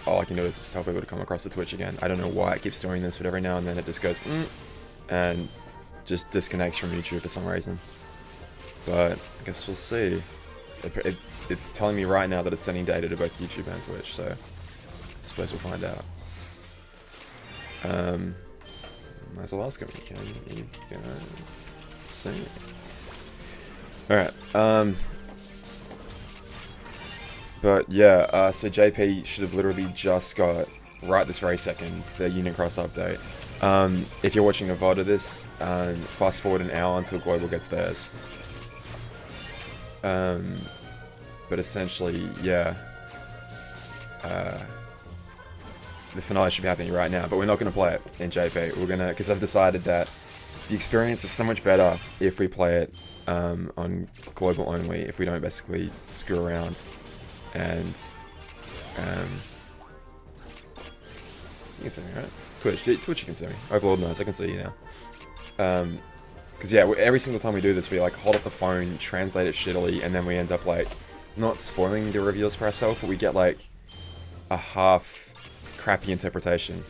all I can do is just tell people to come across the Twitch again. I don't know why it keeps doing this, but every now and then it just goes, and just disconnects from YouTube for some reason. But I guess we'll see. It's telling me right now that it's sending data to both YouTube and Twitch, so I suppose we'll find out. Might as well ask him. Can you guys see? Alright, but yeah, so JP should have literally just got, right this very second, the Union Cross update. If you're watching a VOD of this, fast forward an hour until Global gets theirs. But essentially, yeah, the finale should be happening right now, but we're not going to play it in JP. We're going to, because I've decided that the experience is so much better if we play it on Global only, if we don't basically screw around. And you can see me, right? Twitch you can see me. Overlord knows, I can see you now. Because yeah, every single time we do this, we like hold up the phone, translate it shittily, and then we end up like not spoiling the reveals for ourselves, but we get like a half crappy interpretation.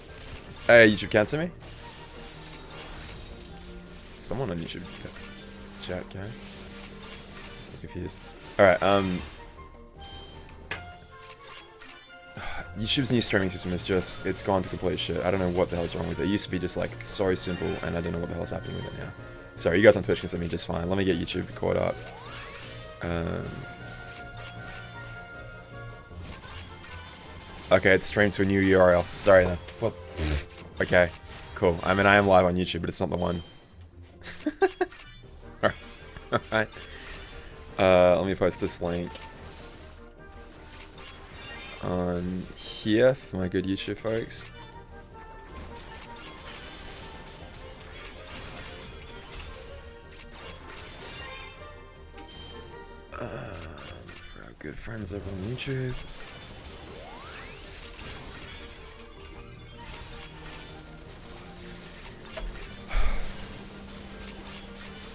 Hey, YouTube, can see me? Someone on YouTube chat, can? I'm confused. Alright, YouTube's new streaming system is just, it's gone to complete shit. I don't know what the hell's wrong with it. It used to be just like so simple, and I don't know what the hell's happening with it now. Sorry, you guys on Twitch can see me just fine. Let me get YouTube caught up. Okay, it's streamed to a new URL. Sorry then. What? Okay, cool. I mean, I am live on YouTube, but it's not the one. Alright. Let me post this link on here for my good YouTube folks. For our good friends over on YouTube.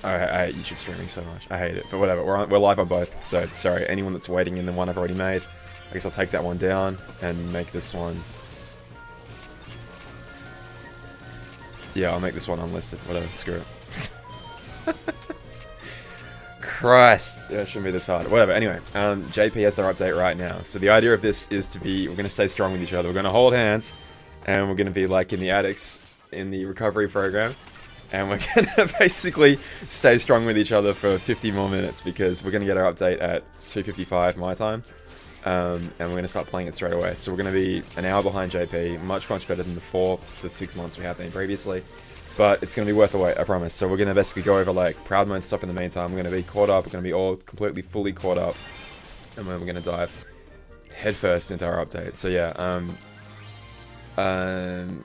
I hate YouTube streaming so much. I hate it, but whatever. We're live on both, so sorry. Anyone that's waiting in the one I've already made, I guess I'll take that one down and make this one. Yeah, I'll make this one unlisted. Whatever, screw it. Christ, yeah, it shouldn't be this hard. Whatever. Anyway, JP has their update right now. So the idea of this is to be, we're going to stay strong with each other. We're going to hold hands, and we're going to be like in the addicts in the recovery program. And we're going to basically stay strong with each other for 50 more minutes, because we're going to get our update at 2:55 my time. And we're going to start playing it straight away. So we're going to be an hour behind JP, much better than the 4 to 6 months we have been previously. But it's going to be worth the wait, I promise. So we're going to basically go over like proud mode stuff in the meantime. We're going to be caught up, we're going to be all completely, fully caught up. And then we're going to dive headfirst into our update. So yeah,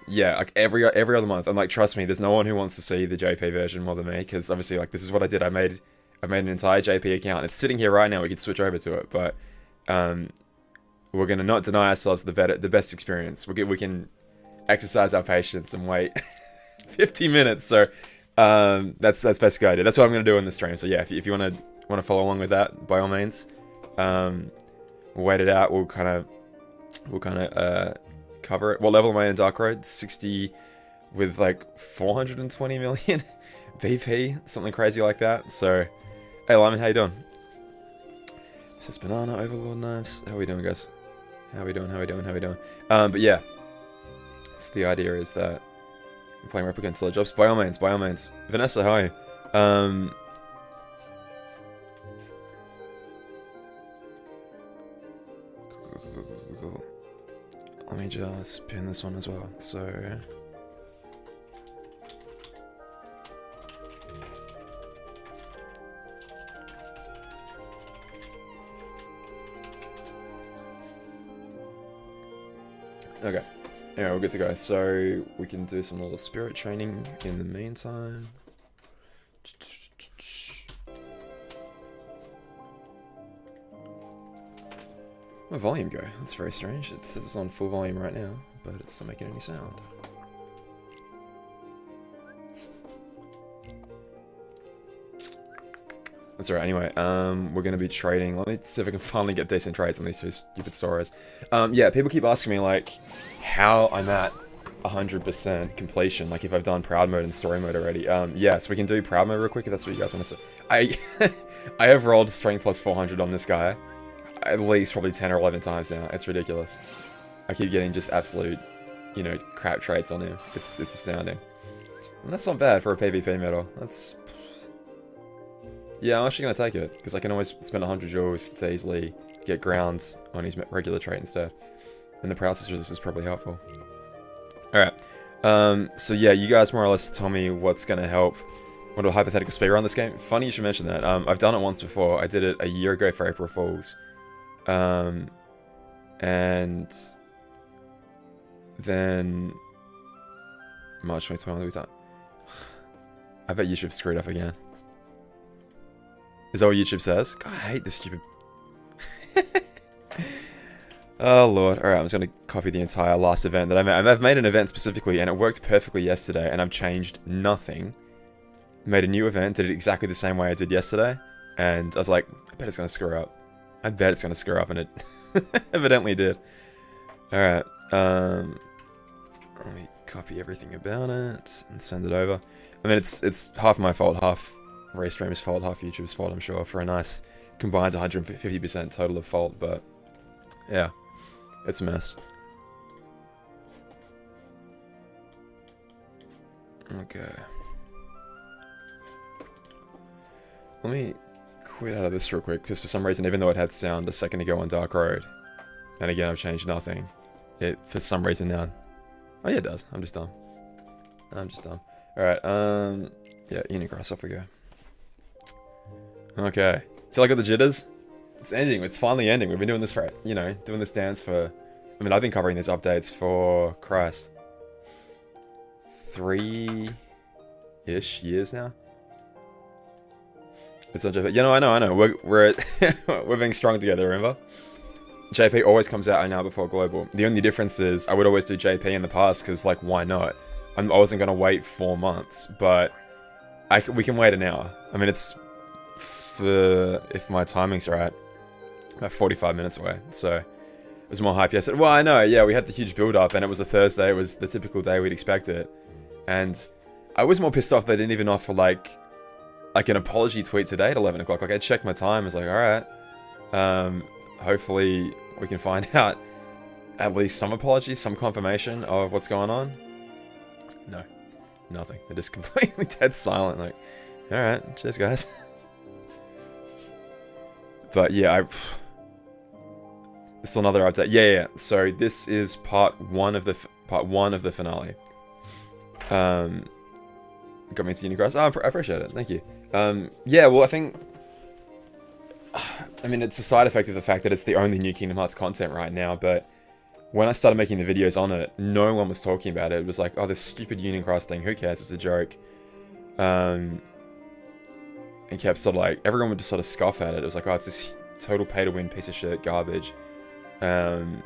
yeah, like every other month, and like trust me, there's no one who wants to see the JP version more than me, because obviously like this is what I did. I made an entire JP account. It's sitting here right now. We could switch over to it, but we're gonna not deny ourselves the best experience. We can exercise our patience and wait 50 minutes. So that's basically the idea. That's what I'm gonna do in the stream. So yeah, if you want to follow along with that, by all means, we'll wait it out. We'll kind of cover it. What level am I in Dark Road? 60 with like 420 million VP, something crazy like that. So, hey Lyman, how you doing? Says Banana, Overlord Knives. How we doing, guys? How we doing? But yeah, so the idea is that I'm playing Replica until it drops. By all means. Vanessa, how are you? Cool. Let me just pin this one as well. So okay. Anyway, we're good to go. So we can do some little spirit training in the meantime. My volume go? That's very strange. It says it's on full volume right now, but it's not making any sound. That's alright. Anyway, we're gonna be trading. Let me see if I can finally get decent trades on these two stupid stories. Yeah, people keep asking me like how I'm at 100% completion, like if I've done proud mode and story mode already. Yeah, so we can do proud mode real quick if that's what you guys want to see. I have rolled strength plus 400 on this guy at least probably 10 or 11 times now. It's ridiculous. I keep getting just absolute, you know, crap traits on him. It's astounding. And that's not bad for a PvP medal. That's... Yeah, I'm actually going to take it, because I can always spend 100 joules to easily get grounds on his regular trait instead. And the paralysis resist is probably helpful. Alright, so yeah, you guys more or less tell me what's going to help. What a hypothetical speedrun this game. Funny you should mention that. I've done it once before. I did it a year ago for April Fools. And then March 2021 we done. I bet YouTube screwed up again. Is that what YouTube says? God, I hate this stupid... Oh lord. Alright, I'm just going to copy the entire last event that I made. I've made an event specifically and it worked perfectly yesterday and I've changed nothing. Made a new event, did it exactly the same way I did yesterday. And I was like, I bet it's going to screw up. I bet it's going to screw up, and it evidently did. Alright, let me copy everything about it and send it over. I mean, it's half my fault, half Livestream's fault, half YouTube's fault, I'm sure, for a nice combined 150% total of fault, but yeah, it's a mess. Okay. Let me quit out of this real quick, because for some reason, even though it had sound a second ago on Dark Road, and again, I've changed nothing, it, for some reason now... Oh yeah, it does. I'm just dumb. Alright, yeah, Unicross, off we go. Okay. So I got the jitters? It's ending. It's finally ending. We've been doing this for, you know, doing this dance for... I mean, I've been covering these updates for, Christ, 3-ish years now. It's not JP. You know, I know. We're we're being strong together, remember? JP always comes out an hour before Global. The only difference is I would always do JP in the past, because, like, why not? I wasn't going to wait 4 months, but we can wait an hour. I mean, it's... if my timing's right, about 45 minutes away, so... It was more hype yesterday. Well, I know, yeah, we had the huge build-up, and it was a Thursday. It was the typical day we'd expect it. And I was more pissed off they didn't even offer, like an apology tweet today at 11 o'clock. Like, I checked my time. I was like, alright. Hopefully we can find out at least some apology, some confirmation of what's going on. No. Nothing. They're just completely dead silent. Like, alright, cheers, guys. But, yeah, this is another update. Yeah. So this is part one of the finale. Got me to Unicross. Oh, I appreciate it. Thank you. Yeah. Well, I think. I mean, it's a side effect of the fact that it's the only new Kingdom Hearts content right now. But when I started making the videos on it, no one was talking about it. It was like, oh, this stupid Unicross thing. Who cares? It's a joke. And kept sort of like everyone would just sort of scoff at it. It was like, oh, it's this total pay-to-win piece of shit garbage. And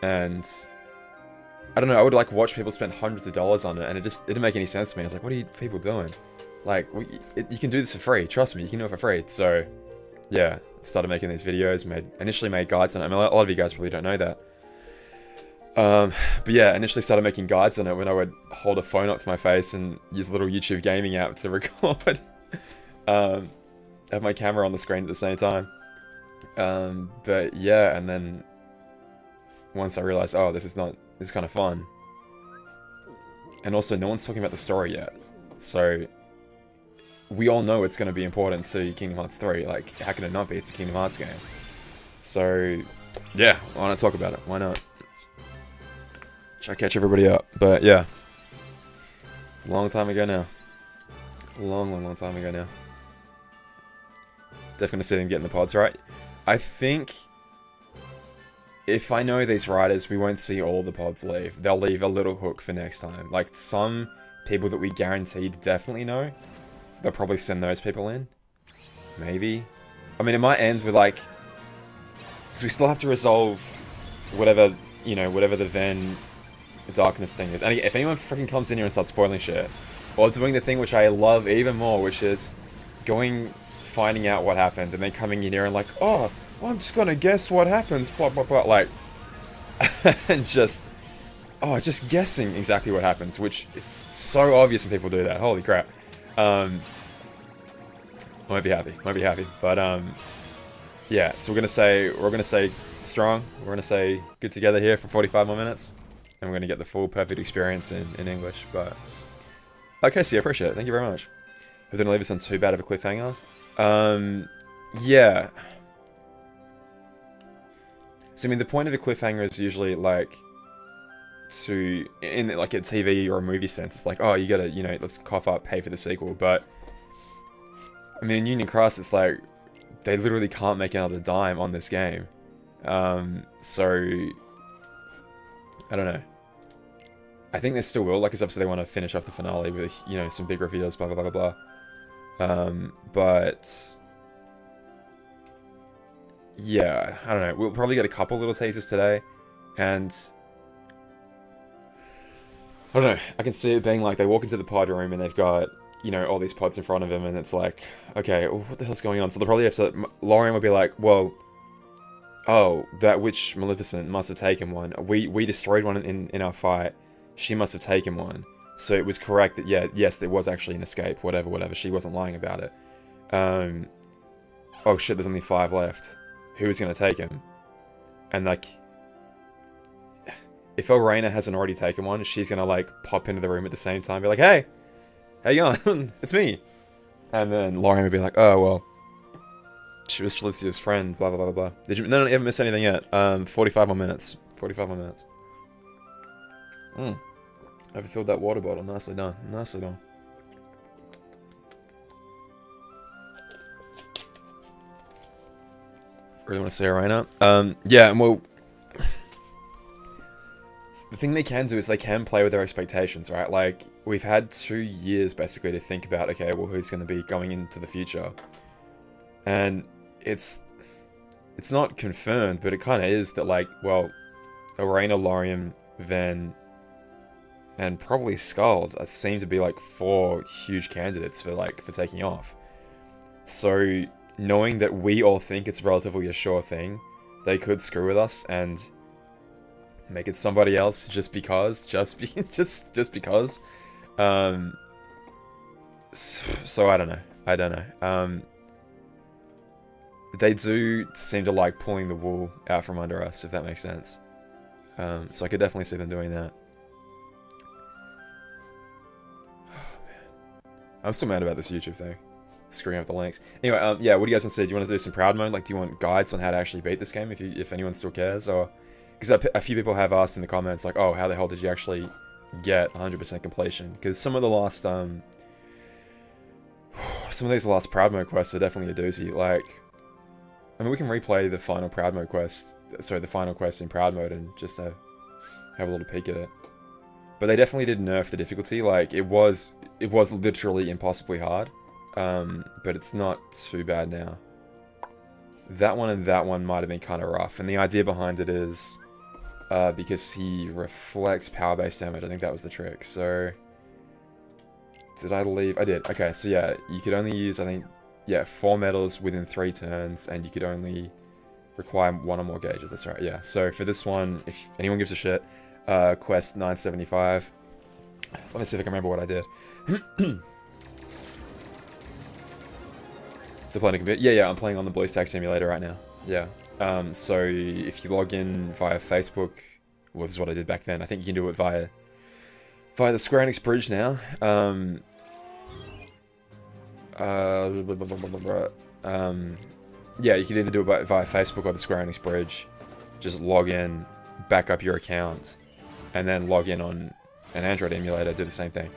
I don't know, I would like watch people spend hundreds of dollars on it, and it didn't make any sense to me. I was like, what are you people doing? Like, you can do this for free. Trust me, you can do it for free. So, yeah, started making these videos, initially made guides on it. I mean, a lot of you guys probably don't know that. But yeah, initially started making guides on it when I would hold a phone up to my face and use a little YouTube gaming app to record. Have my camera on the screen at the same time. But yeah, and then once I realized, oh, this is kind of fun. And also, no one's talking about the story yet. So, we all know it's going to be important to Kingdom Hearts 3. Like, how can it not be? It's a Kingdom Hearts game. So, yeah, why not talk about it? Why not? Try to catch everybody up. But, yeah. It's a long time ago now. A long time ago now. Definitely going to see them getting the pods right. I think... if I know these writers, we won't see all the pods leave. They'll leave a little hook for next time. Like, some people that we guaranteed definitely know, they'll probably send those people in. Maybe. I mean, it might end with, like... because we still have to resolve whatever, you know, whatever the Ven Darkness thing is. And if anyone freaking comes in here and starts spoiling shit, or doing the thing which I love even more, which is going finding out what happened, and then coming in here and like, oh, I'm just gonna guess what happens, blah blah blah, like, and just guessing exactly what happens, which it's so obvious when people do that. Holy crap. I might be happy, but yeah. So we're gonna say strong. We're gonna say good together here for 45 more minutes, and we're gonna get the full perfect experience in English. But okay, so yeah, appreciate it. Thank you very much. Hope they don't leave us on too bad of a cliffhanger. Yeah. So I mean, the point of a cliffhanger is usually like in like a TV or a movie sense. It's like, oh, you gotta, you know, let's cough up, pay for the sequel. But I mean, in Union Cross, it's like they literally can't make another dime on this game. So I don't know. I think they still will, like, because obviously they want to finish off the finale with, you know, some big reveals, blah blah blah blah blah. But yeah, I don't know. We'll probably get a couple little teasers today, and I don't know. I can see it being like they walk into the pod room and they've got, you know, all these pods in front of him, and it's like, okay, what the hell's going on? So they'll probably have to. Lorian will be like, well, oh, that witch Maleficent must have taken one. We destroyed one in our fight. She must have taken one. So it was correct that, yeah, yes, there was actually an escape. Whatever. She wasn't lying about it. Oh shit, there's only 5 left. Who's gonna take him? And like, if Elrena hasn't already taken one, she's gonna like pop into the room at the same time, be like, hey, how you going? It's me. And then Lorian would be like, oh well, she was Felicia's friend, blah blah blah blah. Did you? No, you haven't missed anything yet. 45 more minutes. 45 more minutes. I've filled that water bottle. Nicely done. Nicely done. Really want to say it right now. Yeah, and well, the thing they can do is they can play with their expectations, right? Like, we've had 2 years basically to think about, okay, well, who's going to be going into the future, and it's not confirmed, but it kind of is that, like, well, Elrena, Lorian, Ven, and probably Skald seem to be like 4 huge candidates for taking off. So knowing that we all think it's relatively a sure thing, they could screw with us and make it somebody else just because. So I don't know. They do seem to like pulling the wool out from under us, if that makes sense. So I could definitely see them doing that. Oh man, I'm still mad about this YouTube thing, screwing up the links. Anyway, yeah, what do you guys want to say? Do you want to do some proud mode? Like, do you want guides on how to actually beat this game, if anyone still cares? Or because a few people have asked in the comments, like, oh, how the hell did you actually get 100% completion? Because some of the last some of these last proud mode quests are definitely a doozy. Like, I mean, we can replay the final proud mode quest. Sorry, the final quest in proud mode and just have a little peek at it. But they definitely did nerf the difficulty. Like, it was literally impossibly hard. But it's not too bad now. That one and that one might have been kind of rough. And the idea behind it is because he reflects power-based damage. I think that was the trick. So, did I leave? I did. Okay, so yeah, you could only use, I think, yeah, 4 medals within 3 turns, and you could only require 1 or more gauges. That's right, yeah. So for this one, if anyone gives a shit, quest 975. Let me see if I can remember what I did. To play on a computer? Yeah, I'm playing on the BlueStack simulator right now. Yeah. So if you log in via Facebook, well, this is what I did back then. I think you can do it via the Square Enix bridge now. Yeah, you can either do it via Facebook or the Square Enix bridge. Just log in, back up your account, and then log in on an Android emulator, do the same thing.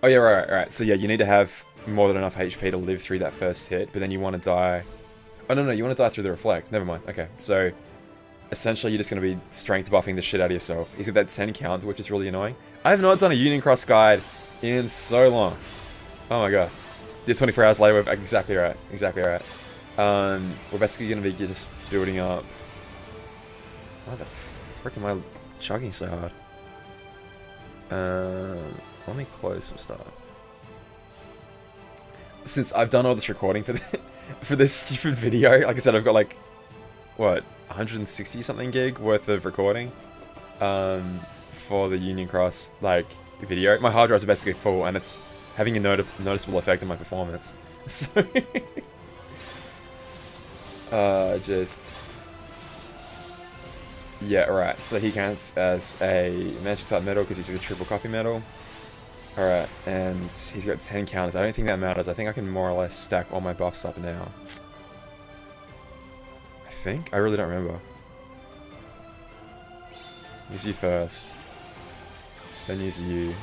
Oh yeah, right. So yeah, you need to have more than enough HP to live through that first hit, but then you want to die... Oh no, you want to die through the reflect. Never mind. Okay, so essentially you're just going to be strength buffing the shit out of yourself. He's got that 10 count, which is really annoying. I have not done a Union Cross guide in so long. Oh my god. Did 24 hours later, we're exactly right. We're basically going to be just building up... Why the frick am I chugging so hard? Let me close some stuff. since I've done all this recording for this stupid video, like I said, I've got like, what, 160 something gig worth of recording for the Union Cross like video. My hard drives are basically full, and it's having a noticeable effect on my performance. So, jeez. Yeah, right. So he counts as a magic type medal because he's a triple copy medal. Alright, and he's got 10 counters. I don't think that matters. I think I can more or less stack all my buffs up now. I think? I really don't remember. Use you first. Then use you.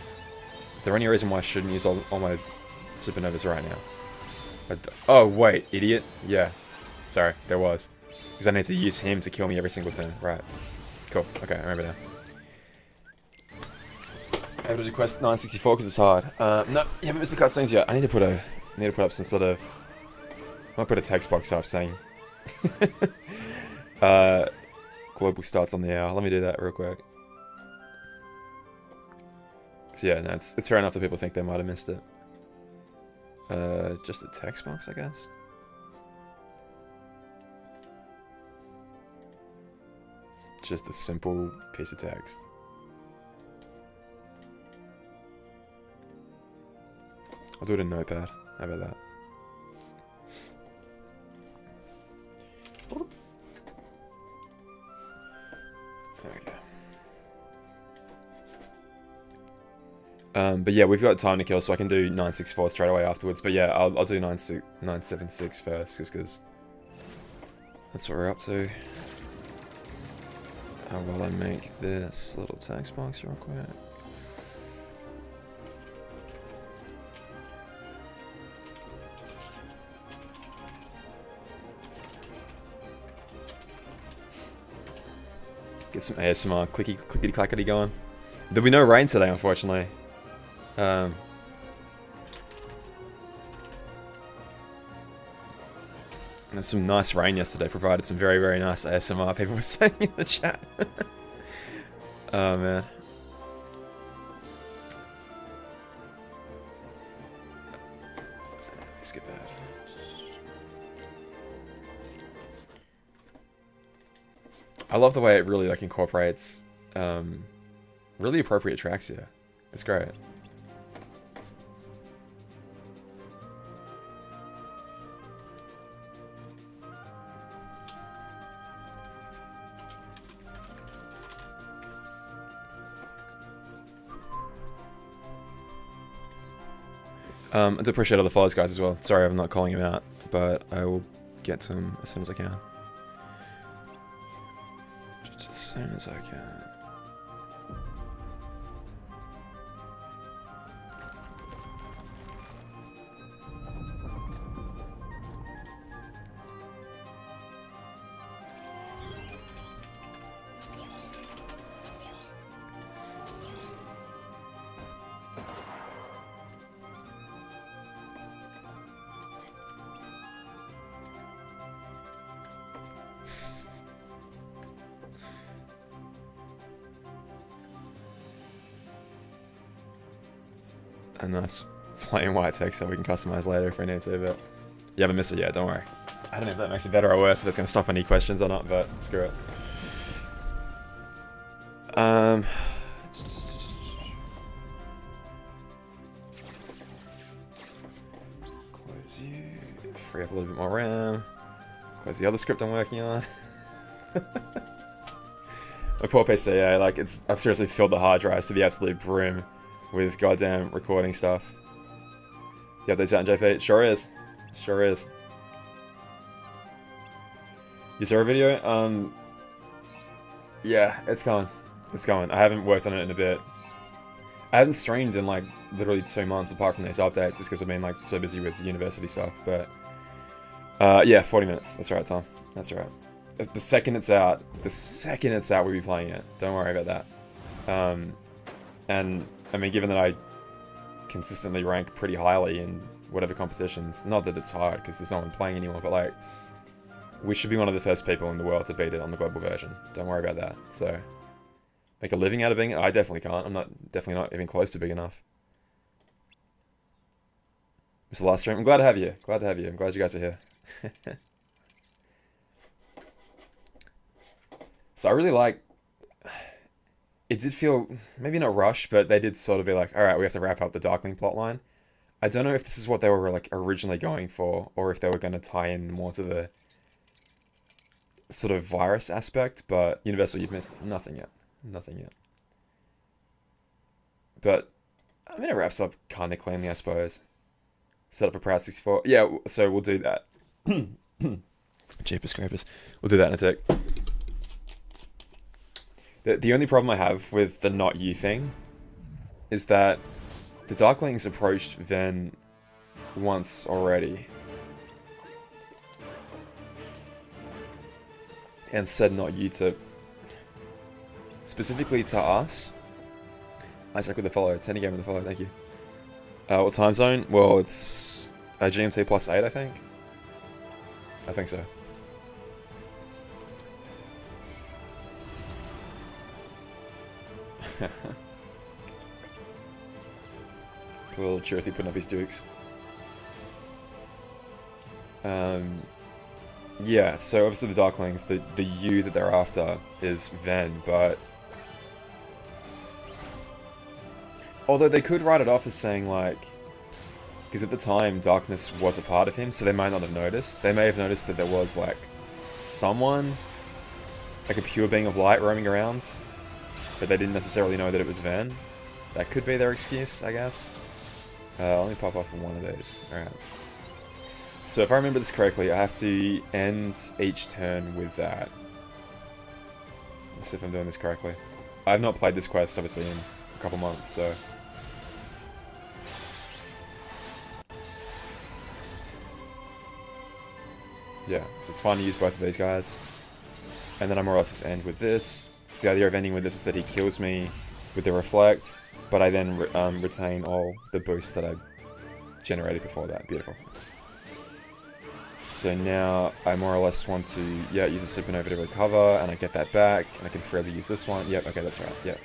Is there any reason why I shouldn't use all my supernovas right now? Oh, wait, idiot. Yeah. Sorry, there was. Because I need to use him to kill me every single turn. Right. Cool. Okay, I remember now. Able to do quest 964 because it's hard. No, you haven't missed the cutscenes yet. I need to put up some sort of. I might put a text box up saying. Global starts on the hour. Let me do that real quick. So yeah, no, it's fair enough that people think they might have missed it. Just a text box, I guess. It's just a simple piece of text. I'll do it in Notepad. How about that? There we go. But yeah, we've got time to kill, so I can do 964 straight away afterwards. But yeah, I'll do 976 first, just because that's what we're up to. How will I make this little text box real quick? Get some ASMR clickety clackety going. There'll be no rain today, unfortunately. And there's some nice rain yesterday, provided some very, very nice ASMR, people were saying in the chat. Oh, man. Skip that. I love the way it really like incorporates really appropriate tracks here. It's great. I do appreciate all the follows, guys, as well. Sorry I'm not calling him out, but I will get to him as soon as I can. Just as soon as I can. A nice plain white text that we can customize later if we need to, but you haven't missed it yet, don't worry. I don't know if that makes it better or worse, if it's going to stop any questions or not, but screw it. Close you, free up a little bit more RAM, close the other script I'm working on. My poor PC, yeah, like I've seriously filled the hard drives to the absolute brim with goddamn recording stuff. The update's out in JP? Sure is. Sure is. You saw a video? Yeah, it's going. It's going. I haven't worked on it in a bit. I haven't streamed in like literally 2 months apart from these updates just because I've been like so busy with university stuff, but yeah, 40 minutes. That's right, Tom. That's right. The second it's out, we'll be playing it. Don't worry about that. And I mean, given that I consistently rank pretty highly in whatever competitions, not that it's hard because there's no one playing anymore, but like, we should be one of the first people in the world to beat it on the global version. Don't worry about that. So, make a living out of being it? I definitely can't. I'm definitely not even close to big enough. Mr. Livestream. I'm glad to have you. Glad to have you. I'm glad you guys are here. So I really like... It did feel, maybe not rushed, but they did sort of be like, alright, we have to wrap up the Darkling plotline. I don't know if this is what they were like originally going for, or if they were going to tie in more to the sort of virus aspect, but Universal, you've missed nothing yet. Nothing yet. But, I mean, it wraps up kind of cleanly, I suppose. Set up a Proud 64. Yeah, so we'll do that. Jeepers scrapers. We'll do that in a sec. The only problem I have with the not you thing is that the Darklings approached Ven once already and said not you to, specifically to us. Isaac with the follow, Tenny Game with the follow, thank you. What time zone? Well, it's GMT plus 8, I think. I think so. Poor little Cherothy putting up his dukes. Yeah, so obviously the Darklings, the U that they're after is Ven, but... Although they could write it off as saying, like... Because at the time, darkness was a part of him, so they might not have noticed. They may have noticed that there was, like, someone, like a pure being of light roaming around, but they didn't necessarily know that it was Ven. That could be their excuse, I guess. Let me pop off one of those. Alright. So if I remember this correctly, I have to end each turn with that. Let's see if I'm doing this correctly. I have not played this quest, obviously, in a couple months, so... Yeah, so it's fine to use both of these guys. And then I more or less just end with this. So the idea of ending with this is that he kills me with the Reflect, but I then retain all the boosts that I generated before that. Beautiful. So now I more or less want to, yeah, use a Supernova to recover, and I get that back, and I can forever use this one. Yep, okay, that's right. Yep,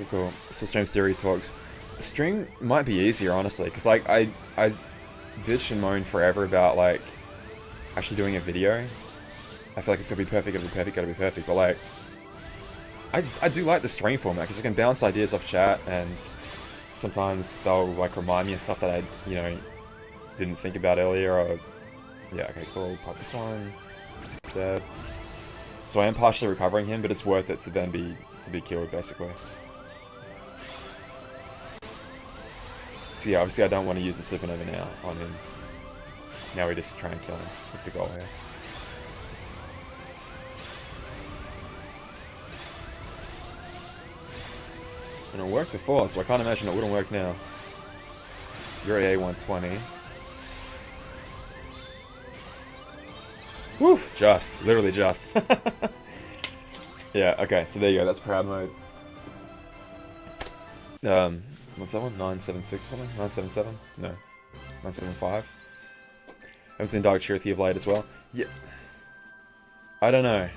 cool. So Stream's Theory talks. Stream might be easier, honestly, because like I bitch and moan forever about like actually doing a video. I feel like it's gonna be perfect, gotta be perfect, but like I do like the stream format because I can bounce ideas off chat, and sometimes they'll like remind me of stuff that I, you know, didn't think about earlier, or yeah, okay, cool, pop this one, dead. So I am partially recovering him, but it's worth it to then be killed basically. So yeah, obviously I don't want to use the Supernova now on him. Now we just try and kill him, is the goal here. And it worked before, so I can't imagine it wouldn't work now. You're AA 120. Woo! Just. Literally just. Yeah, okay, so there you go, that's Proud Mode. What's that one? 976 or something? 977? No. 975? Haven't seen Dark Cherothy of late as well. Yeah. I don't know.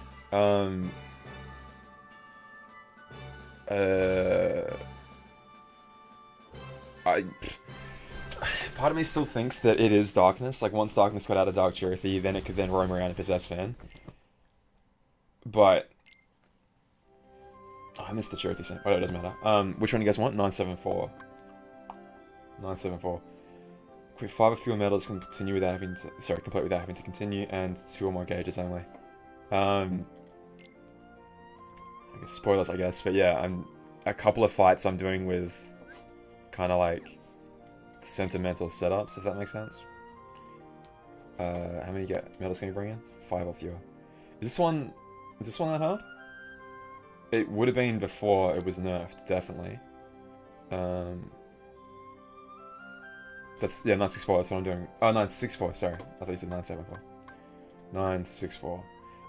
Part of me still thinks that it is Darkness. Like, once Darkness got out of Dark Cherothy, then it could then roam around and possess Ven. But... Oh, I missed the Cherothy scene. Oh, it doesn't matter. Which one do you guys want? 974. 974. Equip 5 of fuel metals can continue without having to... Sorry, complete without having to continue, and 2 or more gauges only. I guess spoilers, I guess, but yeah, a couple of fights I'm doing with kind of like sentimental setups, if that makes sense. How many metals can you bring in? 5 or fewer. Is this one that hard? It would have been before it was nerfed, definitely. That's, yeah, 964, that's what I'm doing. Oh, 964, sorry. I thought you said 974. 964.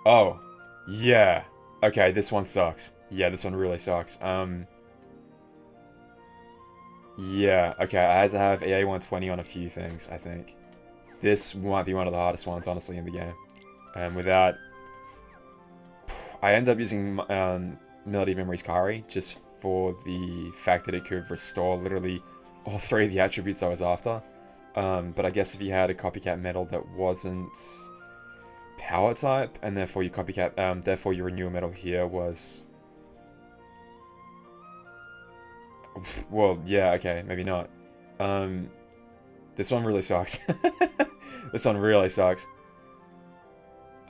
Oh, yeah. Okay, this one sucks. Yeah, this one really sucks. Yeah, okay, I had to have AA120 on a few things, I think. This might be one of the hardest ones, honestly, in the game. Without... I end up using Melody Memories Kari, just for the fact that it could restore literally all 3 of the attributes I was after. But I guess if you had a copycat metal that wasn't power type, and therefore your copycat, therefore your renewal metal here was... Well, yeah, okay, maybe not. This one really sucks. This one really sucks.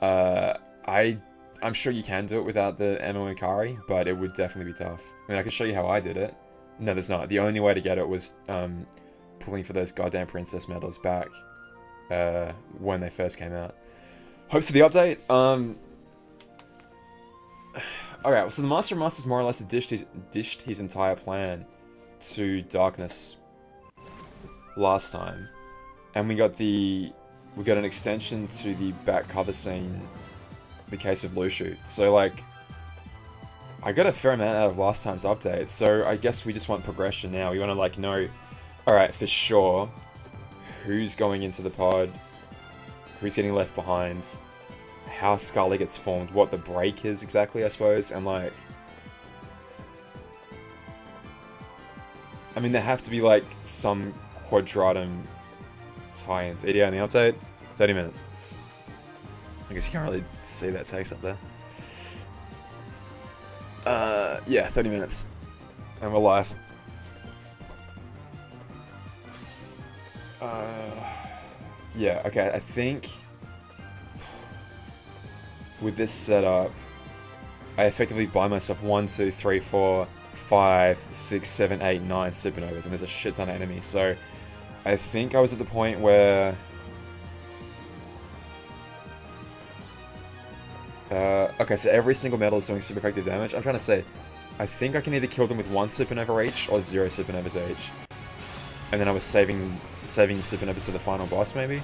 I'm sure you can do it without the MO Ikari, but it would definitely be tough. I mean, I can show you how I did it. No, there's not. The only way to get it was pulling for those goddamn princess medals back when they first came out. Hopes for the update. Alright, so the Master of Masters more or less dished his entire plan to Darkness last time. And we got an extension to the back cover scene, the case of Lushu. So like, I got a fair amount out of last time's update, so I guess we just want progression now. We want to like know, alright, for sure, who's going into the pod, who's getting left behind, how Scarlet gets formed, what the break is exactly, I suppose, and like... I mean, there have to be like some quadratum tie-ins. EDA on the update, 30 minutes. I guess you can't really see that text up there. Yeah, 30 minutes. And we're live. Yeah, okay, I think with this setup, I effectively buy myself 1, 2, 3, 4, 5, 6, 7, 8, 9 supernovas, and there's a shit ton of enemies, so I think I was at the point where... okay, so every single metal is doing super effective damage. I'm trying to say, I think I can either kill them with 1 supernova each, or 0 supernovas each. And then I was saving supernovas for the final boss, maybe?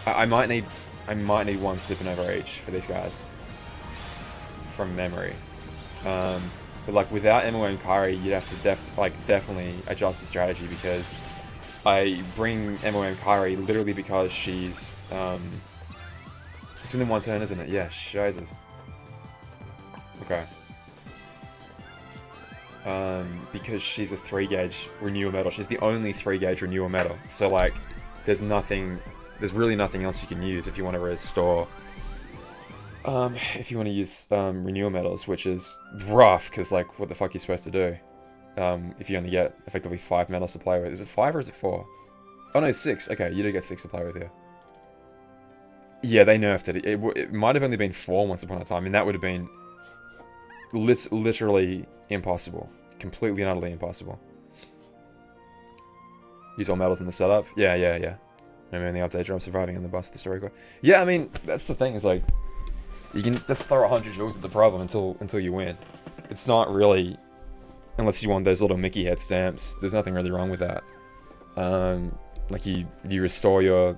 I might need 1 supernova each for these guys. From memory. But like, without MOM Kairi, you'd have to definitely adjust the strategy, because I bring MOM Kairi literally because she's... it's within 1 turn, isn't it? Yeah, Jesus. Okay. Because she's a 3-gauge renewal metal. She's the only 3-gauge renewal metal. So like, there's really nothing else you can use if you want to restore. If you want to use renewal metals, which is rough, because like, what the fuck are you supposed to do? If you only get effectively 5 metals to play with. Is it 5 or is it 4? Oh no, 6. Okay, you do get 6 to play with here. Yeah, they nerfed it. It might have only been 4 once upon a time, and that would have been literally impossible. Completely and utterly impossible. Use all metals in the setup? Yeah. Maybe in the update drop, surviving on the bus, the story core. Yeah, I mean, that's the thing, is like, you can just throw 100 joules at the problem until you win. It's not really, unless you want those little Mickey head stamps, there's nothing really wrong with that. Like, you restore your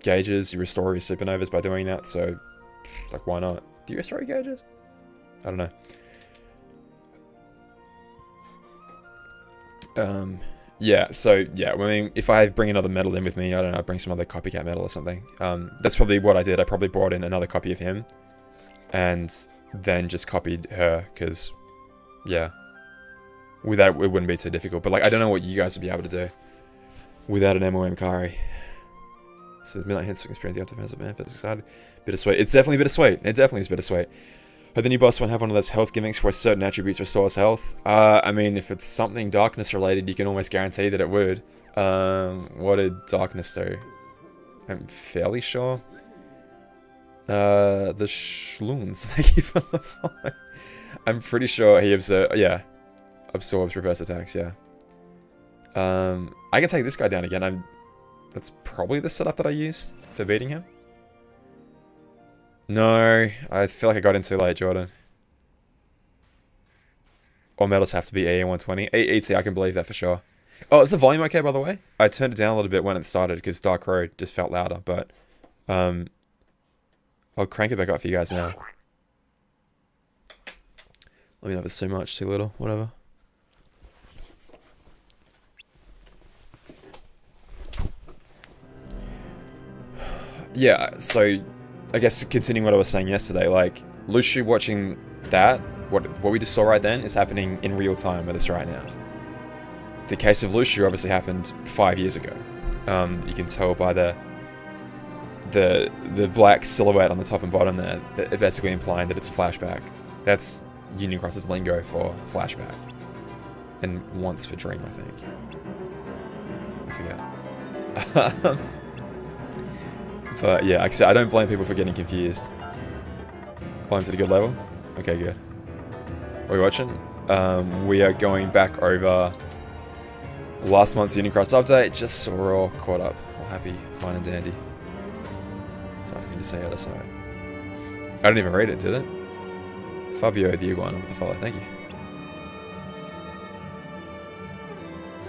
gauges, you restore your supernovas by doing that, so like, why not? Do you restore your gauges? I don't know. Yeah, so yeah, I mean, if I bring another metal in with me, I don't know, I bring some other copycat metal or something. That's probably what I did. I probably brought in another copy of him and then just copied her, because yeah, with that it wouldn't be too difficult. But like, I don't know what you guys would be able to do without an MOM Kari. So Midnight Hints experience the aftermath of benefits excited. Bittersweet. It's definitely bittersweet. It definitely is bittersweet. But the new boss won't have one of those health gimmicks where certain attributes restores health. I mean, if it's something darkness related, you can almost guarantee that it would. What did darkness do? I'm fairly sure. The Schloons, thank you for the follow. I'm pretty sure he absorbs reverse attacks, yeah. I can take this guy down again. That's probably the setup that I used for beating him. No, I feel like I got in too late, Jordan. All metals have to be AE 120. ET, I can believe that for sure. Oh, is the volume okay, by the way? I turned it down a little bit when it started because Dark Road just felt louder, but I'll crank it back up for you guys now. Let me know if it's too much, too little, whatever. Yeah, so I guess continuing what I was saying yesterday, like, Lushu watching that, what we just saw right then, is happening in real time with us right now. the case of Lucio obviously happened 5 years ago. You can tell by the black silhouette on the top and bottom there, basically implying that it's a flashback. That's Union Cross's lingo for flashback. And once for dream, I think. I forget. But yeah, like I said, I don't blame people for getting confused. Volume's at a good level? Okay, good. What are we watching? We are going back over last month's Union Cross update, just so we're all caught up. All happy, fine and dandy. It's a nice thing to say out of sight. I didn't even read it, did it? Fabio the Iguana with the follow, thank you.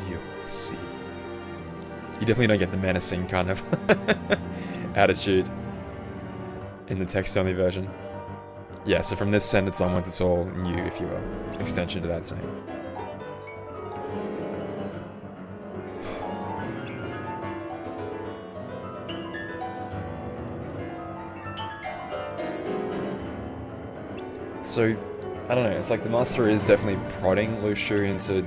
You'll see. You definitely don't get the menacing kind of attitude in the text-only version. Yeah, so from this sentence onwards, it's all new, if you will. Extension to that saying. So, I don't know, it's like the Master is definitely prodding Lucio into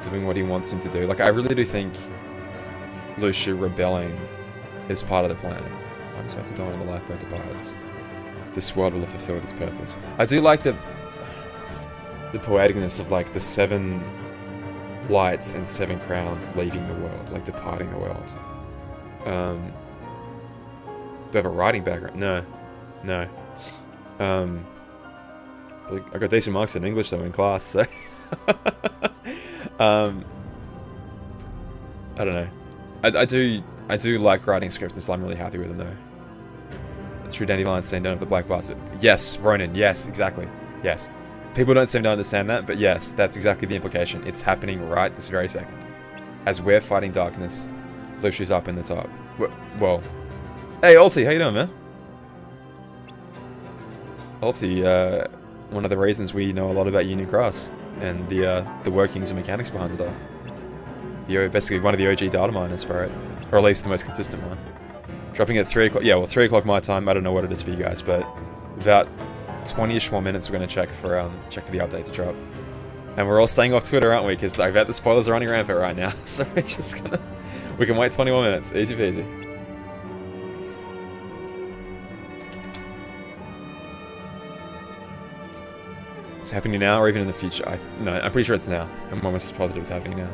doing what he wants him to do. Like, I really do think Lucio rebelling is part of the plan. I'm supposed to go on the lifeboat to pirates. This world will have fulfilled its purpose. I do like the poeticness of like the 7 lights and 7 crowns leaving the world, like departing the world. Do I have a writing background? No. I got decent marks in English though in class, so I don't know. I do like writing scripts, and so I'm really happy with them though. True dandelion scene down of the black bastard. Yes, Ronan, yes, exactly. Yes. People don't seem to understand that, but yes, that's exactly the implication. It's happening right this very second. As we're fighting darkness, Lucio's up in the top. Well, hey, Ulti, how you doing, man? Ulti, one of the reasons we know a lot about Union Cross and the workings and mechanics behind it all. Basically one of the OG data miners for it, or at least the most consistent one. Dropping at 3 o'clock. Yeah, well, 3 o'clock my time. I don't know what it is for you guys, but about 20-ish more minutes we're going to check for the update to drop. And we're all staying off Twitter, aren't we? Because I bet the spoilers are running rampant right now. So we're just gonna... We can wait 21 minutes. Easy peasy. It's happening now or even in the future? No, I'm pretty sure it's now. I'm almost positive it's happening now.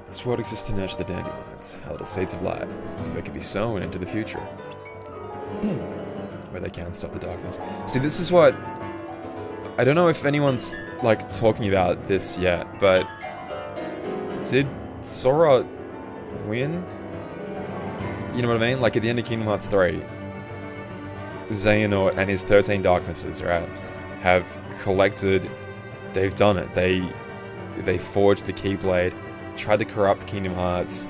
This world exists to nurture the dandelions, our little seeds of light, so they can be sown into the future. Where they can stop the darkness. See, this is what... I don't know if anyone's, like, talking about this yet, but... Did Sora win? You know what I mean? Like, at the end of Kingdom Hearts 3, Xehanort and his 13 Darknesses, right, have collected... They've done it. They forged the Keyblade, tried to corrupt Kingdom Hearts,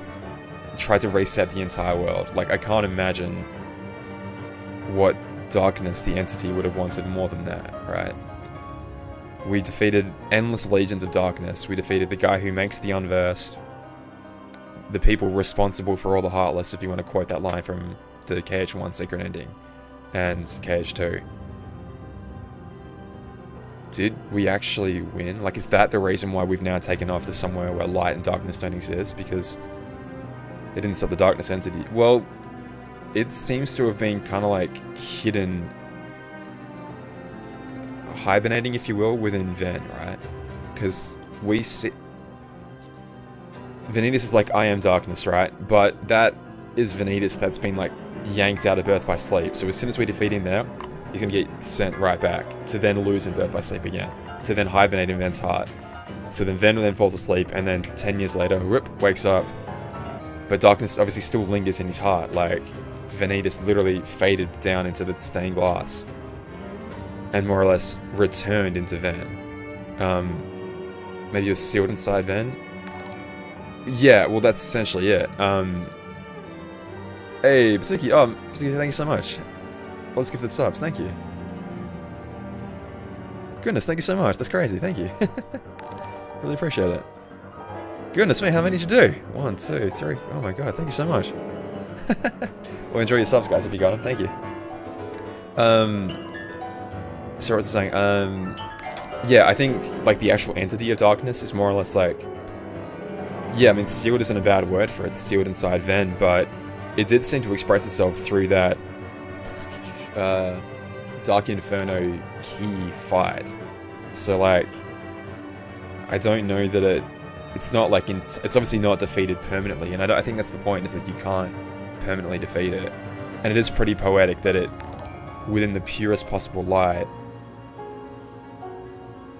tried to reset the entire world. Like, I can't imagine what darkness the entity would have wanted more than that, right? We defeated endless legions of darkness. We defeated the guy who makes the unversed, the people responsible for all the heartless, if you want to quote that line from the KH1 secret ending, and KH2. Did we actually win? Like, is that the reason why we've now taken off to somewhere where light and darkness don't exist? Because they didn't stop the darkness entity. Well, it seems to have been kind of like hidden, hibernating, if you will, within Ven, right? Because we see... Vanitas is like, I am darkness, right? But that is Vanitas that's been, like, yanked out of Birth by Sleep. So as soon as we defeat him there, he's going to get sent right back, to then lose in Birth by Sleep again, to then hibernate in Ven's heart. So then Ven then falls asleep, and then 10 years later, whoop, wakes up. But darkness obviously still lingers in his heart, like, Vanitas literally faded down into the stained glass, and more or less returned into Ven. Maybe it was sealed inside Ven? Yeah, well that's essentially it. Hey, Basuki, Basuki, thank you so much. Let's give the subs, thank you. Goodness, thank you so much, that's crazy, thank you. Really appreciate it. Goodness me, how many did you do? 1, 2, 3, oh my god, thank you so much. Well, enjoy your subs, guys, if you got them, thank you. So what's it saying? Yeah, I think like the actual entity of darkness is more or less like, yeah, I mean sealed isn't a bad word for it, sealed inside Ven, but it did seem to express itself through that Dark Inferno key fight. So like, I don't know that it's not like it's obviously not defeated permanently, and I think that's the point, is that you can't permanently defeat it. And it is pretty poetic that it, within the purest possible light,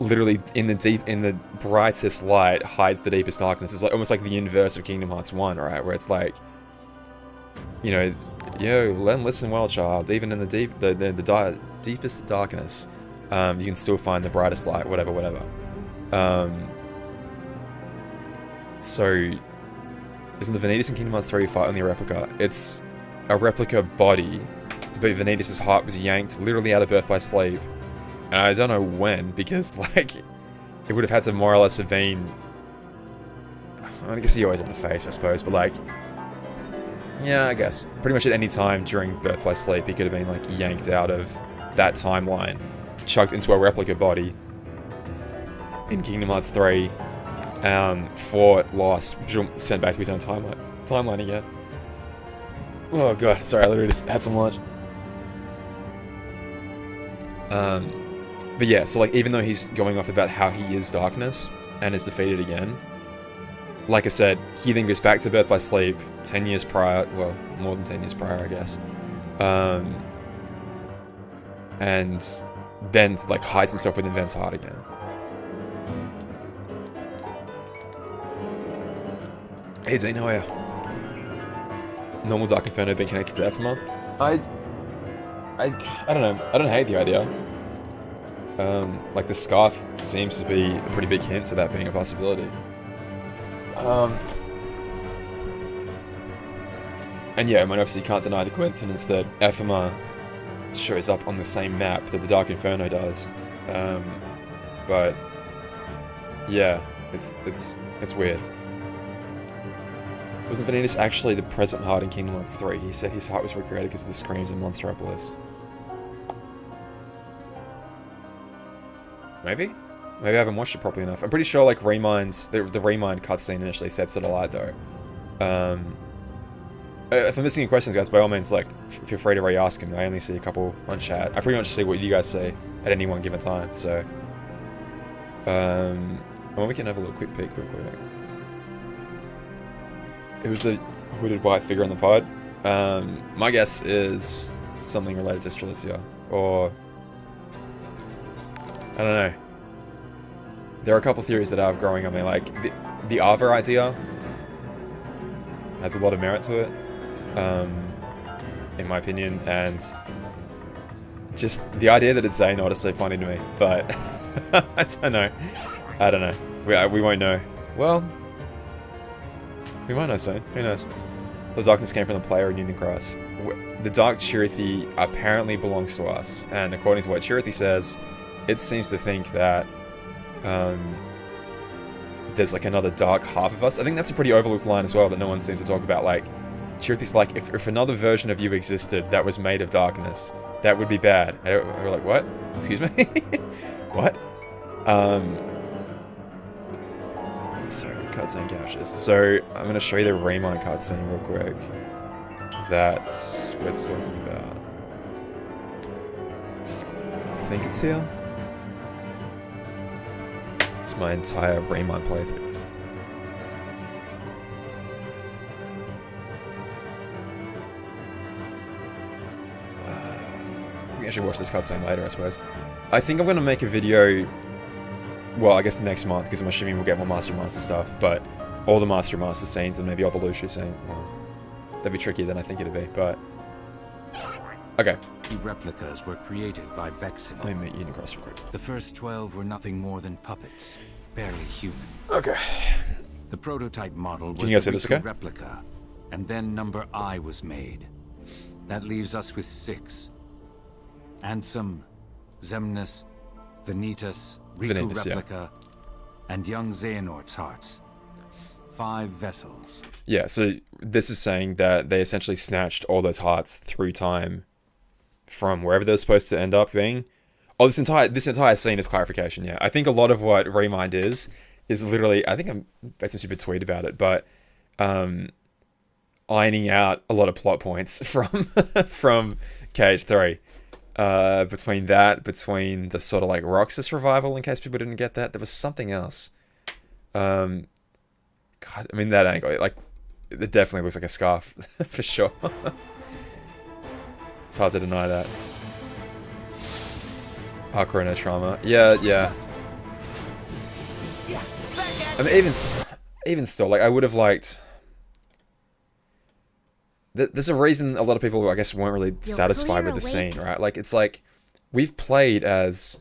literally in the brightest light, hides the deepest darkness. It's like almost like the inverse of Kingdom Hearts 1, right? Where it's like, you know, yo, listen well, child. Even in the deepest darkness, you can still find the brightest light. Whatever. So, isn't the Vanitas in Kingdom Hearts 3 fight on the replica? It's a replica body, but Vanitas' heart was yanked literally out of Birth by Sleep. And I don't know when, because, like, it would have had to more or less have been... I guess he always had the face, I suppose, but, like... Yeah, I guess. Pretty much at any time during Birth by Sleep, he could have been, like, yanked out of that timeline, chucked into a replica body in Kingdom Hearts 3, fought, lost, sent back to his own timeline again. Oh god, sorry, I literally just had some lunch. But yeah, so like, even though he's going off about how he is darkness and is defeated again, like I said, he then goes back to Birth by Sleep 10 years prior, well, more than 10 years prior, I guess. And then like hides himself within Ven's heart again. Hey Dean, how are you? Normal Dark Inferno being connected to Ephema? I don't know. I don't hate the idea. Like the scarf seems to be a pretty big hint to that being a possibility. And yeah, I mean, obviously you can't deny the coincidence that Ephema shows up on the same map that the Dark Inferno does. But yeah, it's weird. Wasn't Vanitas actually the present heart in Kingdom Hearts 3? He said his heart was recreated because of the screams in Monstropolis. Maybe? Maybe I haven't watched it properly enough. I'm pretty sure like the Remind cutscene initially sets it alight though. If I'm missing any questions, guys, by all means, like, feel free to re-ask him. I only see a couple on chat. I pretty much see what you guys see at any one given time, so... well, we can have a little quick peek, quick. Who's the hooded white figure on the pod? My guess is something related to Strelitzia, or... I don't know. There are a couple theories that I have growing on me, like, the Ava idea has a lot of merit to it. In my opinion, and just the idea that it's Xehanort is so funny to me, but I don't know. We won't know. Well, we might know soon. Who knows? The darkness came from the player in Union Cross. The Dark Chirithy apparently belongs to us, and according to what Chirithy says, it seems to think that there's like another dark half of us. I think that's a pretty overlooked line as well that no one seems to talk about. Like, Chirithy's like, if another version of you existed that was made of darkness, that would be bad. And we're like, what? Excuse me? What? Sorry, cutscene captures. So, I'm going to show you the Remind cutscene real quick. That's what it's talking about. I think it's here. It's my entire Remind playthrough. We can actually watch this cutscene later, I suppose. I think I'm going to make a video, well, I guess next month, because I'm assuming we'll get more Master stuff, but all the Master scenes and maybe all the Lucia scenes. Well, that'd be trickier than I think it'd be, but... Okay. The replicas were created by Vexen. Let me meet you across real quick. The first 12 were nothing more than puppets, barely human. Okay. The prototype model was Can you guys see the this okay? replica, and then number I was made. That leaves us with 6. Ansem, Xemnas, Vanitas, Riku Replica, and young Xehanort's hearts. 5 vessels. Yeah, so this is saying that they essentially snatched all those hearts through time from wherever they're supposed to end up being, Oh, this entire scene is clarification. Yeah, I think a lot of what Remind is literally. I think I'm based some stupid tweet about it, but ironing out a lot of plot points from KH3. Between the sort of like Roxas revival, in case people didn't get that, there was something else. God, I mean that angle, like, it definitely looks like a scarf for sure. It's hard to deny that. Ocarina trauma, yeah. I mean, even still, like, I would have liked. There's a reason a lot of people, I guess, weren't really satisfied with the scene, right? Like, it's like, we've played as,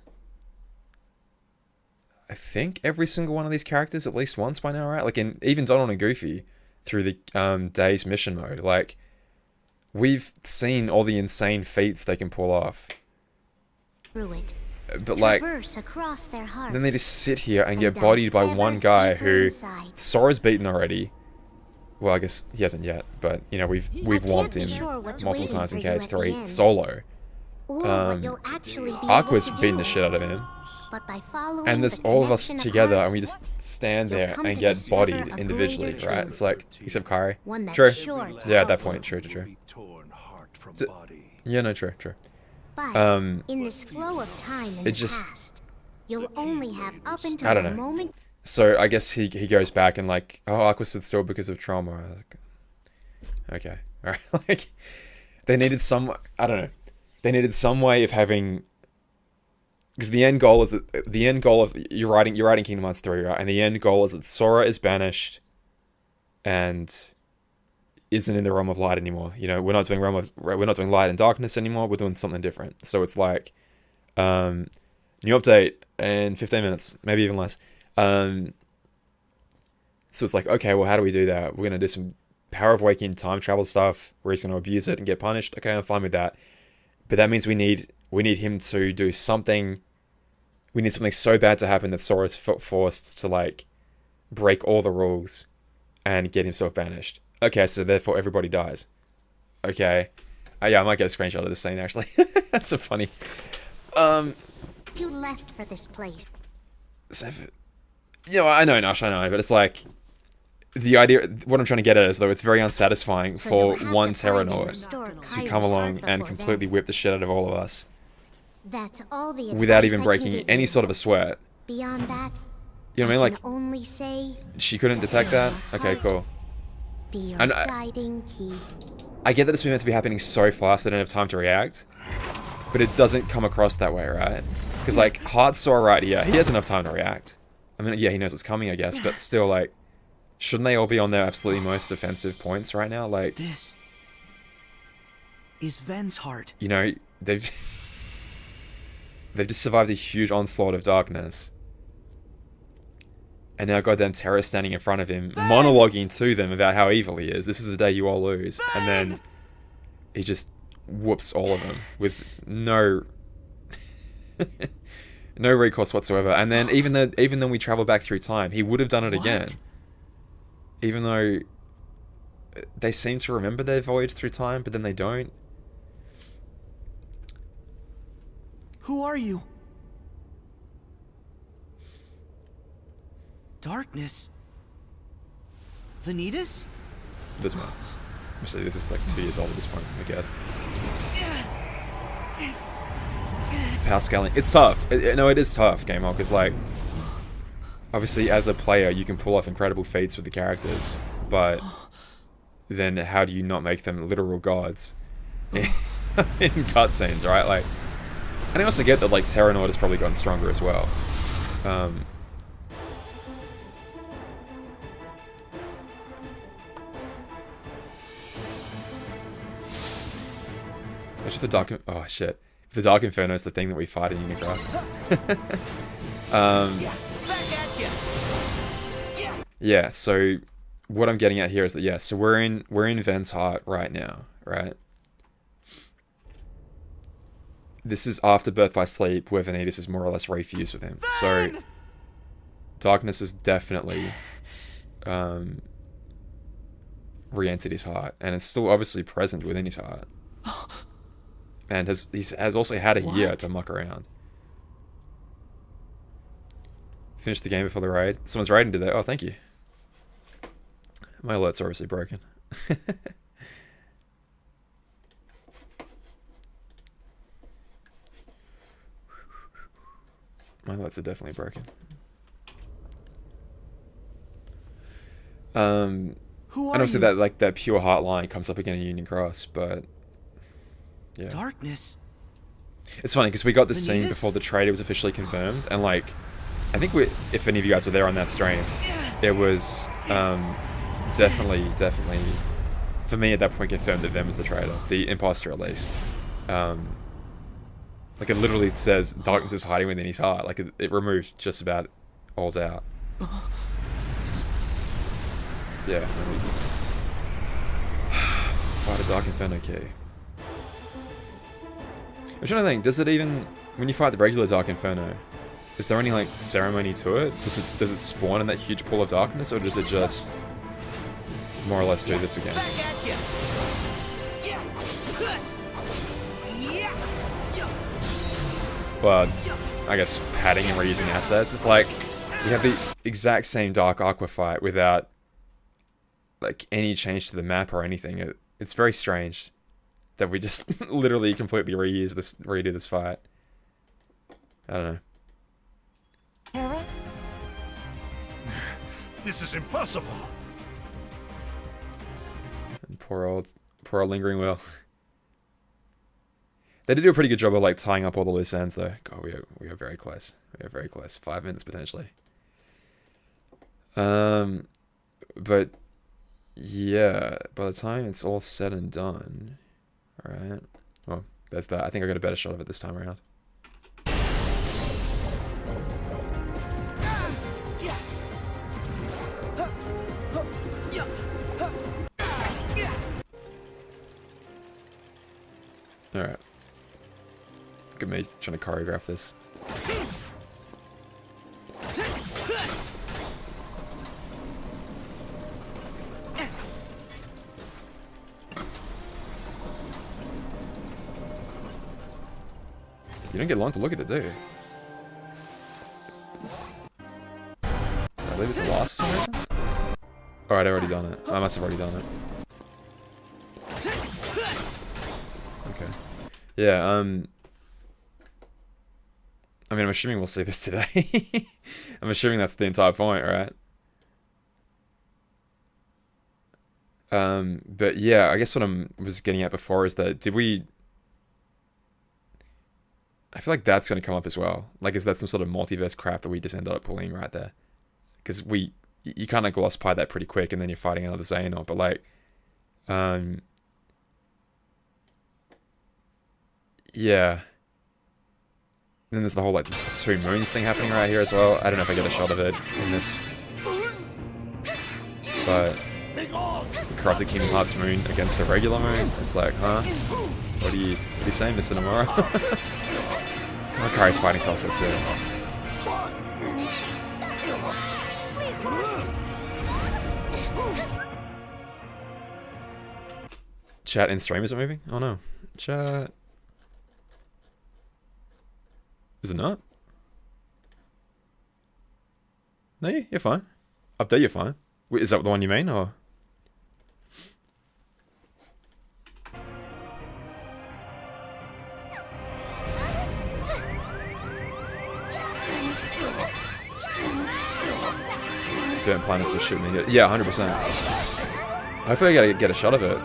I think, every single one of these characters at least once by now, right? Like, even Donald and Goofy through the Days mission mode. Like, we've seen all the insane feats they can pull off. But, like, then they just sit here and get bodied by one guy who Sora's beaten already. Well, I guess he hasn't yet, but, you know, we've whomped him multiple times in KH3 solo. Aqua's beaten the shit out of him. And there's all of us together, and we just stand there and get bodied individually, right? It's like, except Kairi. True. Yeah, at that point, true. Yeah, no, true. In this flow of time in the past, you'll only have up until I don't know. Moment. So I guess he goes back and like, oh, Aqua stood still because of trauma. Like, okay, all right. Like, they needed some, I don't know. They needed some way of having, because the end goal is you're writing Kingdom Hearts 3, right? And the end goal is that Sora is banished and isn't in the realm of light anymore. You know, we're not doing light and darkness anymore. We're doing something different. So it's like, new update in 15 minutes, maybe even less. So it's like, okay, well, how do we do that? We're gonna do some Power of Waking time travel stuff where he's gonna abuse it and get punished. Okay, I'm fine with that. But that means we need him to do something. We need something so bad to happen that Sora's forced to like break all the rules and get himself banished. Okay, so therefore everybody dies. Okay, yeah, I might get a screenshot of this scene actually. That's so funny. You left for this place. So, you know, I know, Nash, I know, but it's like, the idea, what I'm trying to get at is, though, it's very unsatisfying for one Terranaut to come along and completely whip the shit out of all of us. That's all the without even breaking any sort of a sweat. Beyond that, you know what I mean? Like, only say she couldn't detect that? Okay, cool. And I get that it's meant to be happening so fast they don't have time to react, but it doesn't come across that way, right? Because, like, Heart Sora right here, he has enough time to react. I mean, yeah, he knows what's coming, I guess, but still, like, shouldn't they all be on their absolutely most defensive points right now? Like, this is Ven's heart. You know, they've just survived a huge onslaught of darkness. And now goddamn Terra's standing in front of him, monologuing to them about how evil he is. This is the day you all lose. And then he just whoops all of them with no recourse whatsoever. And then even though we travel back through time, he would have done it again. Even though they seem to remember their voyage through time, but then they don't. Who are you? Darkness? Vanitas? This one. Actually, this is like 2 years old at this point, I guess. Power scaling. It's tough. No, it is tough, Game On, because, like, obviously, as a player, you can pull off incredible feats with the characters, but then how do you not make them literal gods in cutscenes, right? Like, and I also get that, like, Terranaut has probably gotten stronger as well. It's just the Dark... Oh, shit. The Dark Inferno is the thing that we fight in Unicross. Yeah, so what I'm getting at here is that, yeah, so we're in Ven's heart right now, right? This is after Birth by Sleep, where Vanitas is more or less refused with him. So darkness is definitely re-entered his heart, and it's still obviously present within his heart. And has also had a year to muck around. Finish the game before the raid. Someone's raiding today. Oh, thank you. My alert's obviously broken. My alerts are definitely broken. And obviously that like that pure heart line comes up again in Union Cross, but yeah. Darkness. It's funny because we got this scene before the trader was officially confirmed, and like, I think if any of you guys were there on that stream, it was definitely for me at that point confirmed that Ven was the traitor, the imposter at least. Like it literally says darkness is hiding within his heart. Like it removes just about all doubt. Yeah. Fight a Dark Inferno key. I'm trying to think, does it even, when you fight the regular Dark Inferno, is there any like ceremony to it? Does it spawn in that huge pool of darkness, or does it just more or less do this again? But I guess padding and reusing assets, it's like you have the exact same Dark Aqua fight without like any change to the map or anything. It's very strange that we just literally completely redo this fight. I don't know. Hera? This is impossible. And poor old Lingering Will. They did do a pretty good job of like tying up all the loose ends though. God, we are very close. We are very close. 5 minutes potentially. But yeah, by the time it's all said and done, all right. Well, there's that. I think I got a better shot of it this time around. All right. Look at me trying to choreograph this. You don't get long to look at it, do you? Did I leave it to last for some reason? Alright, I've already done it. I must have already done it. Okay. Yeah, I mean, I'm assuming we'll see this today. I'm assuming that's the entire point, right? But yeah, I guess what I was getting at before is that I feel like that's going to come up as well. Like, is that some sort of multiverse crap that we just ended up pulling right there? Because you kind of gloss by that pretty quick, and then you're fighting another Xehanort. But like, yeah. Then there's the whole like 2 moons thing happening right here as well. I don't know if I get a shot of it in this, but the corrupted Kingdom Hearts moon against the regular moon. It's like, huh? What are you saying, Mr. Nomura? Kari's fighting style so sick. Chat in stream isn't moving? Oh no. Chat. Is it not? No, you're fine. Up there, you're fine. Wait, is that the one you mean, or? Burnt Planet's still shooting me. Yeah, 100%. Hopefully I gotta get a shot of it.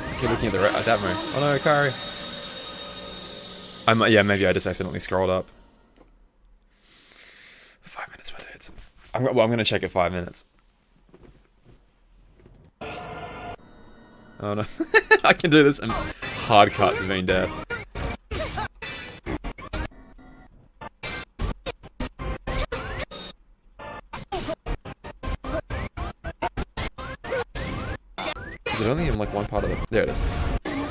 I keep looking at that moon. Oh no, Kari. Yeah, maybe I just accidentally scrolled up. 5 minutes, my dudes. I'm gonna check at 5 minutes. Oh no. I can do this. I'm hard cut to being dead. Is it only in like one part of the... There it is.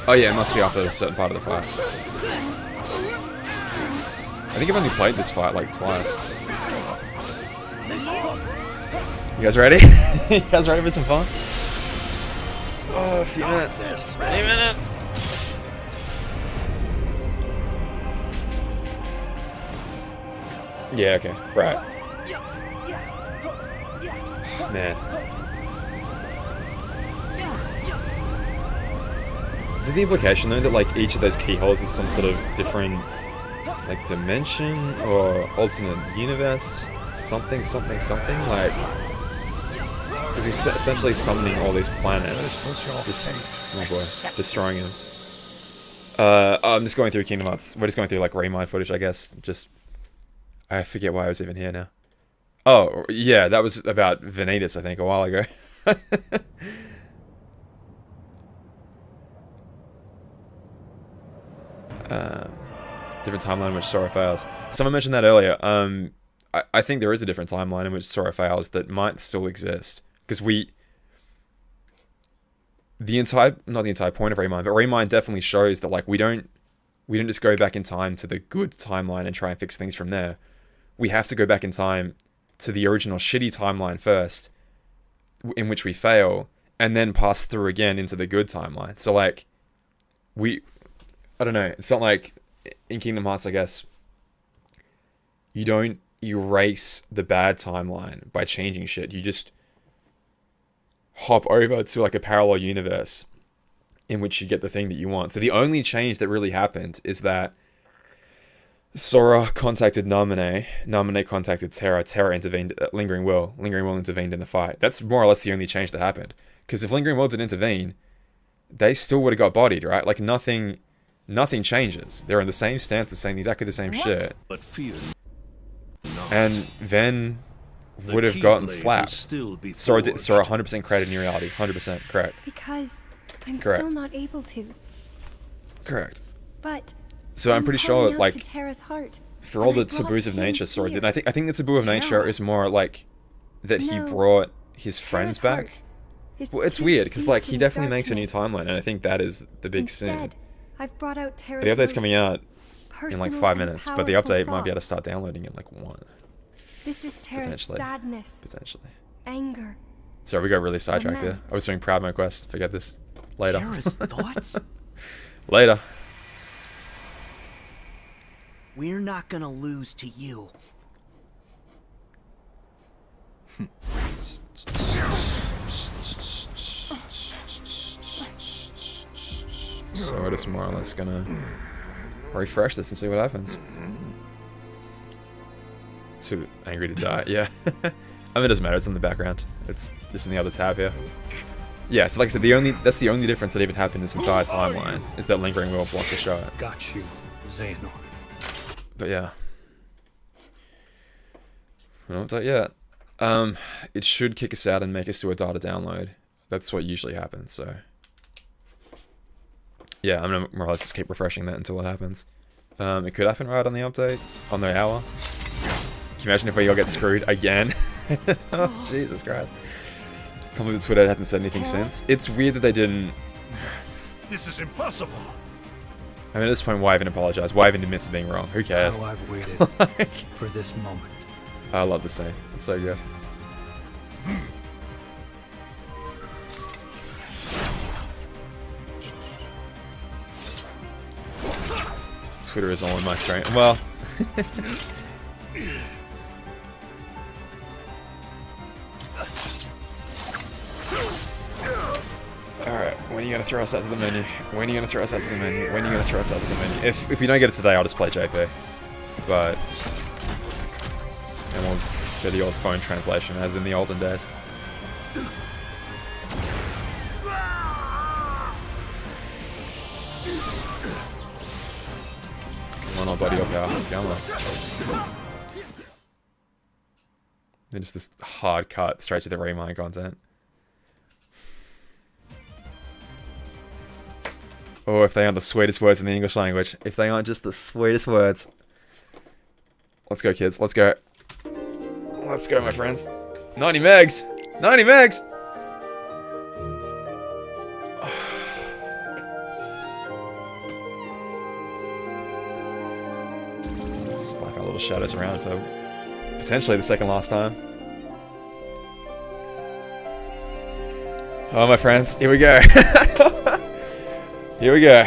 Oh yeah, it must be after a certain part of the fight. I think I've only played this fight like twice. You guys ready? You guys ready for some fun? Oh, a few minutes. 20 minutes. Yeah, okay, right. Man. Is it the implication though that like each of those keyholes is some sort of different like dimension or alternate universe? Something, like... Is he essentially summoning all these planets? Oh boy, destroying him. I'm just going through Kingdom Hearts. We're just going through like Remind footage, I guess. Just... I forget why I was even here now. Oh, yeah, that was about Vanitas, I think, a while ago. Different timeline in which Sora fails. Someone mentioned that earlier. I think there is a different timeline in which Sora fails that might still exist. Because not the entire point of Remind, but Remind definitely shows that like we don't just go back in time to the good timeline and try and fix things from there. We have to go back in time to the original shitty timeline first, in which we fail, and then pass through again into the good timeline. So like, I don't know, it's not like in Kingdom Hearts, I guess, you don't erase the bad timeline by changing shit. You just hop over to like a parallel universe in which you get the thing that you want. So the only change that really happened is that Sora contacted Naminé, Naminé contacted Terra, Terra intervened, Lingering Will intervened in the fight. That's more or less the only change that happened. Because if Lingering Will didn't intervene, they still would have got bodied, right? Like nothing changes. They're in the same stance, saying exactly the same shit. But fear And Ven would have gotten slapped. Sora 100% created new reality. 100% correct. Because I'm Correct. still not able to. Correct. But So I'm pretty sure, calling out like, to Terra's heart, for all and I the brought taboos of him nature Sora here. did, I think the taboo of nature Terra. is more like that he No, brought his friends Terra's back. heart is Well, it's too weird because like he steeped in definitely makes a new darkness. timeline, and I think that is the big sin. Instead, I've brought out Terra's The update's most coming out in like personal 5 and minutes, but the powerful update might be able to thought. start downloading in like 1, This is Terra's potentially. sadness, potentially. anger. Sorry, we got really sidetracked here. Lament. I was doing Proud Mode Quest. Forget this. Later. Terra's thoughts? Later. We're not gonna lose to you. So we're just more or less gonna refresh this and see what happens. Too angry to die, yeah. I mean, it doesn't matter, it's in the background. It's just in the other tab here. Yeah, so like I said, that's the only difference that even happened in this entire timeline, is that Lingering Will blocked the shot. got you, Xehanort. But yeah. We don't update yet. It should kick us out and make us do a data download. That's what usually happens, so... Yeah, I'm gonna more or less just keep refreshing that until it happens. It could happen right on the update, on the hour. Can you imagine if we all get screwed again? Oh, Jesus Christ. Can't believe the Twitter hasn't said anything since. It's weird that they didn't... This is impossible. I mean, at this point, why even apologize? Why even admit to being wrong? Who cares? How I've waited Like, for this moment. I love the scene. It's so good. Twitter is all in my strength. Well... Alright, when are you gonna throw us out to the menu? When are you gonna throw us out to the menu? When are you gonna throw us out to the menu? If you don't get it today, I'll just play JP. But... And we'll do the old phone translation, as in the olden days. Come on, I'll body your power. Come on. And just this hard cut straight to the Remind content. Oh, if they aren't the sweetest words in the English language. If they aren't just the sweetest words. Let's go, kids. Let's go. Let's go, my friends. 90 megs! 90 megs! It's like our little shadows around for potentially the second last time. Oh, my friends. Here we go. Here we go.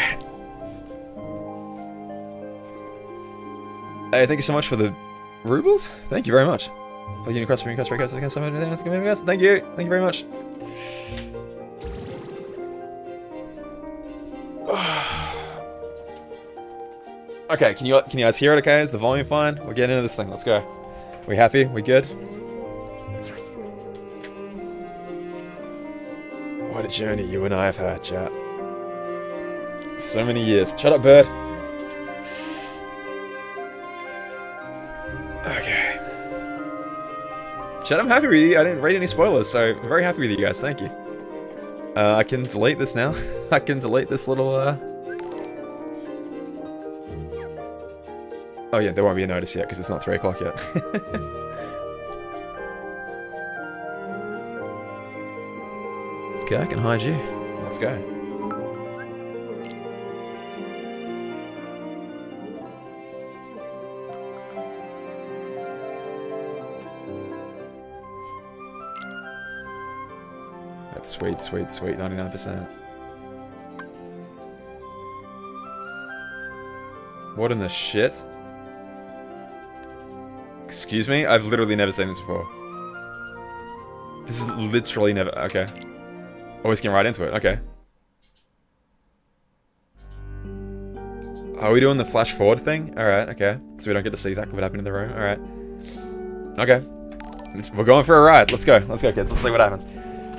Hey, thank you so much for the rubles? Thank you very much. Thank you very much. Okay, can you guys hear it? Okay, is the volume fine? We're getting into this thing. Let's go. We happy? We good? What a journey you and I have had, chat. So many years. Shut up, bird. Okay. Chat, I'm happy with you. I didn't read any spoilers, so I'm very happy with you guys. Thank you. I can delete this now. I can delete this little, Oh yeah, there won't be a notice yet, because it's not 3 o'clock yet. Okay, I can hide you. Let's go. That's sweet, sweet, sweet, 99%. What in the shit? Excuse me? I've literally never seen this before. This is literally never... Okay. Always getting right into it. Okay. Are we doing the flash forward thing? Alright, okay. So we don't get to see exactly what happened in the room. Alright. Okay. We're going for a ride. Let's go. Let's go, kids. Let's see what happens.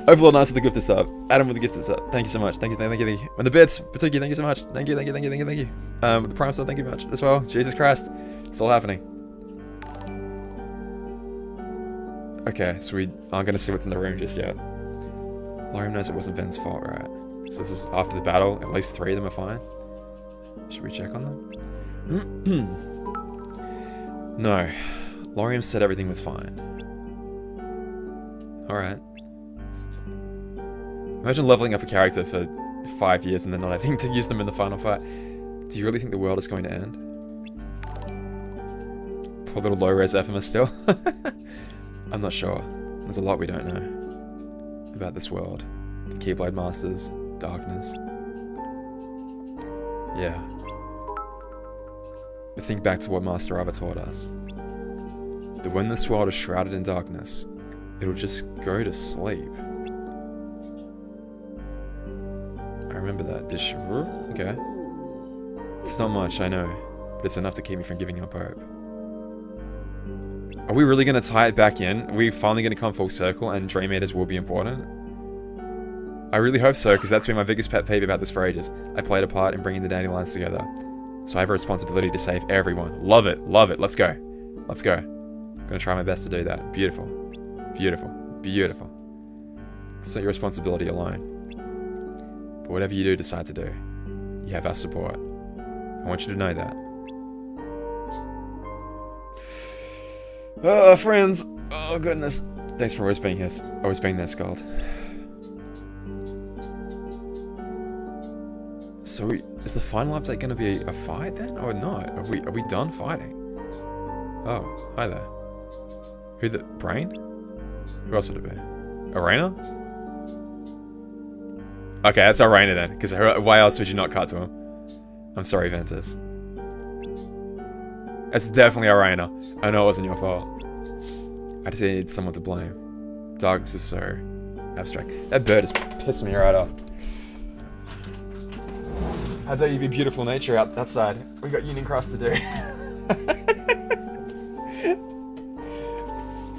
Overlord Nice with the gifted sub. Adam with the gifted sub. Thank you so much. Thank you, thank you, thank you. And the bits, Patuki, thank you so much. Thank you, thank you, thank you, thank you, thank you. With the Prime sub, thank you much as well. Jesus Christ. It's all happening. Okay, so we aren't going to see what's in the room just yet. Lorium knows it wasn't Ven's fault, right? So this is after the battle. At least 3 of them are fine. Should we check on them? No. Lorium said everything was fine. Alright. Imagine leveling up a character for 5 years and then not having to use them in the final fight. Do you really think the world is going to end? Poor little low-res Ephemer still. I'm not sure. There's a lot we don't know about this world. The Keyblade Masters, darkness. Yeah. But think back to what Master Ava taught us. That when this world is shrouded in darkness, it'll just go to sleep. I remember that. Okay. It's not much, I know. But it's enough to keep me from giving up hope. Are we really going to tie it back in? Are we finally going to come full circle and Dream Eaters will be important? I really hope so, because that's been my biggest pet peeve about this for ages. I played a part in bringing the dandelions together. So I have a responsibility to save everyone. Love it, love it. Let's go. Let's go. I'm going to try my best to do that. Beautiful. Beautiful. Beautiful. It's not your responsibility alone. But whatever you do decide to do, you have our support. I want you to know that. Oh, friends. Oh, goodness. Thanks for always being here. Always being there, Scald. So, is the final update going to be a fight then, or not? Are we done fighting? Oh, hi there. Who the Brain? Who else would it be? Arena? Okay, that's Arena then. Because why else would you not cut to him? I'm sorry, Ventus. It's definitely Arena. I know it wasn't your fault. I just need someone to blame. Darkness is so abstract. That bird is pissing me right off. How dare you be beautiful nature outside? We got Union Cross to do.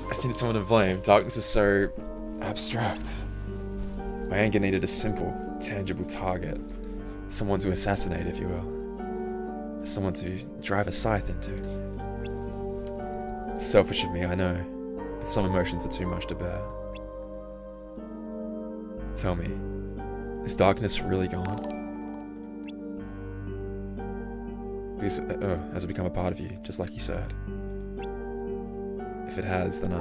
I just need someone to blame. Darkness is so abstract. My anger needed a simple, tangible target. Someone to assassinate, if you will. Someone to drive a scythe into. Selfish of me, I know. But some emotions are too much to bear. Tell me, is darkness really gone? Because, has it become a part of you, just like you said? If it has, then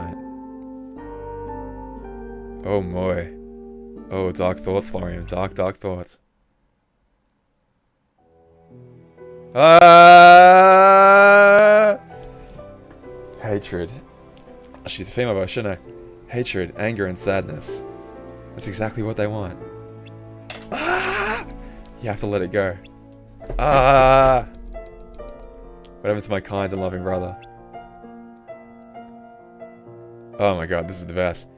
Oh, boy. Oh, dark thoughts, Lorium. Dark, dark thoughts. Hatred. She's a female voice, shouldn't I? Hatred, anger, and sadness. That's exactly what they want. You have to let it go. What happened to my kind and loving brother? Oh my god, this is the best.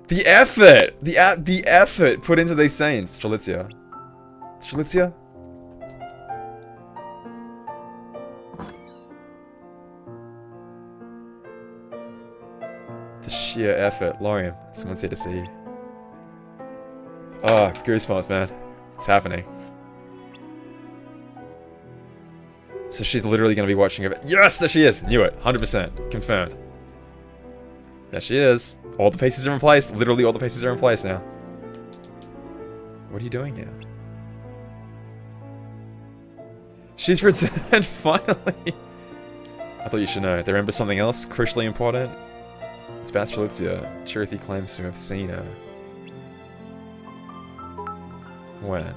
The effort! The effort put into these scenes. Strelitzia. Strelitzia? The sheer effort. Lorium, someone's here to see you. Oh, goosebumps, man. It's happening. So she's literally going to be watching it. Yes, there she is. Knew it. 100%. Confirmed. There she is. All the pieces are in place. Literally all the pieces are in place now. What are you doing here? She's returned, finally. I thought you should know. They remember something else crucially important? It's about Strelitzia. Chirithy claims to have seen her. When?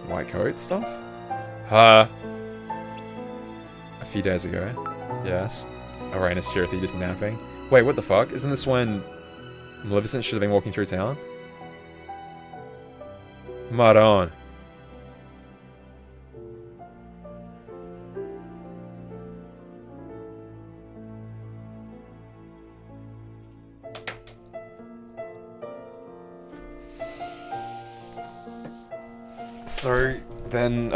White coat stuff? A few days ago. Yes. Arena's Chirithy just napping. Wait, what the fuck? Isn't this when Maleficent should have been walking through town? Maron. So then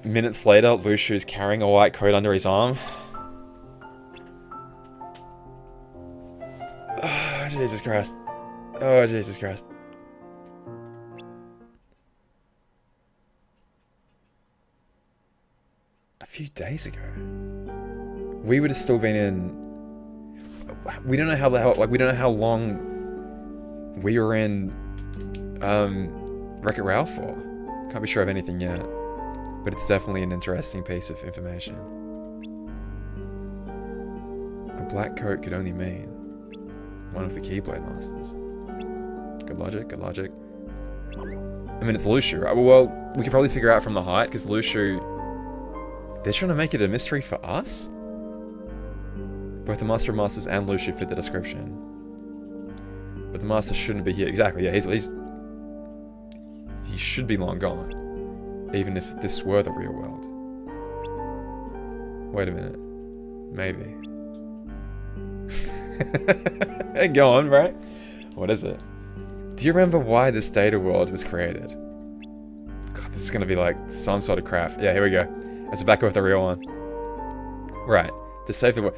minutes later, Lushu's carrying a white coat under his arm. Oh, Jesus Christ. Oh, Jesus Christ. A few days ago. We would have still been in... We don't know how the hell... Like, we don't know how long we were in... Wreck-It Ralph for. Can't be sure of anything yet. But it's definitely an interesting piece of information. A black coat could only mean one of the Keyblade Masters. Good logic, good logic. I mean, it's Lushu, right? Well, we could probably figure out from the height, because Lushu... They're trying to make it a mystery for us? Both the Master of Masters and Lushu fit the description. But the Master shouldn't be here. Exactly, yeah, he's he should be long gone. Even if this were the real world. Wait a minute. Maybe. Go on, right? What is it? Do you remember why this data world was created? God, this is gonna be like some sort of craft. Yeah, here we go. Let's back with the real one. Right. To save the world.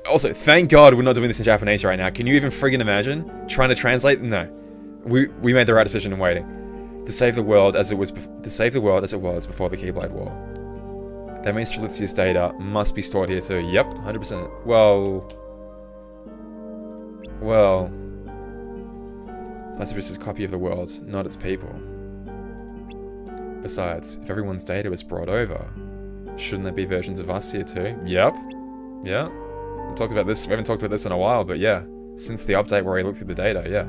Also, thank God we're not doing this in Japanese right now. Can you even friggin' imagine trying to translate? No. We made the right decision in waiting. To save the world as it was before the Keyblade War. That means Strelitzia's data must be stored here too. Yep, 100%. Well, Lazarus is a copy of the world, not its people. Besides, if everyone's data was brought over, shouldn't there be versions of us here too? Yep. Yeah. We haven't talked about this in a while, but yeah. Since the update where I looked through the data, yeah.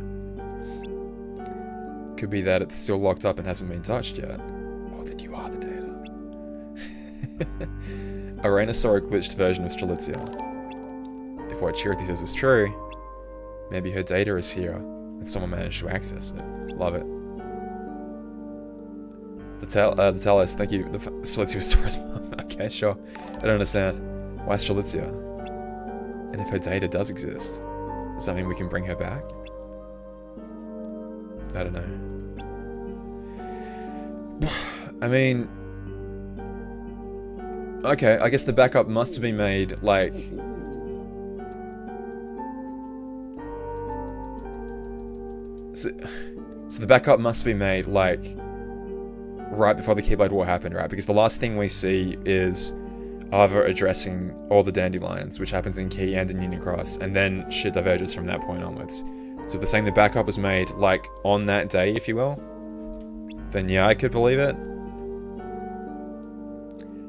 Could be that it's still locked up and hasn't been touched yet. Or that you are the data. Arena saw a glitched version of Strelitzia. If what Chirithy says is true, maybe her data is here and someone managed to access it. Love it. The Talos, thank you. The Strelitzia was Sora's mom. Okay, sure. I don't understand. Why Strelitzia? And if her data does exist, does that mean we can bring her back? I don't know. I mean... Okay, I guess the backup must have been made, like... So the backup must be made, like... right before the Keyblade War happened, right? Because the last thing we see is Ava addressing all the dandelions, which happens in Key and in Union Cross, and then shit diverges from that point onwards. So if they're saying the backup was made, like, on that day, if you will, then yeah, I could believe it.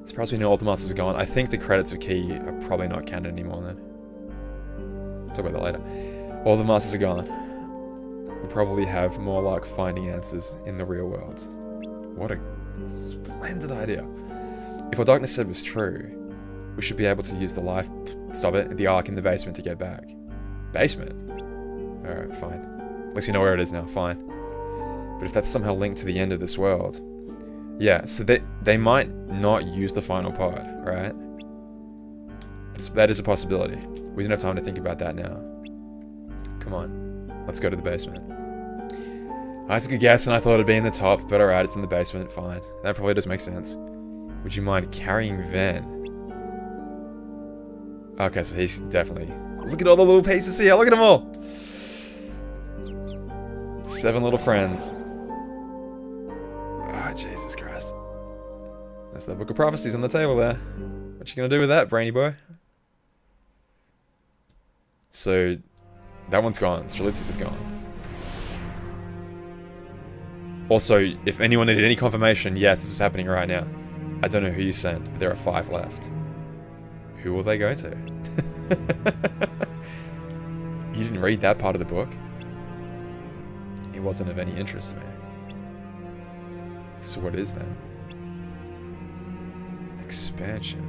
Surprised we know all the masters are gone. I think the credits of Key are probably not canon anymore then. We'll talk about that later. All the masters are gone. We'll probably have more luck finding answers in the real world. What a splendid idea. If what Darkness said was true, we should be able to use the the ark in the basement to get back. Basement? Alright, fine. At least we know where it is now, fine. But if that's somehow linked to the end of this world, Yeah, so they might not use the final pod, right? That is a possibility. We don't have time to think about that now. Come on, let's go to the basement. That's a good guess, and I thought it'd be in the top, but alright, it's in the basement, fine. That probably does make sense. Would you mind carrying Van? Okay, so he's definitely... Look at all the little pieces here, look at them all! 7 little friends. Oh, Jesus Christ. That's the Book of Prophecies on the table there. What you gonna do with that, brainy boy? So, that one's gone. Strelitz's is gone. Also, if anyone needed any confirmation, yes, this is happening right now. I don't know who you sent, but there are 5 left. Who will they go to? You didn't read that part of the book? It wasn't of any interest to me. So what is that? Expansion.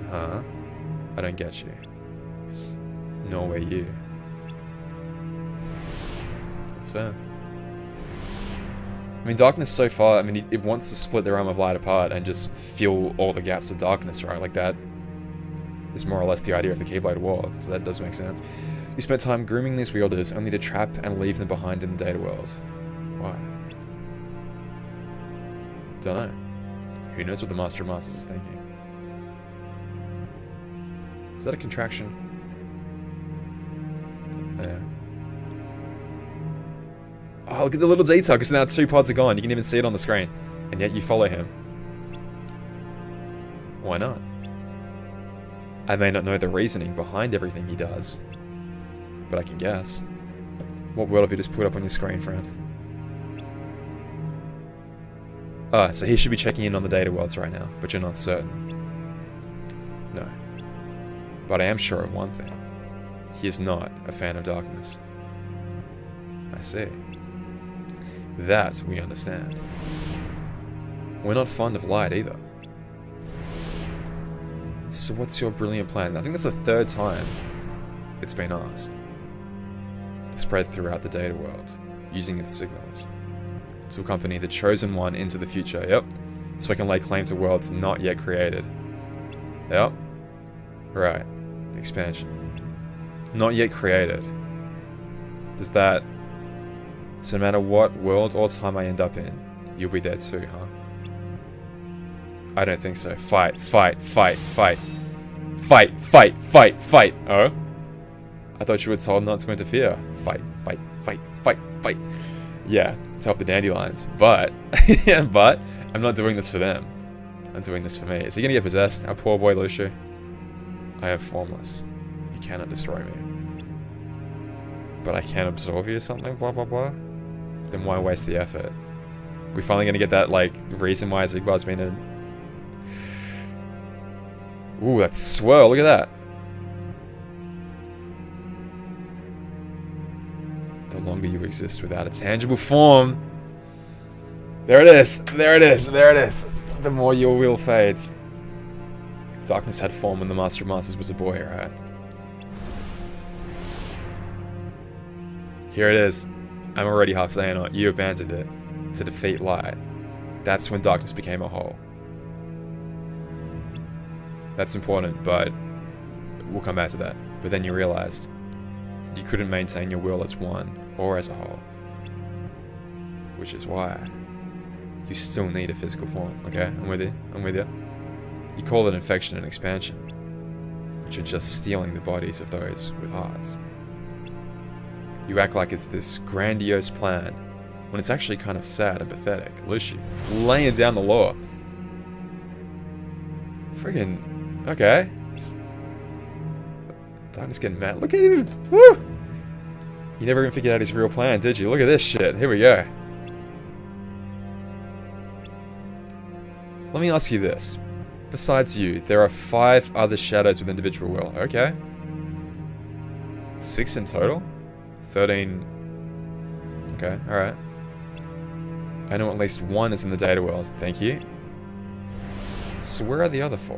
Huh? I don't get you. Nor were you. That's fair. I mean, darkness so far, I mean, it wants to split the realm of light apart and just fill all the gaps with darkness, right? Like that is more or less the idea of the Keyblade War, so that does make sense. You spent time grooming these wielders only to trap and leave them behind in the data world. Why? Don't know. Who knows what the Master of Masters is thinking? Is that a contraction? Yeah. Oh, look at the little detail, because now 2 pods are gone. You can even see it on the screen. And yet you follow him. Why not? I may not know the reasoning behind everything he does, but I can guess. What world have you just put up on your screen, friend? Ah, so he should be checking in on the data worlds right now, but you're not certain. No. But I am sure of one thing. He is not a fan of darkness. I see. That we understand. We're not fond of light either. So what's your brilliant plan? I think that's the 3rd time it's been asked. Spread throughout the data world, using its signals. To accompany the Chosen One into the future, yep. So I can lay claim to worlds not yet created. Yep. Right. Expansion. Not yet created. Does that... So no matter what world or time I end up in, you'll be there too, huh? I don't think so. Fight, fight, fight, fight. Fight, fight, fight, fight. Oh? I thought you were told not to interfere. Fight, fight, fight, fight, fight. Yeah, to help the dandelions. But, but, I'm not doing this for them. I'm doing this for me. Is he gonna get possessed? Our poor boy Lucio. I am formless. You cannot destroy me. But I can absorb you or something, blah blah blah. Then why waste the effort? We finally gonna get that, like, reason why Zigbar's been in... Ooh, that swirl, look at that. The longer you exist without a tangible form... There it is, there it is, there it is. The more your will fades. Darkness had form when the Master of Masters was a boy, right? Here it is. I'm already half saying it. You abandoned it to defeat light. That's when darkness became a whole. That's important, but we'll come back to that. But then you realized you couldn't maintain your will as one or as a whole. Which is why you still need a physical form, okay? I'm with you, I'm with you. You call it infection and expansion, but you're just stealing the bodies of those with hearts. You act like it's this grandiose plan, when it's actually kind of sad and pathetic. Lucy, laying down the law. Friggin', okay. Darkness getting mad. Look at him! Woo! You never even figured out his real plan, did you? Look at this shit. Here we go. Let me ask you this. Besides you, there are 5 other shadows with individual will. Okay. 6 in total? 13... Okay, alright. I know at least 1 is in the data world. Thank you. So where are the other 4?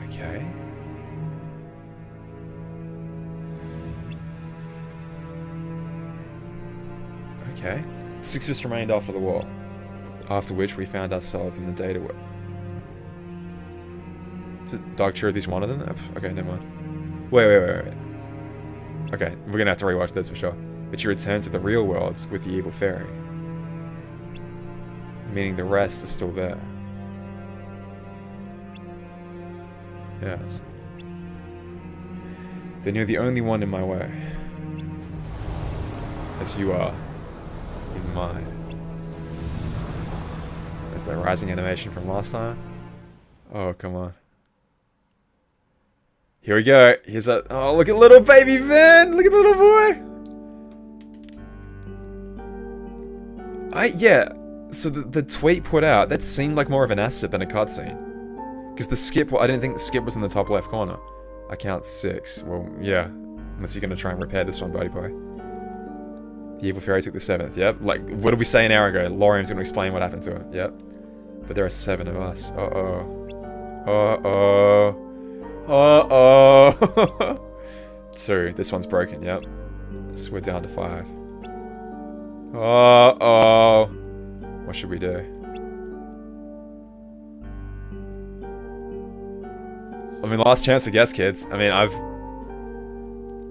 Okay. Okay. 6 of us remained after the war. After which we found ourselves in the data world. Is it Dark Truth is one of them? Okay, never mind. Wait. Okay, we're gonna have to rewatch this for sure. But you return to the real world with the evil fairy. Meaning the rest are still there. Yes. Then you're the only one in my way. As you are in mine. Is that rising animation from last time? Oh, come on. Here we go. Here's that. Oh, look at little baby Vin. Look at the little boy. Yeah. So the tweet put out, that seemed like more of an asset than a cutscene. Because the skip, I didn't think the skip was in the top left corner. I count 6. Well, yeah. Unless you're going to try and repair this one, buddy boy. The evil fairy took the 7th. Yep. Like, what did we say an hour ago? Lorium's going to explain what happened to her. Yep. But there are 7 of us. Uh-oh. 2. This one's broken. Yep. So we're down to 5. Uh-oh. What should we do? I mean, last chance to guess, kids. I mean,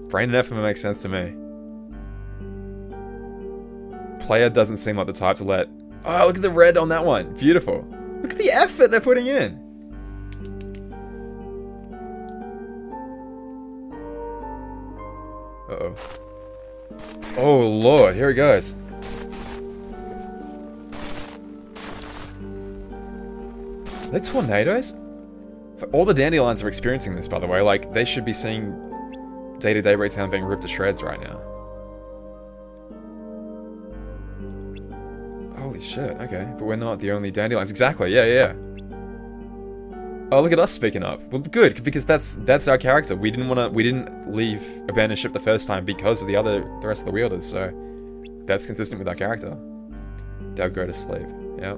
Brain and F makes sense to me. Player doesn't seem like the type to let... Oh, look at the red on that one. Beautiful. Look at the effort they're putting in. Uh-oh. Oh, Lord. Here it goes. Are they tornadoes? All the dandelions are experiencing this, by the way. Like, they should be seeing day-to-day Raytown being ripped to shreds right now. Holy shit, okay. But we're not the only dandelions. Exactly, yeah. Oh, look at us speaking up. Well, good, because that's our character. We didn't leave Abandoned Ship the first time because of the rest of the wielders, so that's consistent with our character. They'll go to sleep. Yep.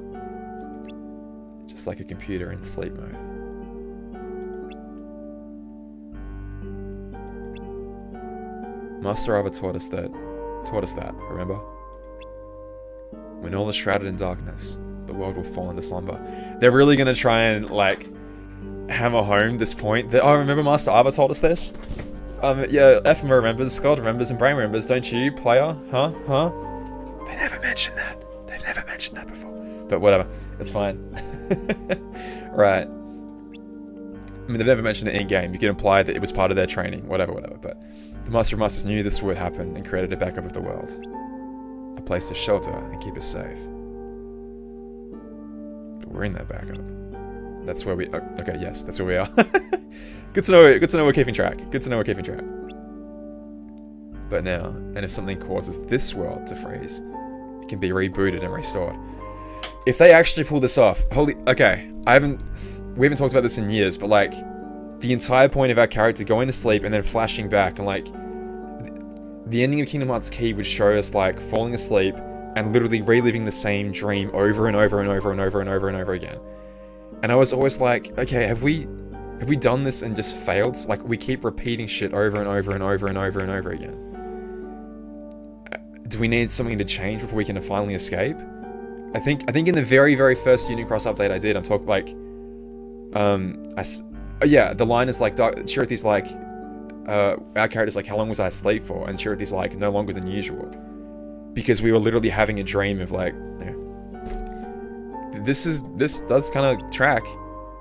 Just like a computer in sleep mode. Master Ava taught us that, remember? When all is shrouded in darkness, the world will fall into slumber. They're really gonna try and, like, hammer home this point. That, oh, remember Master Ava told us this? Yeah, Ephema remembers, Scott remembers, and Brain remembers, don't you, player? Huh? They never mentioned that. They've never mentioned that before. But whatever, it's fine. Right. I mean, they've never mentioned it in-game. You can imply that it was part of their training, whatever, but the Master of Masters knew this would happen and created a backup of the world. A place to shelter and keep us safe. But we're in that backup. That's where we... okay, yes, that's where we are. Good to know we're keeping track. But now, and if something causes this world to freeze, it can be rebooted and restored. If they actually pull this off... okay, we haven't talked about this in years, but like, the entire point of our character going to sleep and then flashing back, and like, the ending of Kingdom Hearts Key would show us like falling asleep and literally reliving the same dream over and over and over and over and over and over again. And I was always like, okay, have we done this and just failed? Like, we keep repeating shit over and over and over and over and over again. Do we need something to change before we can finally escape? I think in the very, very first Unicross update I did, I'm talking like, yeah, the line is like, Chirithy's like, our character's like, how long was I asleep for? And Chirithy's like, no longer than usual. Because we were literally having a dream of like, yeah. This does kind of track.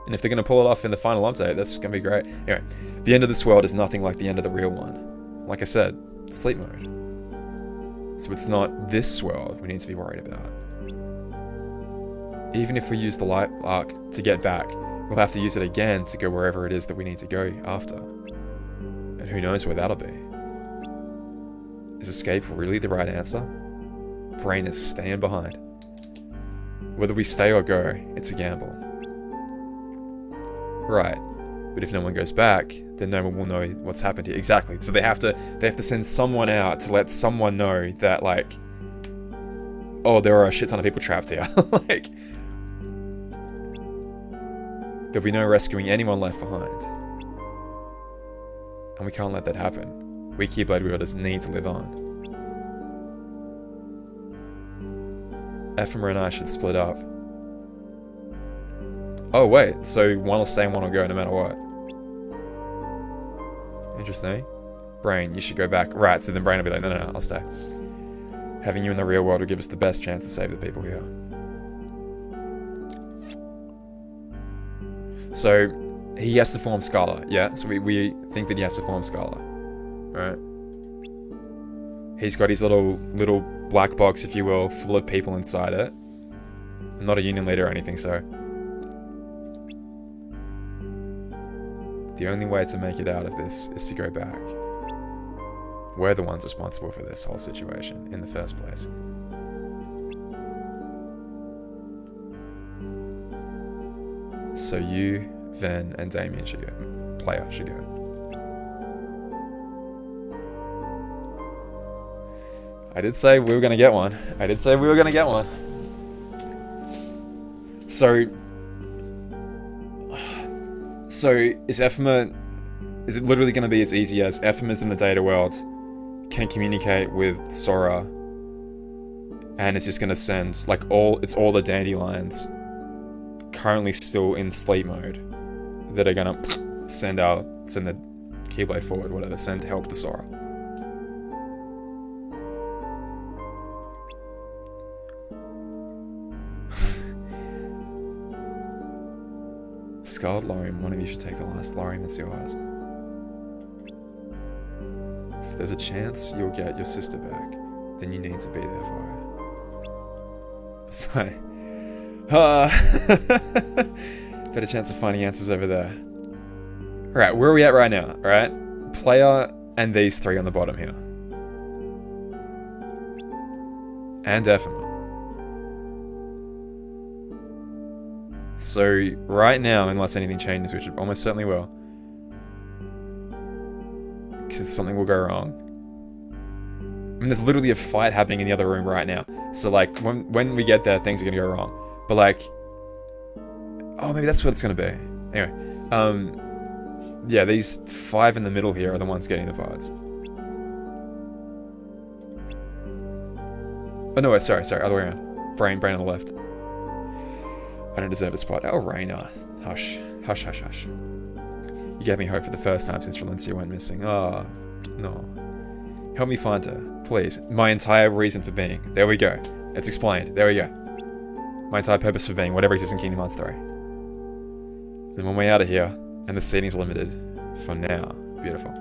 And if they're going to pull it off in the final update, that's going to be great. Anyway, the end of this world is nothing like the end of the real one. Like I said, sleep mode. So it's not this world we need to be worried about. Even if we use the light arc to get back, we'll have to use it again to go wherever it is that we need to go after. And who knows where that'll be. Is escape really the right answer? Brain is staying behind. Whether we stay or go, it's a gamble. Right. But if no one goes back, then no one will know what's happened here. Exactly. So they have to send someone out to let someone know that, like, oh, there are a shit ton of people trapped here. Like, there'll be no rescuing anyone left behind. And we can't let that happen. We Keyblade wielders need to live on. Ephemera and I should split up. Oh wait, so one will stay and one will go no matter what. Interesting. Brain, you should go back. Right, so then Brain will be like, no, I'll stay. Having you in the real world will give us the best chance to save the people here. So, he has to form Scala, yeah? So we think that he has to form Scala. Right? He's got his little black box, if you will, full of people inside it. I'm not a union leader or anything, so... The only way to make it out of this is to go back. We're the ones responsible for this whole situation in the first place. So you, Ven, and Damien should go. Player should go. I did say we were going to get one. So is Ephema... Is it literally going to be as easy as Ephema's in the data world, can communicate with Sora, and it's just going to send, like, it's all the dandelions currently still in sleep mode that are going to send the Keyblade forward, whatever, send help to Sora. Scarlet Lorium, one of you should take the last Lorium, it's yours. If there's a chance you'll get your sister back, then you need to be there for her. Besides, better chance of finding answers over there. Alright, where are we at right now? Alright, player and these three on the bottom here. And Ephema. So, right now, unless anything changes, which it almost certainly will, because something will go wrong. I mean, there's literally a fight happening in the other room right now. So, like, when we get there, things are going to go wrong. But, like... Oh, maybe that's what it's going to be. Anyway. Yeah, these 5 in the middle here are the ones getting the pods. Oh, no, sorry, other way around. Brain on the left. I don't deserve a spot. Oh, Raina. Hush. You gave me hope for the first time since Valencia went missing. Oh, no. Help me find her, please. My entire reason for being. There we go. It's explained. There we go. My entire purpose for being, whatever exists in Kingdom Hearts 3. Then one way out of here, and the seating's limited. For now. Beautiful.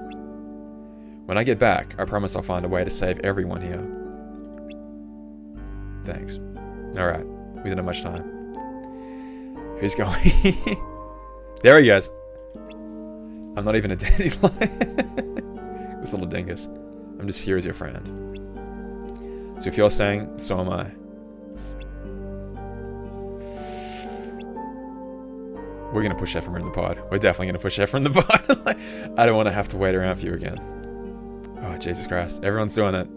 When I get back, I promise I'll find a way to save everyone here. Thanks. Alright. We don't have much time. Who's going? There he goes. I'm not even a dandelion. This little dingus. I'm just here as your friend. So if you're staying, so am I. We're going to push Ephemera in the pod. We're definitely going to push Ephemera in the pod. Like, I don't want to have to wait around for you again. Oh, Jesus Christ. Everyone's doing it.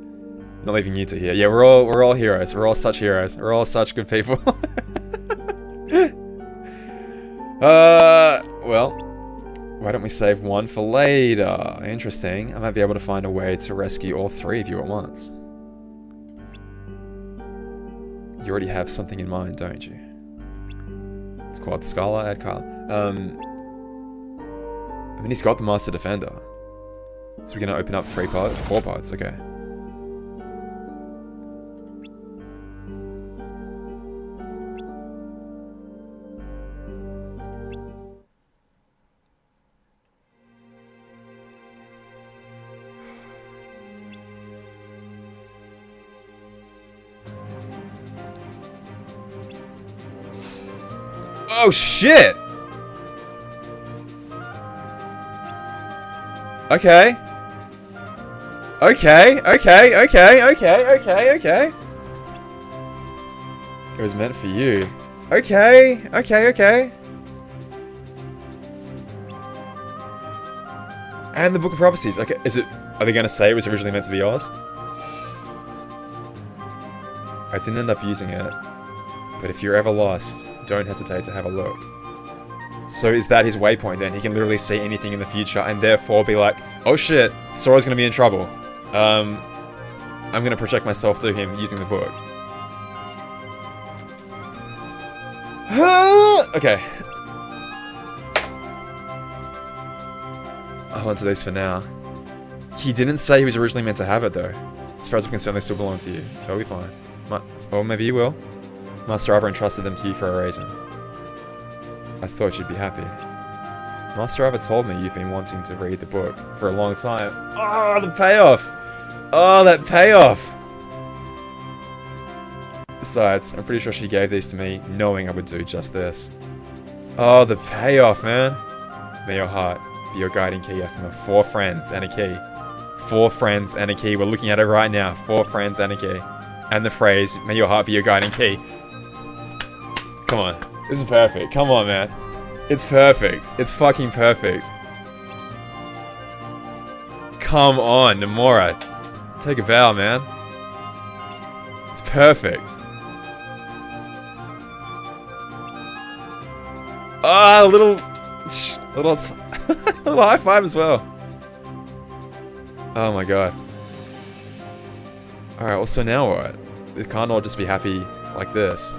Not leaving you two here. Yeah, we're all heroes. We're all such heroes. We're all such good people. Well, why don't we save one for later? Interesting. I might be able to find a way to rescue all 3 of you at once. You already have something in mind, don't you? It's called Scala at Kyle. I mean, he's got the Master Defender. So we're gonna open up 4 pods, okay. Oh shit! Okay. It was meant for you. Okay. And the Book of Prophecies. Okay, are they gonna say it was originally meant to be yours? I didn't end up using it. But if you're ever lost, don't hesitate to have a look. So is that his waypoint then? He can literally see anything in the future and therefore be like, oh shit, Sora's gonna be in trouble. I'm gonna project myself to him using the book. Okay. I'll hold on to these for now. He didn't say he was originally meant to have it though. As far as I'm concerned, they still belong to you. Totally fine. Or maybe you will. Master Ava entrusted them to you for a reason. I thought you'd be happy. Master Ava told me you've been wanting to read the book for a long time. Oh, the payoff! Oh, that payoff! Besides, I'm pretty sure she gave these to me knowing I would do just this. Oh, the payoff, man! May your heart be your guiding key, Ephema. 4 friends and a key. 4 friends and a key. We're looking at it right now. 4 friends and a key. And the phrase, may your heart be your guiding key. Come on. This is perfect. Come on, man. It's perfect. It's fucking perfect. Come on, Nomura. Take a bow, man. It's perfect. Ah, a little little high five as well. Oh my god. Alright, well, so now what? It can't all just be happy like this.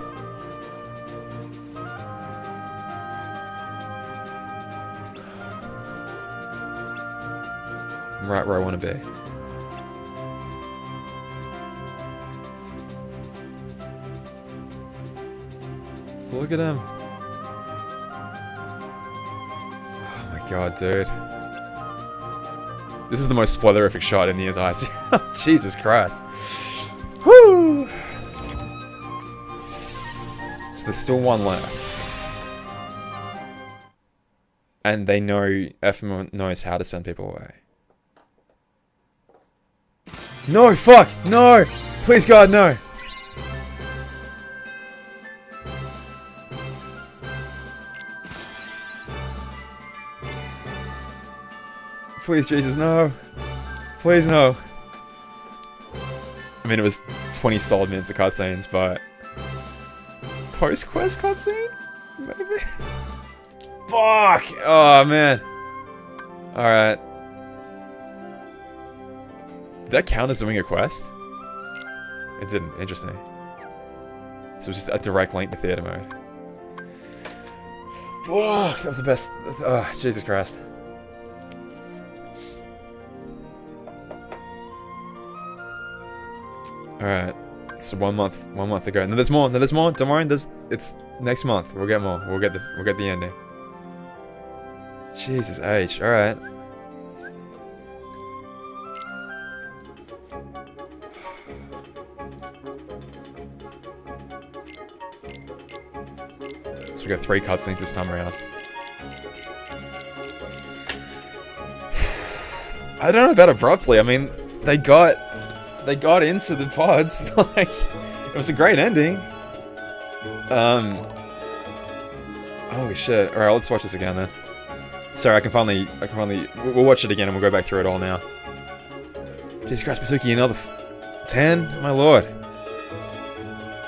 I'm right where I want to be. Look at him. Oh my god, dude. This is the most spoilerific shot in the entire series. Jesus Christ. Woo! So there's still one left. And they know, Ephema knows how to send people away. No, fuck! No! Please God, no! Please, Jesus, no. Please, no. I mean, it was 20 solid minutes of cutscenes, but... Post-quest cutscene? Maybe? Fuck! Oh, man. Alright. Did that count as doing a quest? It didn't. Interesting. So it was just a direct link to theater mode. Fuck! That was the best... Jesus Christ. Alright, so one month to go. No, there's more. Don't worry. It's next month. We'll get more. We'll get the ending. Jesus H. All right. So we got 3 cutscenes this time around. I don't know about abruptly. I mean, they got into the pods. Like, it was a great ending. Holy shit. Alright, let's watch this again then. Sorry, I can finally, we'll watch it again and we'll go back through it all now. Jesus Christ, Basuki, another 10? My lord.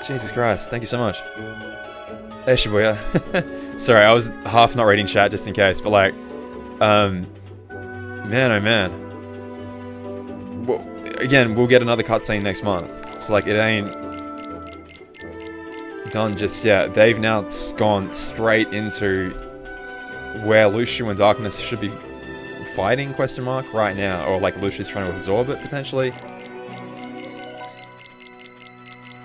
Jesus Christ, thank you so much. Hey, Shibuya. Sorry, I was half not reading chat just in case, but like, man, oh man. Well, again, we'll get another cutscene next month. So like, it ain't done just yet. They've now gone straight into where Lucio and Darkness should be fighting, question mark, right now. Or like Lucio's trying to absorb it, potentially.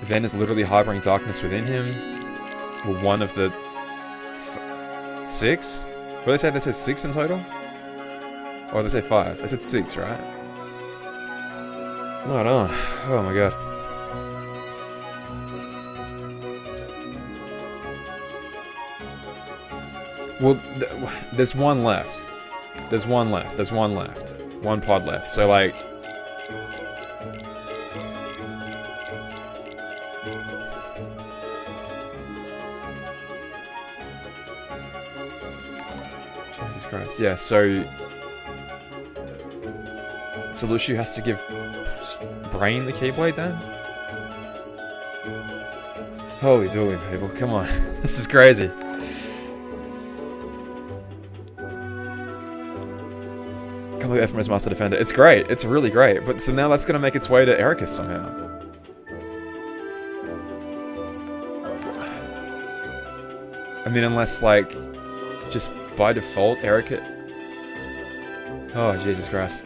Ven is literally harboring darkness within him. Well, one of the 6? What did they say? They said 6 in total? Or did they say 5? They said 6, right? Not on. Oh my god. Well, there's one left. There's one left. There's one left. One pod left. So like... Jesus Christ. Yeah, so... So Lucio has to give Brain the Keyblade then? Holy dooly, people. Come on. This is crazy. Can't believe Ephema's Master Defender. It's great. It's really great. But so now that's going to make its way to Ericus somehow. I mean, unless, like, just by default, Erica... Oh, Jesus Christ.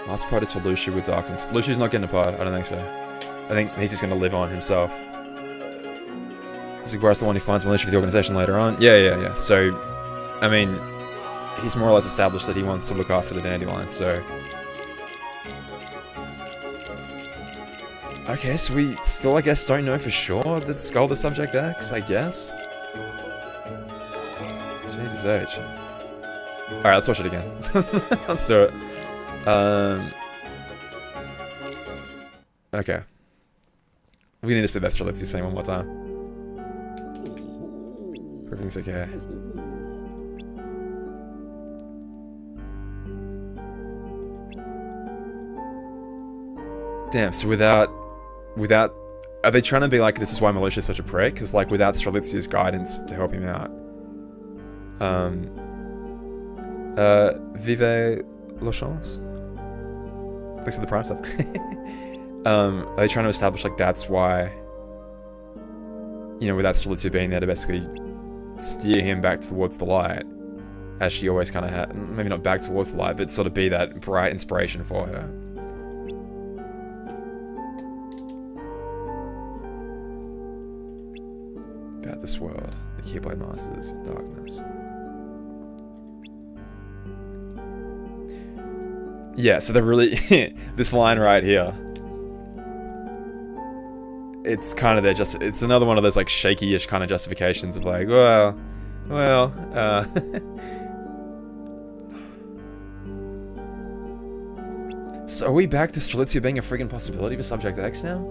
Last part is for Luciu with Darkness. Luciu's not getting a part, I don't think so. I think he's just going to live on himself. Zigbar's the one who finds militia for the organization later on. Yeah. So, I mean, he's more or less established that he wants to look after the dandelions, so... Okay, so we still, I guess, don't know for sure that Skuld is Subject X, I guess? Jesus H. Alright, let's watch it again. Let's do it. Okay. We need to see that Strelitzky scene one more time. Everything's okay. Damn, so without... Are they trying to be like, this is why Militia's such a prick? Because, like, without Strelitzky's guidance to help him out. Vive la chance? Thanks for the prime stuff. Are they trying to establish, like, that's why... You know, without Strelitzky being there to basically steer him back towards the light. As she always kind of had... Maybe not back towards the light, but sort of be that bright inspiration for her. About this world, the Keyblade Masters, darkness. Yeah, so they're really... this line right here. It's kind of their just... It's another one of those, like, shaky-ish kind of justifications of, like, well... So are we back to Strelitzky being a friggin' possibility for Subject X now?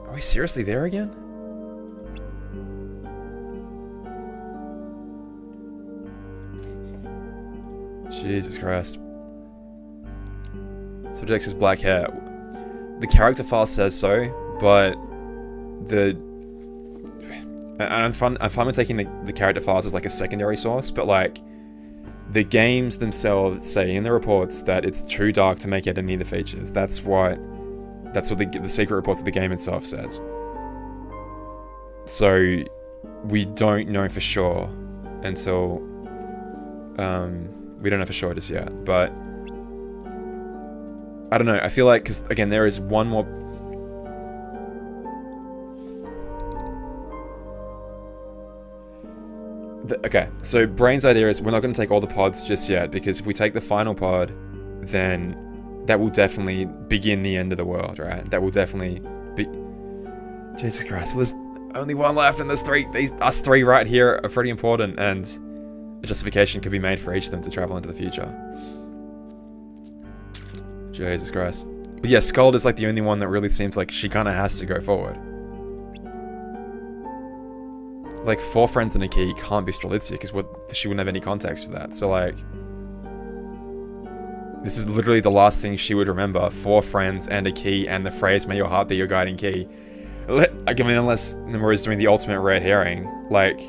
Are we seriously there again? Jesus Christ. Subject X has black hair. The character file says so, but the... I'm fine with taking the character files as like a secondary source, but like... The games themselves say in the reports that it's too dark to make out any of the features. That's what the secret reports of the game itself says. So we don't know for sure until we don't know for sure just yet. But I don't know. I feel like, because again, there is one more. Okay, so Brain's idea is we're not going to take all the pods just yet, because if we take the final pod, then that will definitely begin the end of the world, right? That will definitely be... Jesus Christ, well, there's only one left, and there's three. Us three right here are pretty important, and a justification could be made for each of them to travel into the future. Jesus Christ. But yeah, Skuld is like the only one that really seems like she kind of has to go forward. Like, 4 friends and a key can't be Strelitzky, because she wouldn't have any context for that. So, like... This is literally the last thing she would remember. 4 friends and a key, and the phrase, may your heart be your guiding key. I mean, unless Nomura is doing the ultimate red herring. Like...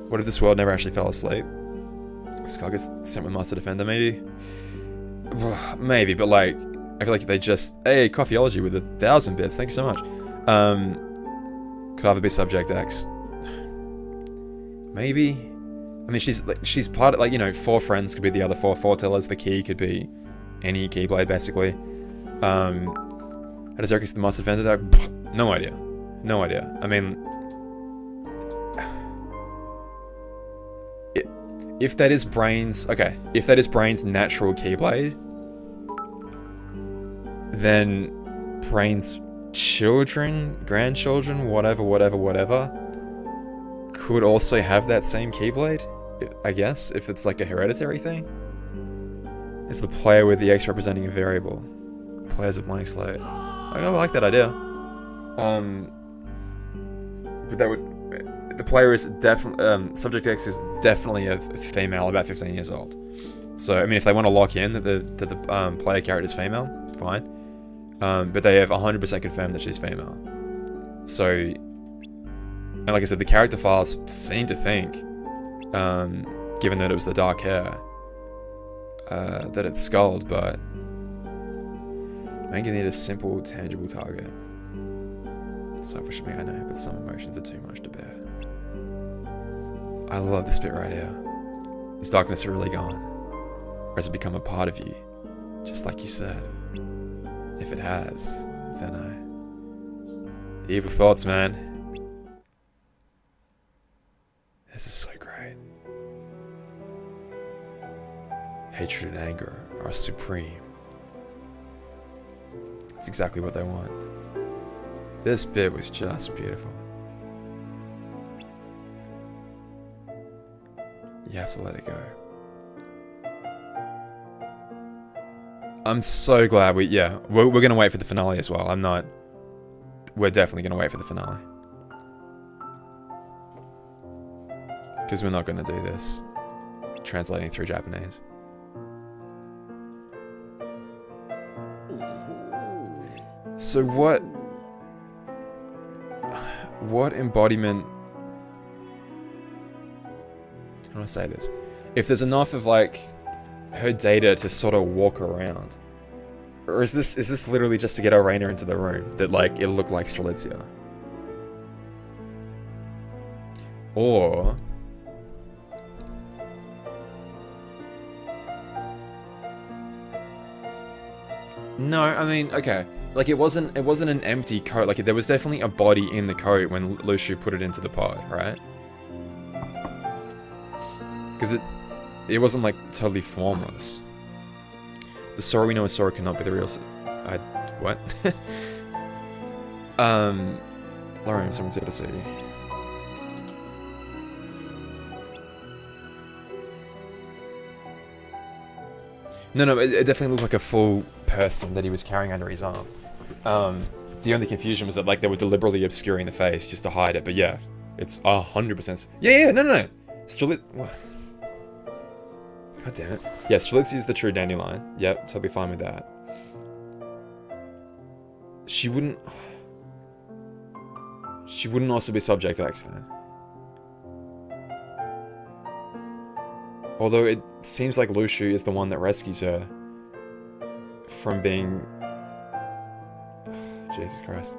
What if this world never actually fell asleep? Skuld gets sent with Master Defender, maybe? Maybe, but like... I feel like they just... Hey, Coffeeology with 1,000 bits, thank you so much. Could either be Subject X. Maybe. I mean, she's part of, like, you know, 4 friends could be the other 4 foretellers. The key could be any Keyblade, basically. How does Eric use the Master Defender deck? No idea. No idea. I mean, if that is Brain's, okay, if that is Brain's natural Keyblade, then Brain's children, grandchildren, whatever, could also have that same Keyblade, I guess, if it's like a hereditary thing. It's the player with the X representing a variable. Player's a blank slate. I like that idea. But that would... The player is definitely... Subject X is definitely a female, about 15 years old. So, I mean, if they want to lock in that the player character is female, fine. But they have 100% confirmed that she's female. So, and like I said, the character files seem to think given that it was the dark hair that it sculled, but Manga need a simple, tangible target. Selfish me, I know, but some emotions are too much to bear. I love this bit right here. Is darkness really gone? Or has it become a part of you? Just like you said. If it has, then I... Evil thoughts, man. This is so great. Hatred and anger are supreme. It's exactly what they want. This bit was just beautiful. You have to let it go. I'm so glad we're gonna wait for the finale as well. We're definitely gonna wait for the finale. Because we're not gonna do this translating through Japanese. So what embodiment, how do I say this? If there's enough of like her data to sort of walk around, or is this literally just to get Arena into the room that like it looked like Strelitzia? Or no, I mean, okay. Like it wasn't an empty coat. Like there was definitely a body in the coat when Lucio put it into the pod, right? Because it wasn't like totally formless. The Sora we know as Sora cannot be the real. What? Lorium, someone's here to see you. No, it definitely looked like a full person that he was carrying under his arm. The only confusion was that like they were deliberately obscuring the face just to hide it. But yeah, it's 100%. Yeah, no. What? God damn it. Yeah, Strelitzia is the true dandelion. Yep, totally fine with that. She wouldn't also be Subject X then. Although it seems like Lucio is the one that rescues her from being... Oh, Jesus Christ.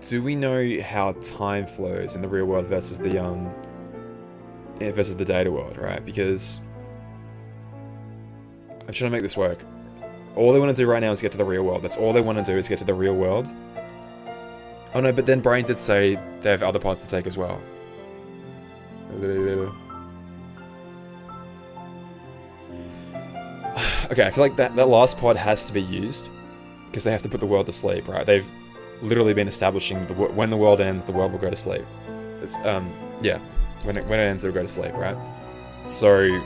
Do we know how time flows in the real world versus the data world, right? Because I'm trying to make this work. All they want to do right now is get to the real world. That's all they want to do is get to the real world. Oh no, but then Brain did say they have other pods to take as well. Okay, I feel like that last pod has to be used because they have to put the world to sleep, right? They've literally been establishing when the world ends, the world will go to sleep. Yeah, when it ends, it'll go to sleep, right? So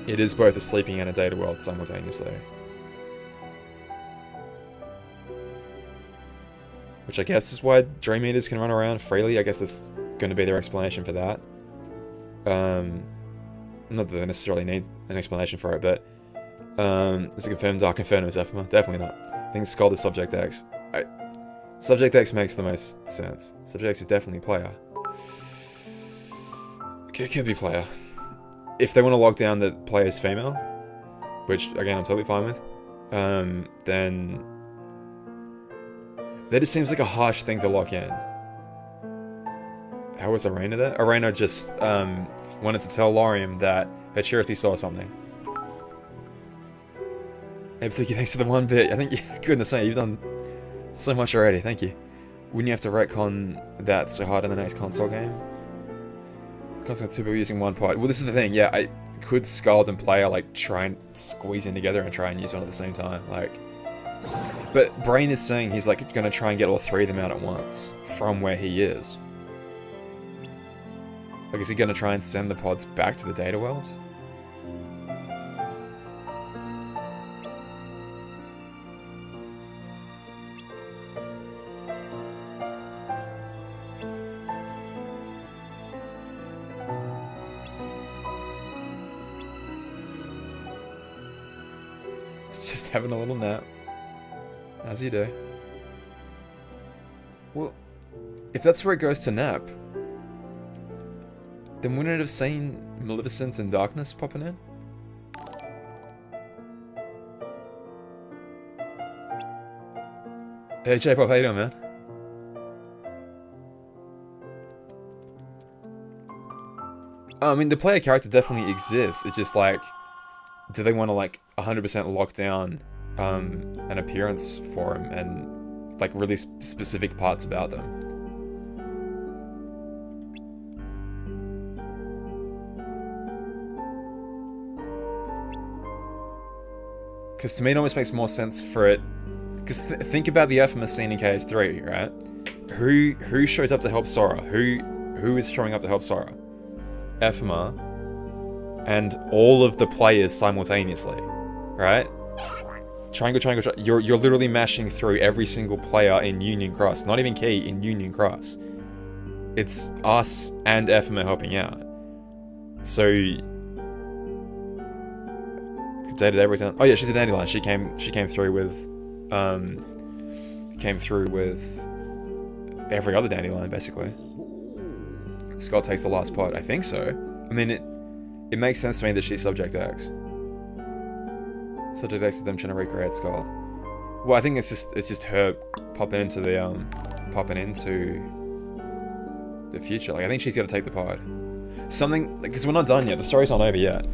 it is both a sleeping and a data world simultaneously. Which I guess is why Dream Eaters can run around freely. I guess that's going to be their explanation for that. Not that they necessarily need an explanation for it, but is it confirmed Dark Inferno is Ephema? Definitely not. I think Scald is Subject X. Subject X makes the most sense. Subject X is definitely player. It could be player. If they want to lock down that player's female, which again I'm totally fine with, then that just seems like a harsh thing to lock in. How was Arena there? Arena just wanted to tell Lorium that her Chirithy saw something. Absolutely, thanks for the one bit. I think, goodness me, you've done so much already. Thank you. Wouldn't you have to retcon that so hard in the next console game? Console 2 people using one pod. Well, this is the thing. Yeah, I could Scald and Player like try and squeeze in together and try and use one at the same time. Like, but Brain is saying he's like going to try and get all three of them out at once from where he is. Like, is he going to try and send the pods back to the data world? He's just having a little nap. As you do. Well, if that's where it goes to nap, then wouldn't it have seen Maleficent and Darkness popping in? Hey J-Pop, how you doing, man? I mean, the player character definitely exists. It's just like, do they want to like 100% lock down an appearance for him and like really specific parts about them? Because to me, it almost makes more sense for it. Because think about the Ephemer scene in KH3, right? Who shows up to help Sora? Who is showing up to help Sora? Ephemer and all of the players simultaneously, right? Triangle, triangle, triangle. You're literally mashing through every single player in Union Cross. Not even Key, in Union Cross. It's us and Ephemer helping out. So day-to-day breakdown. Oh yeah, she's a Dandelion. She came through with every other Dandelion basically. Skull takes the last pot. I think so. I mean, it makes sense to me that she's Subject X. Subject X is them trying to recreate Skull. Well, I think it's just her popping into the future. Like, I think she's gonna take the pod. Something, because we're not done yet. The story's not over yet.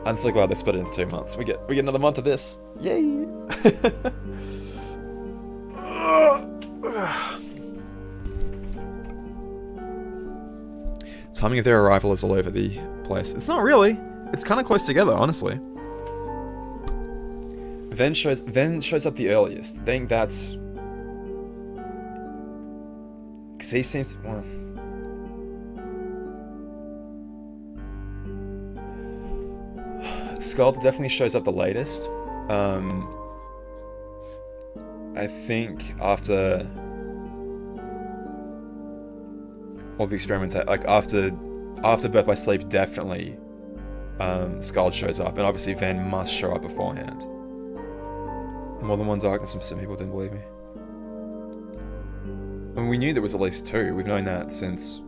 I'm so glad they split it into 2 months. We get another month of this. Yay! Timing of their arrival is all over the place. It's not really. It's kind of close together, honestly. Ven shows up the earliest. I think that's because he seems well. Skull definitely shows up the latest. I think after all the experimentation, like after Birth by Sleep, definitely Skull shows up, and obviously Ven must show up beforehand. More than one darkness, and some people didn't believe me. I mean, we knew there was at least 2. We've known that since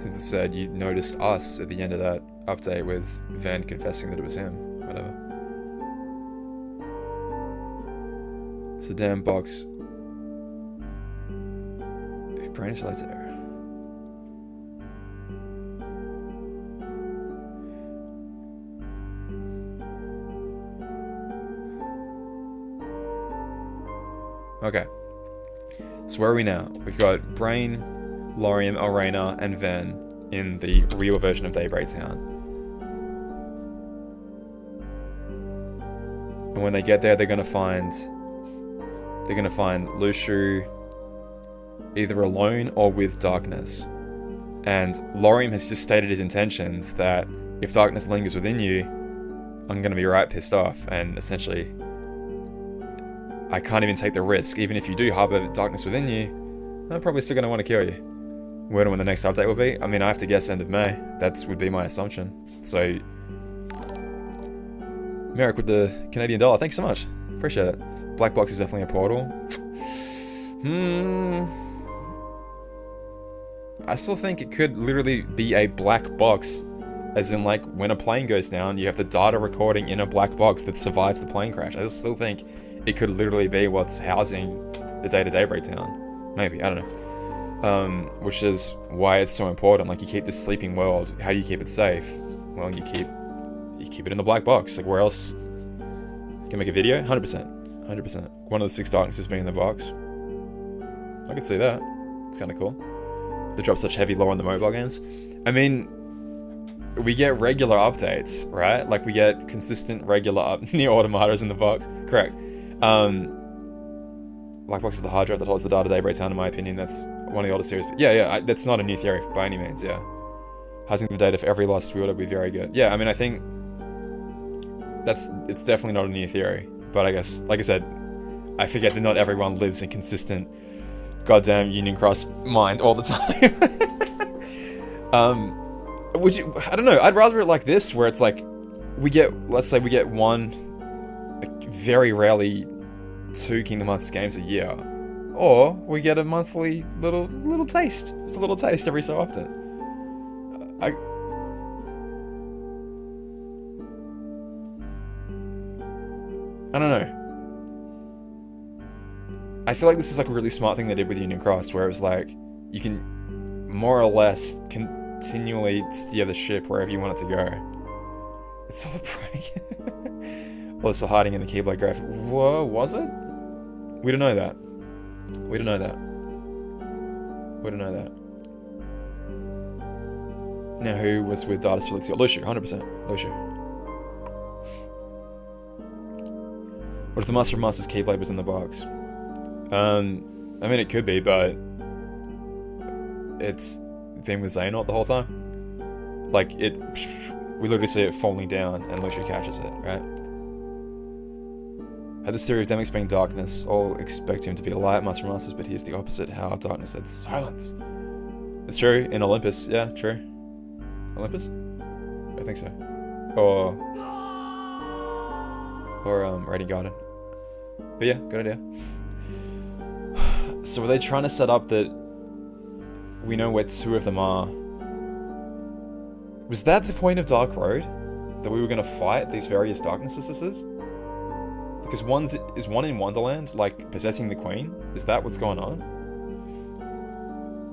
it said you noticed us at the end of that update with Ven confessing that it was him. Whatever. It's the damn box. If brain is later. Okay. So where are we now? We've got Brain, Lorium, Elrena, and Ven in the real version of Daybreak Town. And when they get there, they're gonna find Lushu either alone or with Darkness. And Lorium has just stated his intentions that if Darkness lingers within you, I'm gonna be right pissed off, and essentially I can't even take the risk. Even if you do harbor Darkness within you, I'm probably still gonna want to kill you. Where and when the next update will be? I mean, I have to guess end of May. That would be my assumption. So, Merrick with the Canadian dollar. Thanks so much. Appreciate it. Black box is definitely a portal. I still think it could literally be a black box, as in like when a plane goes down, you have the data recording in a black box that survives the plane crash. I still think it could literally be what's housing the day-to-day breakdown. Maybe, I don't know. Which is why it's so important. Like, you keep this sleeping world. How do you keep it safe? Well, you keep it in the black box. Like, where else? You can make a video? 100%. 100%. One of the 6 darknesses being in the box. I could see that. It's kind of cool. They drop such heavy lore on the mobile games. I mean, we get regular updates, right? Like, we get consistent regular the automatas in the box. Correct. Black box is the hard drive that holds the data Daybreak Town, in my opinion. That's one of the oldest series. Yeah, that's not a new theory by any means, yeah. Housing the data for every lost wielder would be very good. Yeah, I mean, I think it's definitely not a new theory. But I guess, like I said, I forget that not everyone lives in consistent goddamn Union Cross mind all the time. Would you? I don't know. I'd rather it like this, where it's like let's say we get one, like, very rarely 2 Kingdom Hearts games a year, or we get a monthly little taste. It's a little taste every so often. I don't know. I feel like this is like a really smart thing they did with Union Cross, where it was like you can more or less continually steer the ship wherever you want it to go. It's all a prank. Also hiding in the Keyblade graphic. Whoa, was it? We don't know that. We don't know that. We don't know that. Now, who was with Data Felixia? Lucio, 100%. Lucio. What if the Master of Masters Keyblade was in the box? I mean, it could be, but it's been with Xehanort the whole time. Like, we literally see it falling down, and Lucio catches it, right? Had this theory of Demyx being darkness. All expect him to be a light, Master of Masters, but here's the opposite. How darkness said silence. It's true, in Olympus. Yeah, true. Olympus? I think so. Or Radiant Garden. But yeah, good idea. So were they trying to set up that we know where 2 of them are? Was that the point of Dark Road? That we were going to fight these various darknesses? Because is one in Wonderland, like, possessing the Queen? Is that what's going on?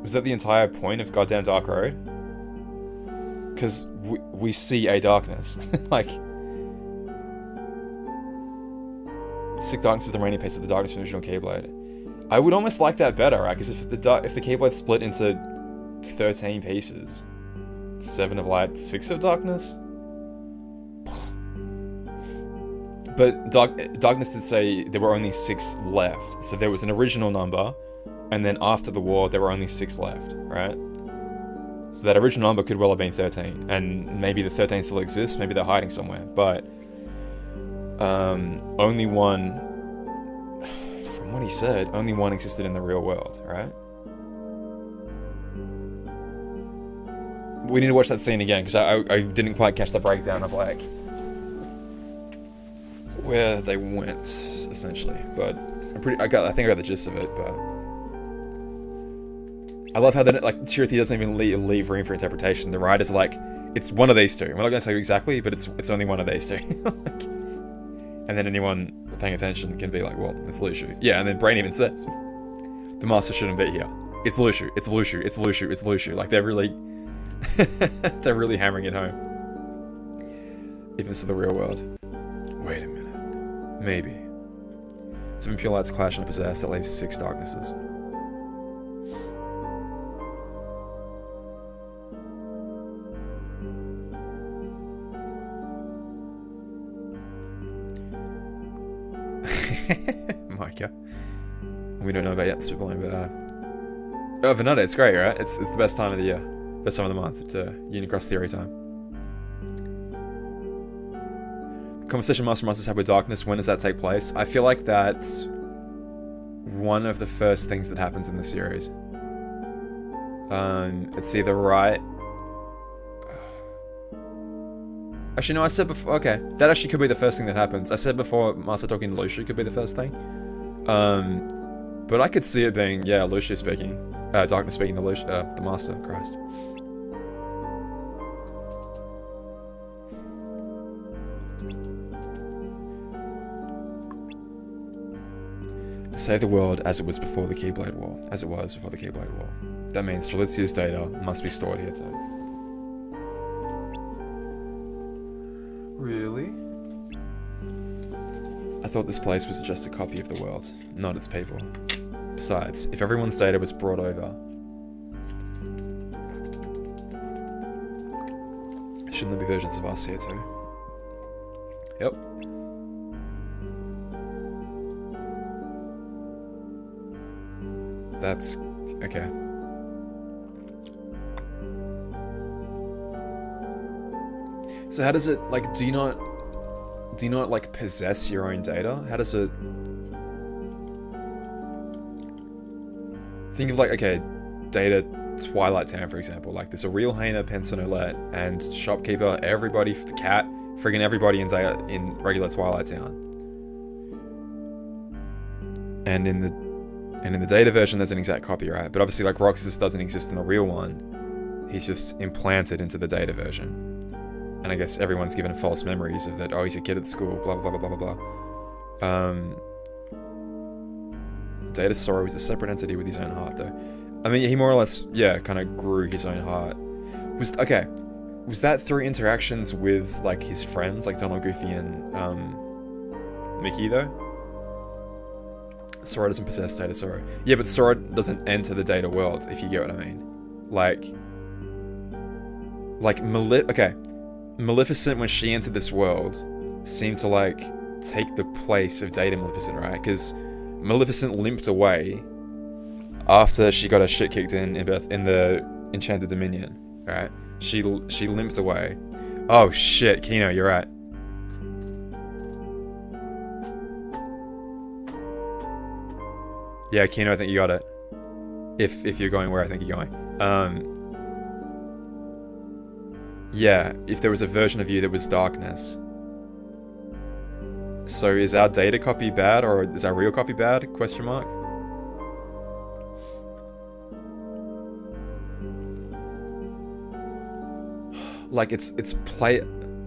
Was that the entire point of goddamn Dark Road? Because we see a darkness. Like, Sick Darkness is the reigning piece of the darkness from the original Keyblade. I would almost like that better, right? Because if the Keyblade split into 13 pieces, 7 of light, 6 of darkness. But darkness did say there were only 6 left, so there was an original number, and then after the war there were only 6 left, right? So that original number could well have been 13, and maybe the 13 still exists, maybe they're hiding somewhere, but only one, from what he said, only one existed in the real world, right? We need to watch that scene again, because I didn't quite catch the breakdown of, like, where they went, essentially, but I think I got the gist of it. But I love how Chirithy doesn't even leave room for interpretation. The writer's like, it's one of these 2. We're not going to tell you exactly, but it's only one of these 2. And then anyone paying attention can be like, well, it's Lucio. Yeah, and then Brain even says, the Master shouldn't be here. It's Lucio. It's Lucio. It's Lucio. It's Lucio. Like, they're really hammering it home. Even for the real world. Wait a minute. Maybe. 7 pure lights clash and a possess that leaves 6 darknesses. Micah. We don't know about yet, Spitballing, but Venata, it's great, right? It's the best time of the year. Best time of the month. It's Union Cross Theory time. Conversation Master Masters have with darkness, when does that take place? I feel like that's one of the first things that happens in the series. It's either right... Actually, no, I said before... Okay, that actually could be the first thing that happens. I said before Master talking to Lucio could be the first thing. But I could see it being, yeah, Lucio speaking. Darkness speaking to the Master, Christ. To save the world as it was before the Keyblade War. As it was before the Keyblade War. That means Strelitzia's data must be stored here too. Really? I thought this place was just a copy of the world, not its people. Besides, if everyone's data was brought over, shouldn't there be versions of us here too? Yep. That's... okay. So how does it, like, do you not like possess your own data? How does it... Think of like, okay, data Twilight Town, for example. Like, there's a real Haina, Pensionolette, and shopkeeper, everybody, the cat, friggin' everybody in regular Twilight Town. And in the data version, there's an exact copy, right? But obviously, like, Roxas doesn't exist in the real one. He's just implanted into the data version. And I guess everyone's given false memories of that, oh, he's a kid at school, blah, blah, blah, blah, blah, blah. Data Sora was a separate entity with his own heart, though. I mean, he more or less, yeah, kind of grew his own heart. Was that through interactions with, like, his friends, like Donald, Goofy, and Mickey, though? Sora doesn't possess Data Sora. Yeah, but Sora doesn't enter the data world, if you get what I mean. Maleficent, when she entered this world, seemed to, like, take the place of Data Maleficent, right? Because Maleficent limped away after she got her shit kicked in the Enchanted Dominion, right? She limped away. Oh shit, Kino, you're right. Yeah, Kino, I think you got it. If you're going where I think you're going. Yeah, if there was a version of you that was darkness. So is our data copy bad, or is our real copy bad? Question mark. Like, it's play.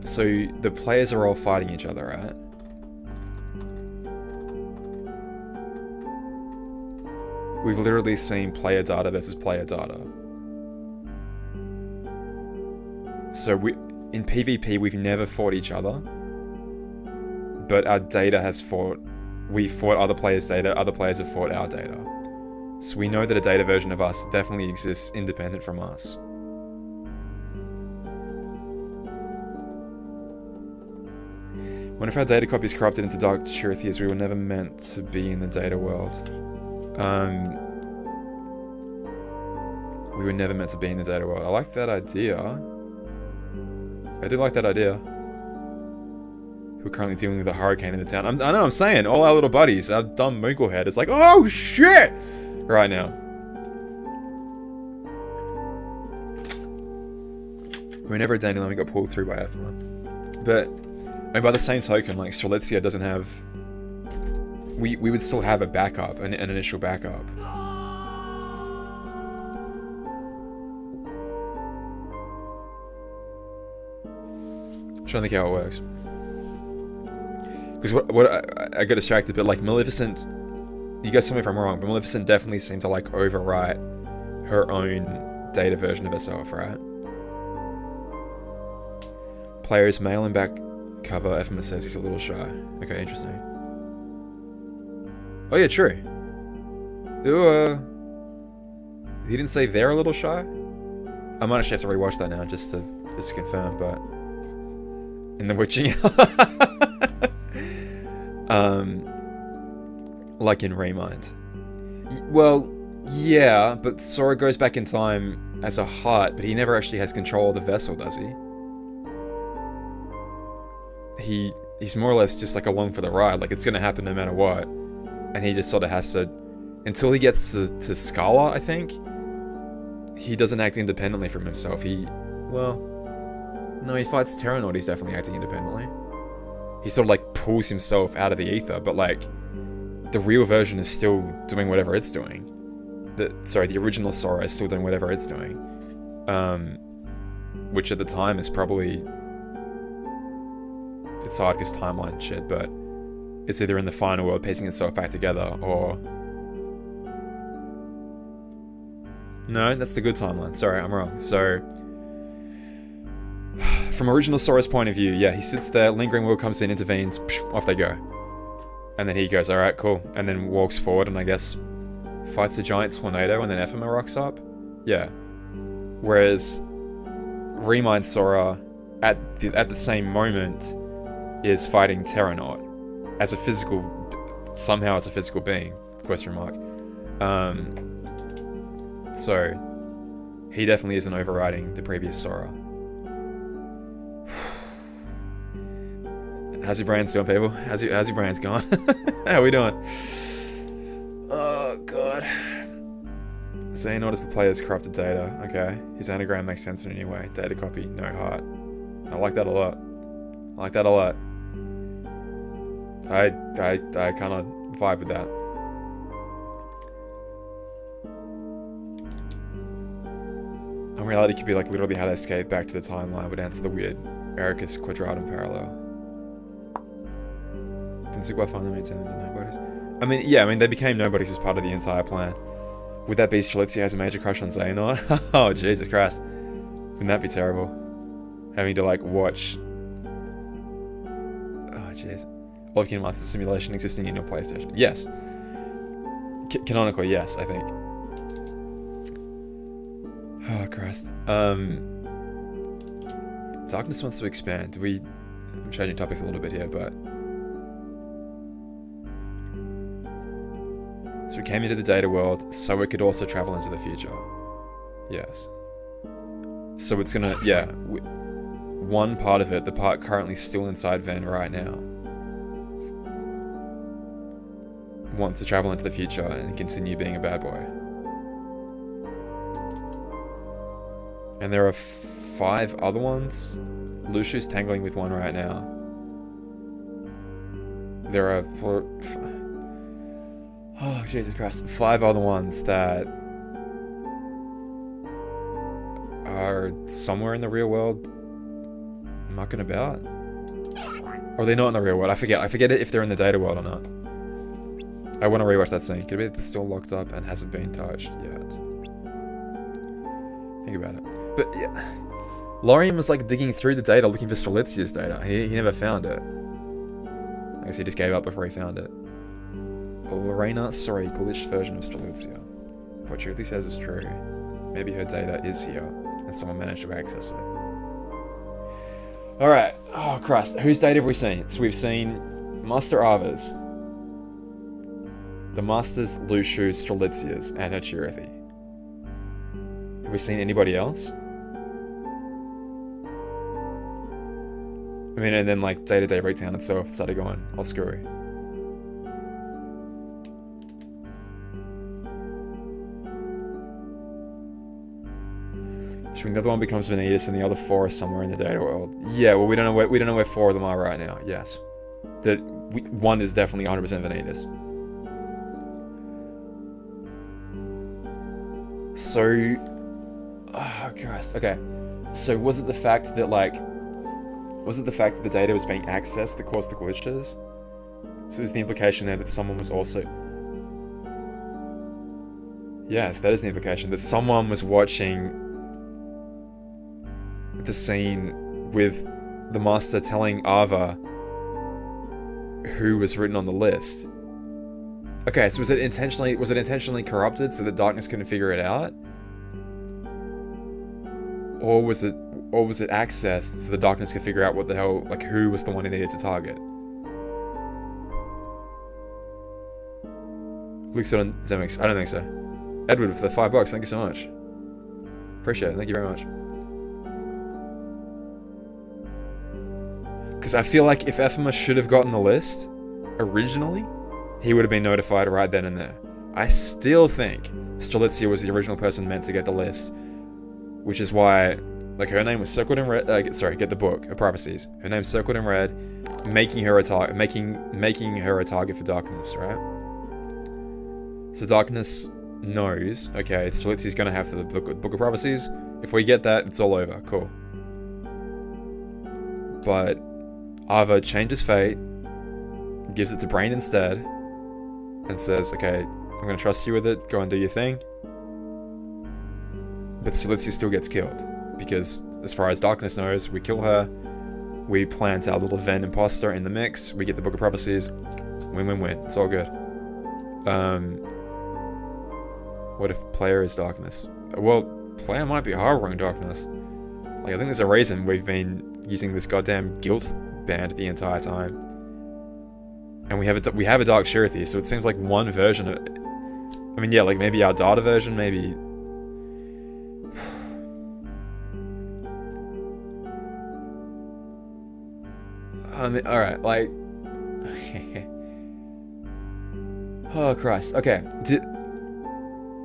So the players are all fighting each other, right? We've literally seen player data versus player data. So in PvP, we've never fought each other. But our data has fought. We fought other players' data, other players have fought our data. So we know that a data version of us definitely exists independent from us. What if our data copy is corrupted into dark truth as we were never meant to be in the data world? We were never meant to be in the data world. I like that idea. I do like that idea. We're currently dealing with a hurricane in the town. I know, I'm saying, all our little buddies, our dumb Mooglehead is like, oh shit! Right now. We were never a dandelion, we got pulled through by Aphra. But, I mean, by the same token, like, Strelitzia doesn't have... We would still have a backup, an initial backup. I'm trying to think how it works. Because what I got distracted, but like Maleficent, you guys tell me if I'm wrong, but Maleficent definitely seemed to like overwrite her own data version of herself, right? Players mail and back cover, FMS says he's a little shy. Okay, interesting. Oh yeah, true. Ooh, he didn't say they're a little shy? I might actually have to rewatch that now just to confirm, but in the witching like in Remind. Well, yeah, but Sora goes back in time as a heart, but he never actually has control of the vessel, does he? He's more or less just like along for the ride, like it's gonna happen no matter what. And he just sort of has to, until he gets to Scala, I think, he doesn't act independently from himself. Well, no, he fights Terranaut, he's definitely acting independently. He sort of like pulls himself out of the ether, but like, the real version is still doing whatever it's doing. The original Sora is still doing whatever it's doing. Which at the time is probably... It's hard because timeline shit, but it's either in the final world piecing itself back together, or... No, that's the good timeline. Sorry, I'm wrong. So... From original Sora's point of view, yeah, he sits there, Lingering Will comes in, intervenes, off they go. And then he goes, alright, cool. And then walks forward and I guess fights a giant tornado and then Ephema rocks up. Yeah. Whereas Remind Sora at the same moment is fighting Terranaut as a physical, somehow as a physical being, question mark. So he definitely isn't overriding the previous Sora. How's your brains going, people? How's your brains going? How are we doing? Oh, God. Xehanort is the player's corrupted data. Okay. His anagram makes sense in any way. Data copy, no heart. I like that a lot. I like that a lot. I kind of vibe with that. Unreality could be like literally how they escape back to the timeline would answer the weird Ericus quadratum parallel. Didn't Sigma finally made them into nobodies? I mean, yeah, I mean, they became nobodies as part of the entire plan. Would that be Strelitzia has a major crush on Xehanort? Oh, Jesus Christ. Wouldn't that be terrible? Having to, like, watch... Oh, jeez. All of Kingdom Hearts is a simulation existing in your PlayStation. Yes. Canonically, yes, I think. Oh, Christ. Darkness wants to expand. I'm changing topics a little bit here, but... So we came into the data world, so we could also travel into the future. Yes. So it's gonna... Yeah. One part of it, the part currently still inside Ven right now, wants to travel into the future and continue being a bad boy. And there are 5 other ones. Lushu's tangling with one right now. There are oh, Jesus Christ. 5 other ones that are somewhere in the real world mucking about. Or are they not in the real world? I forget if they're in the data world or not. I want to rewatch that scene. Could it be that they're still locked up and hasn't been touched yet? Think about it. But yeah, Lorian was like digging through the data looking for Strelitzia's data. He never found it. I guess he just gave up before he found it. Lorena saw a glitched version of Strelitzia. What Truly says is true. Maybe her data is here, and someone managed to access it. Alright. Oh, Christ. Whose data have we seen? So we've seen Master Ava's, the Masters, Lushu's, Strelitzia's, and her Chirithy. Have we seen anybody else? I mean, and then like day-to-day breakdown itself started going all screwy. The other one becomes Vanitas, and the other 4 are somewhere in the data world. Yeah, well, we don't know where 4 of them are right now. Yes, one is definitely 100% Vanitas. So, oh Christ. Okay, so was it the fact that the data was being accessed that caused the glitches? So was the implication there that someone was also... Yes, that is the implication, that someone was watching the scene with the Master telling Ava who was written on the list. Okay, so was it intentionally corrupted so the darkness couldn't figure it out? Or was it accessed so the darkness could figure out what the hell, like who was the one it needed to target? Luke said on Zemix, I don't think so. Edward for the $5, thank you so much. Appreciate it, thank you very much. Because I feel like if Ephemer should have gotten the list originally, he would have been notified right then and there. I still think Strelitzia was the original person meant to get the list, which is why, like, her name was circled in red. Get the book of prophecies. Her name's circled in red, making her a target, making her a target for darkness, right? So darkness knows, okay, Strelitzia's gonna have the book of prophecies. If we get that, it's all over. Cool. But Ava changes fate, gives it to Brain instead, and says, okay, I'm going to trust you with it, go and do your thing. But Strelitzia still gets killed, because as far as Darkness knows, we kill her, we plant our little Ven imposter in the mix, we get the Book of Prophecies, win-win-win, it's all good. What if player is Darkness? Well, player might be harboring Darkness. Like, I think there's a reason we've been using this goddamn guilt band the entire time, and we have a Dark Chirithy, so it seems like one version of it. I mean, yeah, like maybe our data version, maybe. I mean, all right, like. Oh Christ. Okay.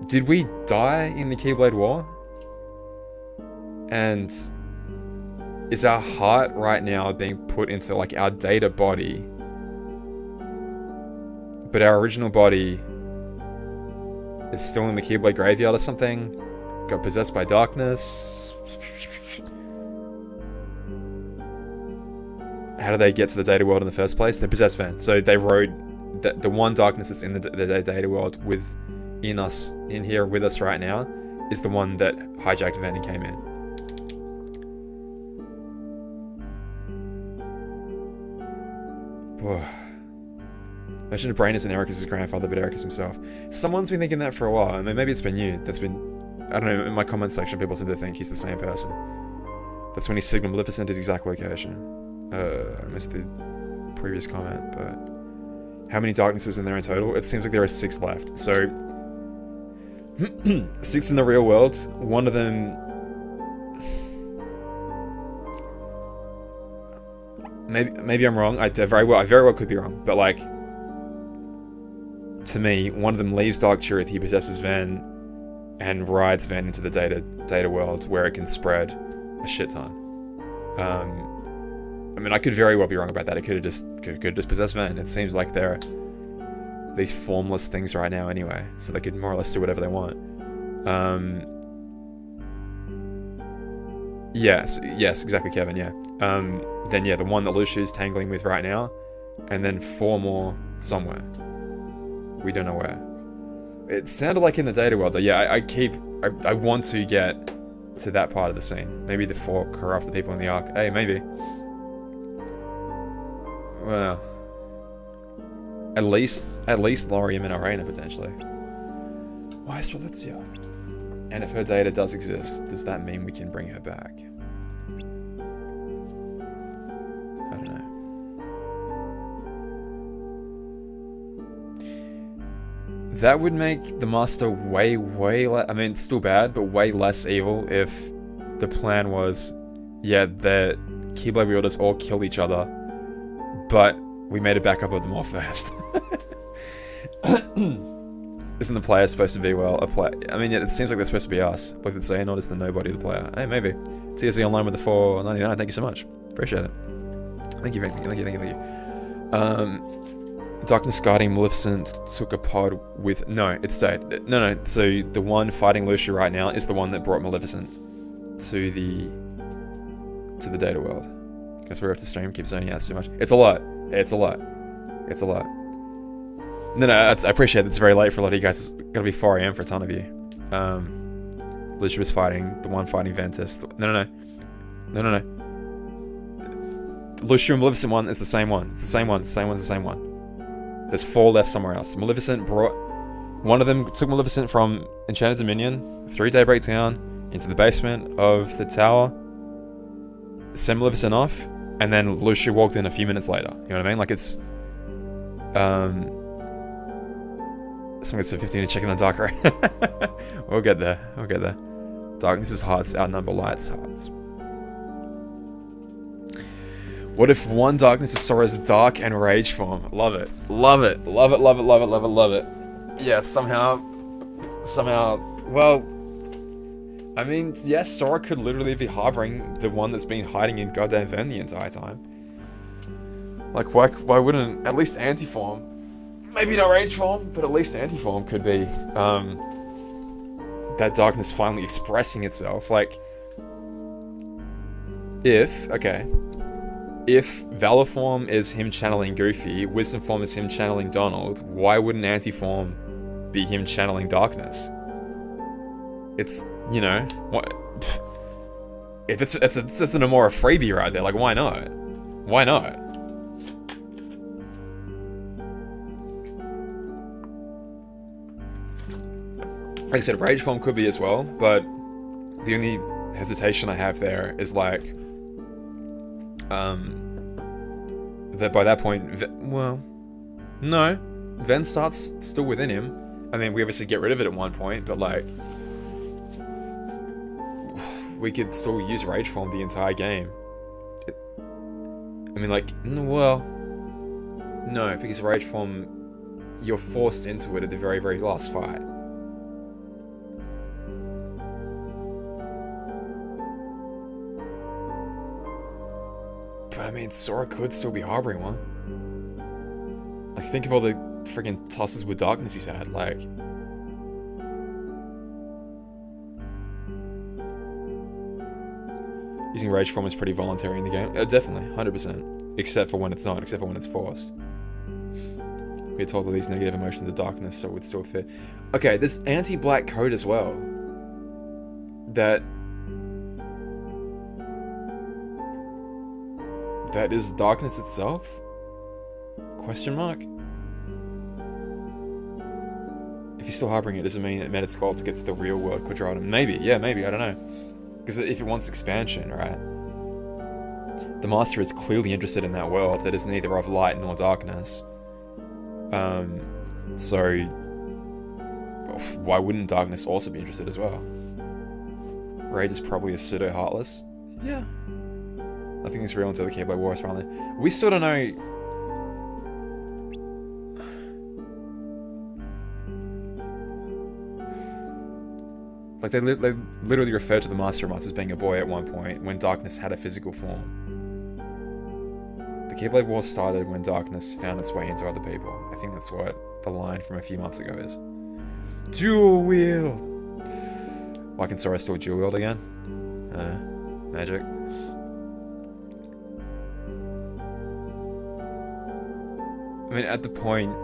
did we die in the Keyblade War? And is our heart right now being put into like our data body, but our original body is still in the Keyblade graveyard or something? Got possessed by darkness? How do they get to the data world in the first place? They possessed Ven. So they rode the one darkness that's in the data world in us, in here with us right now, is the one that hijacked Ven and came in. Imagine a brain isn't Ericus' grandfather, but Ericus himself. Someone's been thinking that for a while. I mean, maybe it's been you. That's been... I don't know, in my comment section, people seem to think he's the same person. That's when he signaled Maleficent his exact location. I missed the previous comment, but... How many darknesses in there in total? It seems like there are 6 left. So... 6 in the real world. One of them... Maybe I'm wrong. I very well could be wrong. But like... To me, one of them leaves Dark Truth, he possesses Ven, and rides Ven into the data world where it can spread a shit ton. I mean, I could very well be wrong about that. It could just possess Ven. It seems like they're these formless things right now anyway, so they could more or less do whatever they want. Yes, exactly, Kevin, yeah. Then yeah, the one that Luciu's tangling with right now, and then 4 more somewhere. We don't know where. It sounded like in the data world, though. Yeah, I want to get to that part of the scene. Maybe the 4 corrupt the people in the Ark. Hey, maybe. Well, at least Lorium and Arena potentially. Why Strelitzia? And if her data does exist, does that mean we can bring her back? I don't know. That would make the Master way less... I mean, it's still bad, but way less evil if the plan was, yeah, the Keyblade wielders all kill each other, but we made a backup of them all first. Isn't the player supposed to be, well, a player? I mean, it seems like they're supposed to be us. Like the Xehanort is the nobody of the player. Hey, maybe. TSC online with the $4.99. Thank you so much. Appreciate it. Thank you. Darkness Guardian Maleficent took a pod with... No, it stayed. No. So the one fighting Luciu right now is the one that brought Maleficent to the data world. Guess we're off to stream. Keep zoning out too much. It's a lot. No, I appreciate it's very late for a lot of you guys. It's gonna be 4 AM for a ton of you. Luciu was fighting the one fighting Ventus. No. Luciu and Maleficent one is the same one. It's the same one. There's 4 left somewhere else. Maleficent brought... One of them took Maleficent from Enchanted Dominion, through Daybreak Town, into the basement of the tower, sent Maleficent off, and then Luciu walked in a few minutes later. You know what I mean? Like, it's... Someone said 15 to check in on Dark Ray. We'll get there. Darkness's hearts outnumber light's hearts. What if one darkness is Sora's dark and rage form? Love it. Yeah, somehow, well, I mean, yes, Sora could literally be harboring the one that's been hiding in goddamn Ven the entire time. Like, why wouldn't, at least anti-form, maybe not rage form, but at least anti-form could be, that darkness finally expressing itself. Like, if Valor form is him channeling Goofy, Wisdom form is him channeling Donald, why wouldn't anti-form be him channeling darkness? It's, you know, what? If it's a Nomura freebie right there, like, why not? Like I said, rage form could be as well, but the only hesitation I have there is like, that by that point, no, Ven starts still within him. I mean, we obviously get rid of it at one point, but like, we could still use rage form the entire game. I mean, like, well, no, because rage form, you're forced into it at the very, very last fight. But I mean, Sora could still be harboring one. Like, think of all the friggin' tosses with darkness he's had. Like, using Rage Form is pretty voluntary in the game. Definitely, 100%. Except for when it's not, except for when it's forced. We're told that these negative emotions are darkness, so it would still fit. Okay, this anti-black code as well. That is darkness itself? Question mark? If you're still harboring it, does it mean it met its goal to get to the real world quadratum? Maybe, yeah, maybe, I don't know. Because if it wants expansion, right? The Master is clearly interested in that world that is neither of light nor darkness. So why wouldn't darkness also be interested as well? Raid is probably a pseudo-heartless. Yeah. Nothing is real until the Keyblade War is finally... We still don't know... Like, they literally referred to the Master of Masters as being a boy at one point, when darkness had a physical form. The Keyblade War started when darkness found its way into other people. I think that's what the line from a few months ago is. Dual wield! Why can Sora still dual wield again? Magic. I mean, at the point,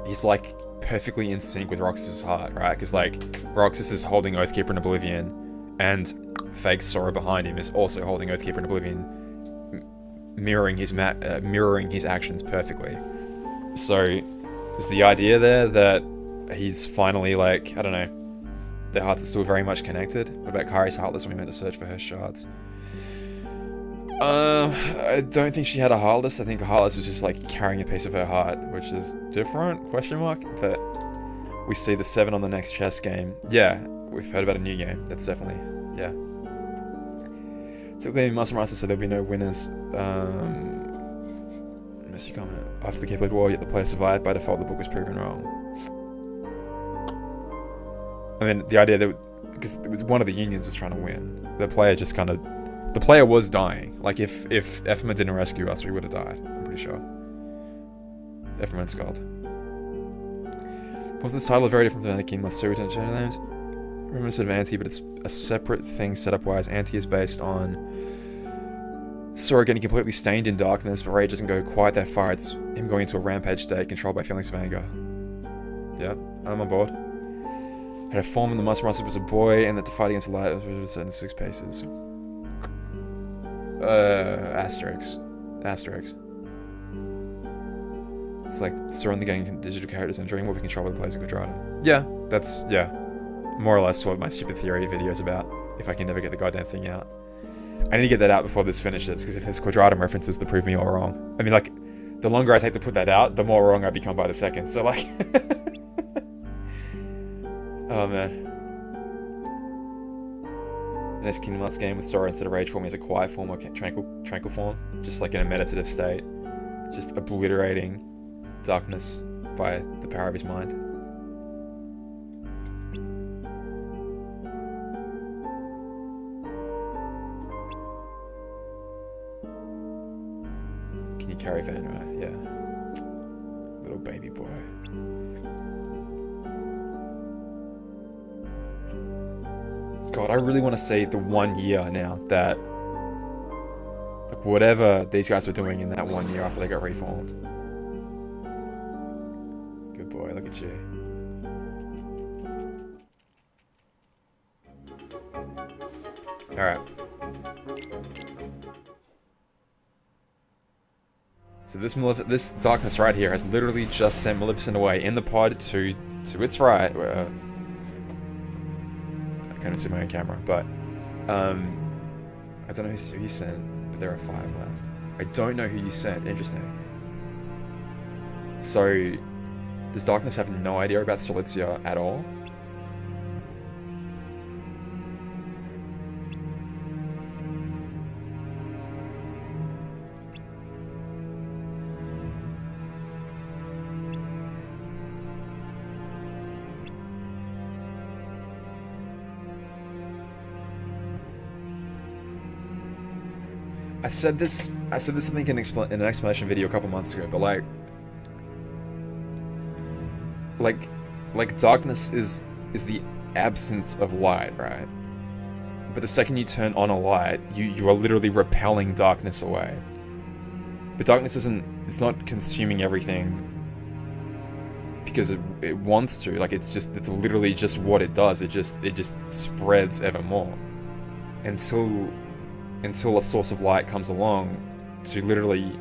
he's like perfectly in sync with Roxas's heart, right? Because like, Roxas is holding Oathkeeper in Oblivion, and fake Sora behind him is also holding Oathkeeper in Oblivion, mirroring his actions perfectly. So, is the idea there that he's finally like, I don't know, their hearts are still very much connected? What about Kari's Heartless when we went to search for her shards? I don't think she had a Heartless. I think a Heartless was just like carrying a piece of her heart, which is different, question mark? But we see the 7 on the next chess game. Yeah, we've heard about a new game. That's definitely, yeah. Typically, Master Master said there'll be no winners. Missy comment. After the Keyblade War, yet the player survived. By default, the book was proven wrong. I mean, the idea that, because it was one of the unions was trying to win, the player just kind of, the player was dying. Like, if Ephema didn't rescue us, we would have died. I'm pretty sure. Ephema and Scald. Was this title very different than the King Matsuri Tension names? Reminiscent of Anti, but it's a separate thing setup-wise. Anti is based on Sora getting completely stained in darkness, but Rage doesn't go quite that far. It's him going into a rampage state, controlled by feelings of anger. Yeah, I'm on board. Had a form in the Master Master was a boy, and that to fight against the light was in 6 paces. Asterix. It's like Sora in the game digital characters and Dream will be controlled by the players of Quadrata. Yeah, that's, yeah. More or less what my stupid theory video is about, if I can never get the goddamn thing out. I need to get that out before this finishes, because if there's Quadratum references that prove me all wrong. I mean, like, the longer I take to put that out, the more wrong I become by the second, so like... Oh man. The next Kingdom Hearts game with Sora instead of Rage Form is a quiet form or tranquil form, just like in a meditative state, just obliterating darkness by the power of his mind. Can you carry Van, right? Yeah. Little baby boy. God, I really want to see the 1 year now that, like, whatever these guys were doing in that 1 year after they got reformed. Good boy, look at you. Alright. So this darkness right here has literally just sent Maleficent away in the pod to its right, where... I can't see my own camera, but I don't know who you sent, but there are 5 left. I don't know who you sent. Interesting. So, does Darkness have no idea about Stolitzia at all? I said this I think in an explanation video a couple months ago, but like darkness is the absence of light, right? But the second you turn on a light, you are literally repelling darkness away. But darkness it's not consuming everything because it wants to. Like it's literally just what it does. It just spreads ever more until a source of light comes along to literally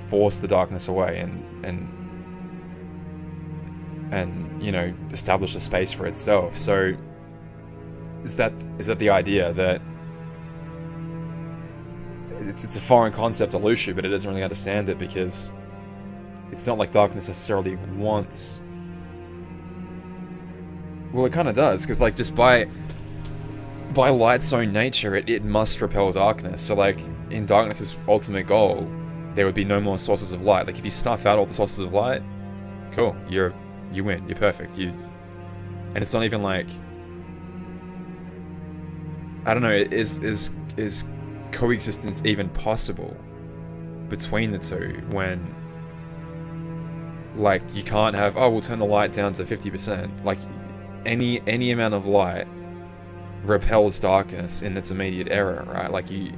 force the darkness away and you know, establish a space for itself. So is that the idea that it's a foreign concept to Lucia, but it doesn't really understand it because it's not like darkness necessarily wants. Well, it kind of does, because like just by light's own nature, it must repel darkness. So like in darkness's ultimate goal, there would be no more sources of light. Like if you snuff out all the sources of light, cool, you win, you're perfect. And it's not even like, I don't know, is coexistence even possible between the two when like you can't have, oh, we'll turn the light down to 50%. Like any amount of light repels darkness in its immediate area, right? Like you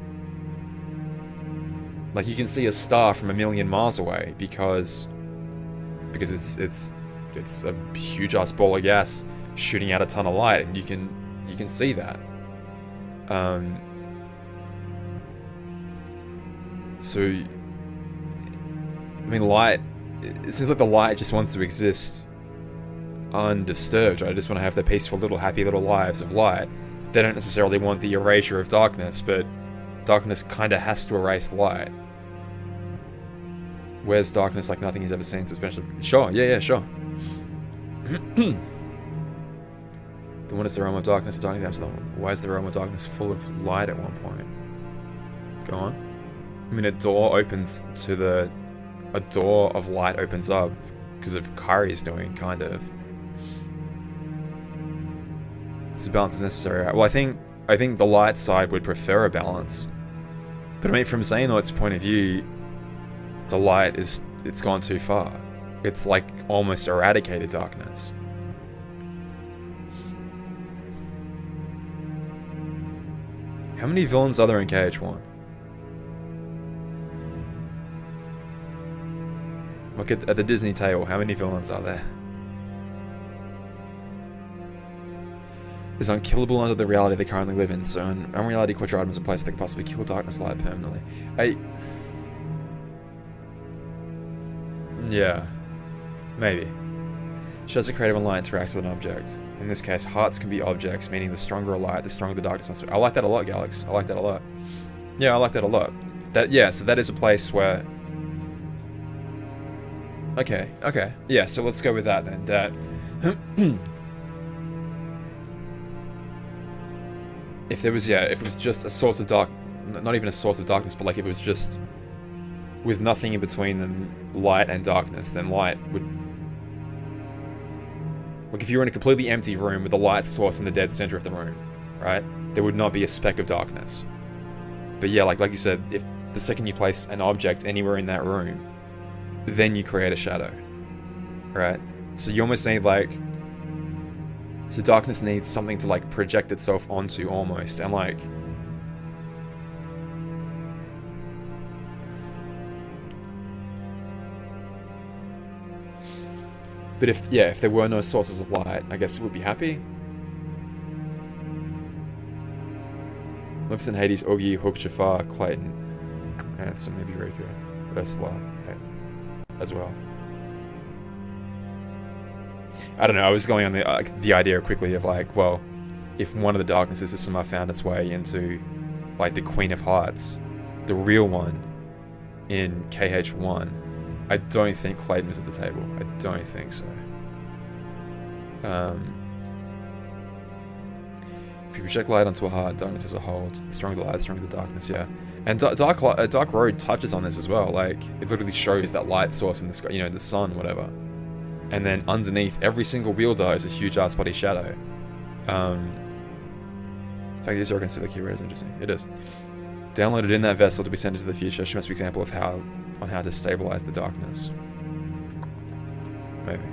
can see a star from a million miles away because it's a huge ass ball of gas shooting out a ton of light, and you can see that. So I mean, light, it seems like the light just wants to exist undisturbed, right? I just want to have their peaceful little happy little lives of light. They don't necessarily want the erasure of darkness, but darkness kind of has to erase light. Where's darkness like nothing he's ever seen to especially? Sure, yeah, sure. The one is the realm of darkness, why is the realm of darkness full of light at one point? Go on. I mean, a door of light opens up because of Kyrie's doing, kind of. So balance is necessary, right? Well, I think the light side would prefer a balance. But I mean, from Xehanort's point of view, the light it's gone too far. It's like almost eradicated darkness. How many villains are there in KH1? Look at the Disney table, how many villains are there? Is unkillable under the reality they currently live in, so in unreality quadratum is a place that can possibly kill darkness light permanently. Yeah. Maybe. Shows a creative and light interacts with an object. In this case, hearts can be objects, meaning the stronger a light, the stronger the darkness must be. I like that a lot, Galax. I like that a lot. Yeah, I like that a lot. So that is a place where... Okay. Yeah, so let's go with that then. That... if it was just a source of not even a source of darkness, but like if it was just with nothing in between them, light and darkness, then light would... Like if you were in a completely empty room with a light source in the dead center of the room, right? There would not be a speck of darkness. But yeah, like you said, if the second you place an object anywhere in that room, then you create a shadow, right? So you almost need so darkness needs something to like project itself onto almost, and like... But if there were no sources of light, I guess it would be happy. Maleficent, Hades, Augie, Hook, Jafar, Clayton, and so maybe Riku, Ursula, as well. I don't know, I was going on the idea quickly of like, well, if one of the darknesses has somehow found its way into like the Queen of Hearts, the real one in KH1, I don't think Clayton was at the table. I don't think so. If you project light onto a heart, darkness has a hold. The stronger the light, the stronger the darkness, yeah. And Dark Road touches on this as well. Like, it literally shows that light source in the sky, the sun, whatever. And then underneath every single wielder is a huge ass body shadow. In fact, this I can see the keyword is interesting. It is. Downloaded in that vessel to be sent into the future. She must be an example of how to stabilize the darkness. Maybe.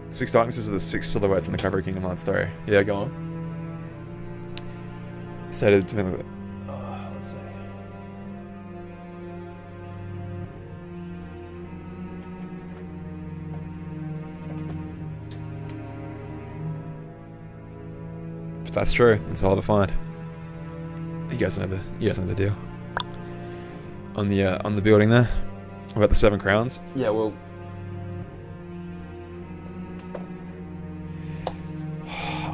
6 darknesses are the 6 silhouettes in the cover of Kingdom Hearts 3. Yeah, go on. Stated to me. Let's see. If that's true, that's all I'll find. You guys know the deal. On the building there. About the 7 crowns. Yeah, well.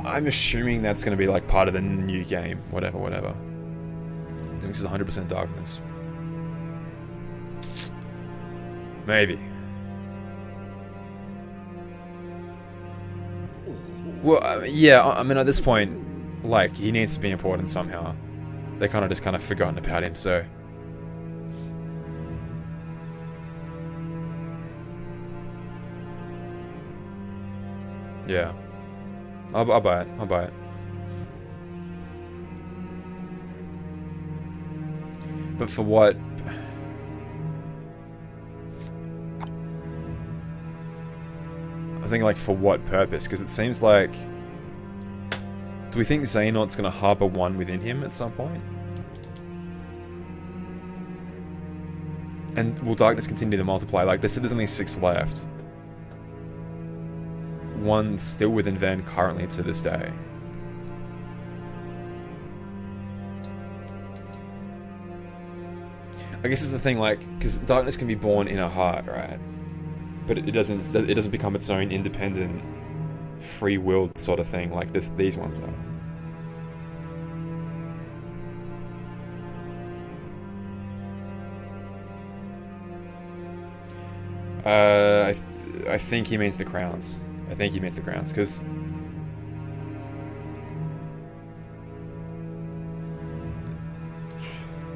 I'm assuming that's going to be like part of the new game. Whatever. I think this is 100% darkness. Maybe. Well, yeah, I mean, at this point, like, he needs to be important somehow. They kind of forgotten about him, so... Yeah. I'll buy it. But for what? I think, like, for what purpose? Because it seems like... Do we think Xehanort's going to harbor one within him at some point? And will darkness continue to multiply? Like, they said there's only 6 left. One still within Van currently to this day. I guess it's the thing, like, because darkness can be born in a heart, right? But it doesn't become its own independent, free-willed sort of thing like these ones are. I think he means the crowns. Because...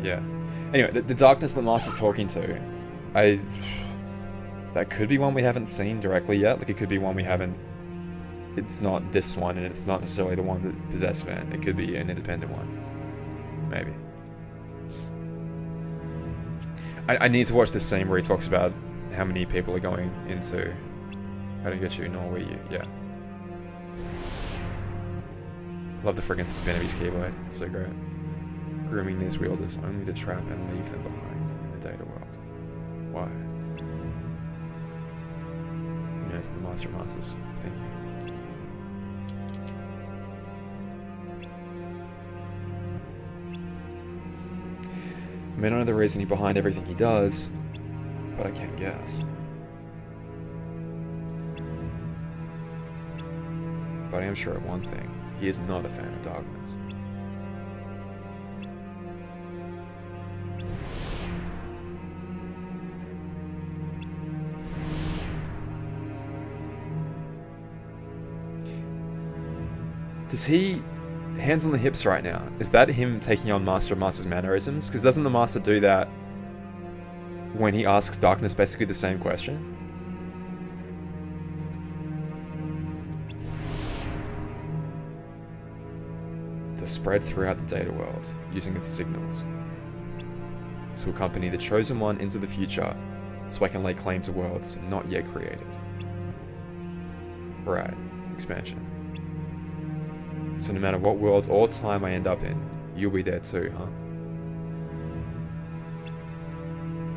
Yeah. Anyway, the darkness that Master's talking to, that could be one we haven't seen directly yet. Like, it could be one we haven't... It's not this one, and it's not necessarily the one that possessed Van. It could be an independent one. Maybe. I need to watch this scene where he talks about how many people are going into... I don't get you, nor will you. Yeah. Love the friggin' spin of his keyboard. It's so great. Grooming these wielders only to trap and leave them behind in the data world. Why? Who knows the Master of Masters thinking? I may not know the reasoning behind everything he does, but I can't guess. But I am sure of one thing. He is not a fan of darkness. Does he... Hands on the hips right now. Is that him taking on Master of Masters mannerisms? Because doesn't the Master do that when he asks darkness basically the same question? To spread throughout the data world, using its signals. To accompany the Chosen One into the future, so I can lay claim to worlds not yet created. Right, expansion. So no matter what world or time I end up in, you'll be there too, huh?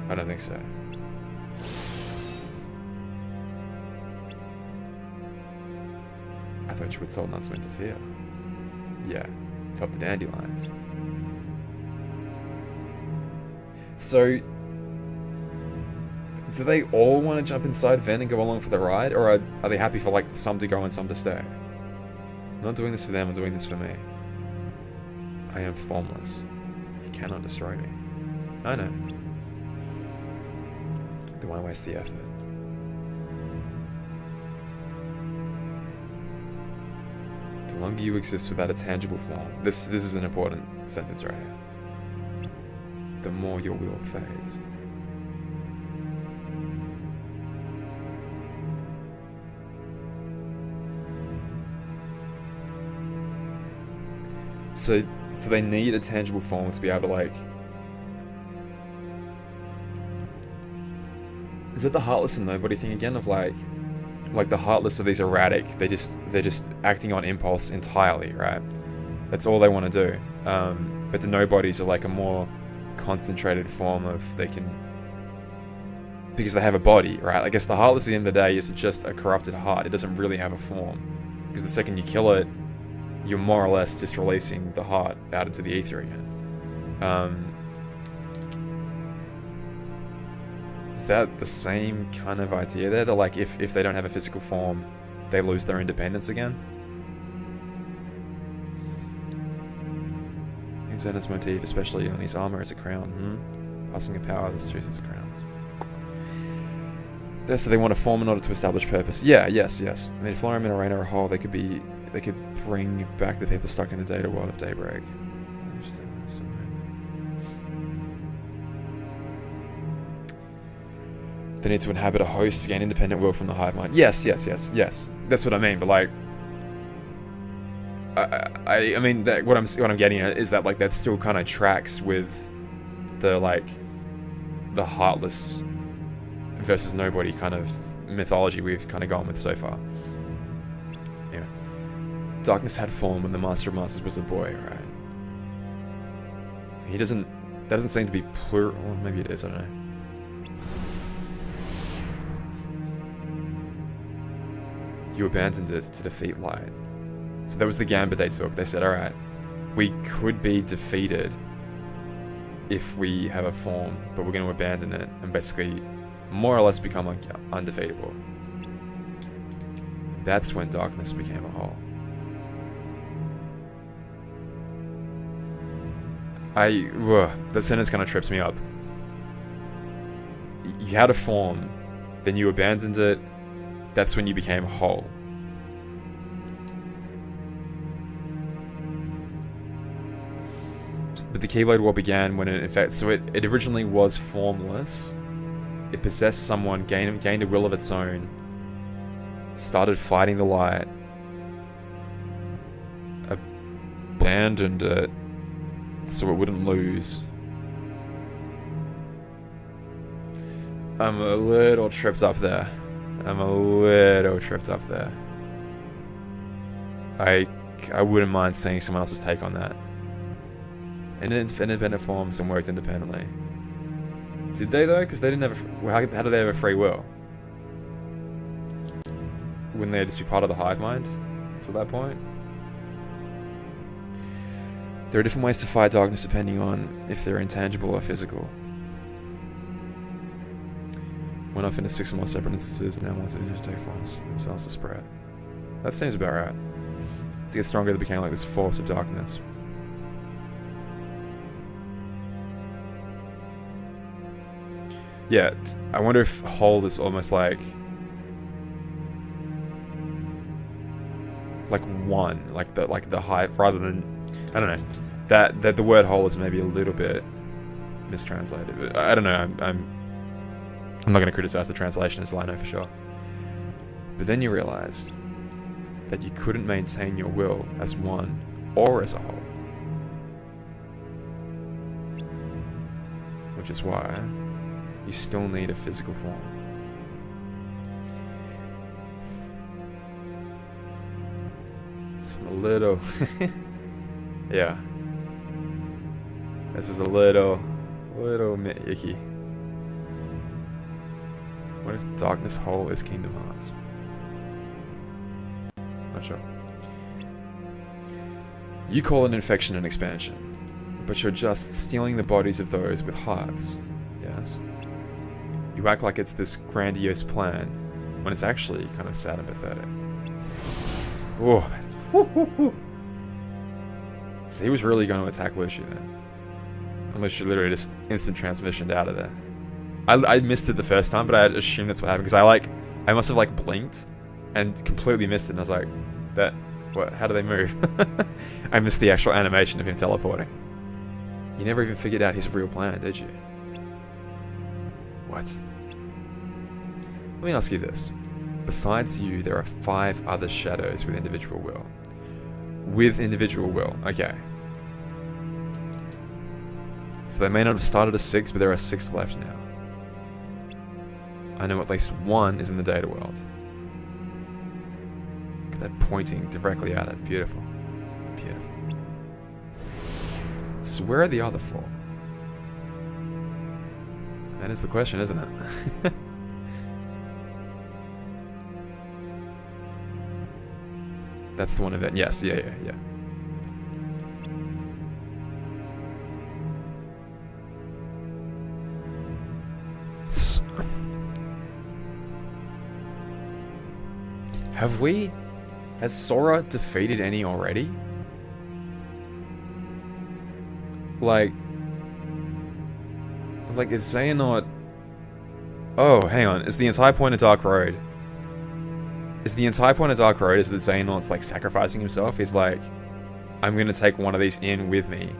I don't think so. I thought you were told not to interfere. Yeah, to help the dandelions. So, do they all want to jump inside Ven and go along for the ride, or are they happy for, like, some to go and some to stay? I'm not doing this for them, I'm doing this for me. I am formless. You cannot destroy me. I know. Then why waste the effort? The longer you exist without a tangible form, this is an important sentence right here, the more your will fades. So So they need a tangible form to be able to, like... Is it the Heartless and Nobody thing again of, like the Heartless are these erratic, they're just acting on impulse entirely, right? That's all they want to do. But the Nobodies are like a more concentrated form of, they can... Because they have a body, right? I guess the Heartless at the end of the day is just a corrupted heart. It doesn't really have a form. Because the second you kill it, you're more or less just releasing the heart out into the ether again. Is that the same kind of idea there? That like if they don't have a physical form, they lose their independence again? Xena's motif, especially on his armor, is a crown. Passing a power, this chooses a crown. So they want a form in order to establish purpose. Yeah, yes. I mean, if Florian and Arena are whole, they could bring back the people stuck in the data world of Daybreak. They need to inhabit a host to gain independent will from the hive mind. Yes. That's what I mean. But like, I mean that what I'm getting at is that like that still kind of tracks with the the Heartless versus Nobody kind of mythology we've kind of gone with so far. Yeah. Darkness had form when the Master of Masters was a boy, right? That doesn't seem to be plural. Well, maybe it is, I don't know. You abandoned it to defeat light. So that was the gambit they took. They said, alright, we could be defeated if we have a form, but we're going to abandon it and basically more or less become undefeatable. That's when darkness became a whole. That sentence kind of trips me up. You had a form, then you abandoned it, that's when you became whole. But the Keyblade War began when it, in fact, so it originally was formless. It possessed someone, gained a will of its own, started fighting the light, abandoned it so it wouldn't lose. I'm a little tripped up there. I wouldn't mind seeing someone else's take on that. In independent forms and worked independently. Did they though? Because they didn't have how did they have a free will? Wouldn't they just be part of the hive mind to that point? There are different ways to fight darkness depending on if they're intangible or physical. Went off into 6 more separate instances, now wants to take forms themselves to spread. That seems about right. To get stronger, they became like this force of darkness. Yeah, I wonder if Hold is almost like one, like the hive, rather than, I don't know, that the word Whole is maybe a little bit mistranslated. But I don't know. I'm not going to criticize the translation until I know for sure. But then you realized that you couldn't maintain your will as one or as a whole, which is why you still need a physical form. It's a little... yeah. This is a little icky. What if Darkness Whole is Kingdom Hearts? Not sure. You call an infection an expansion, but you're just stealing the bodies of those with hearts. Yes. You act like it's this grandiose plan, when it's actually kind of sad and pathetic. Oh, so he was really going to attack Lucy then. Unless she literally just instant transmissioned out of there. I missed it the first time, but I assumed that's what happened, because I must have blinked and completely missed it, and I was like, how do they move? I missed the actual animation of him teleporting. You never even figured out his real plan, did you? What? Let me ask you this. Besides you, there are 5 other shadows with individual will. With individual will, okay. So they may not have started as 6, but there are 6 left now. I know at least 1 is in the data world. Look at that pointing directly at it. Beautiful. Beautiful. So where are the other 4? That is the question, isn't it? That's the one event. Yes, yeah. Has Sora defeated any already? Like is Xehanort... Oh, hang on. Is the entire point of Dark Road... is that Xehanort's like sacrificing himself? He's like, I'm gonna take one of these in with me.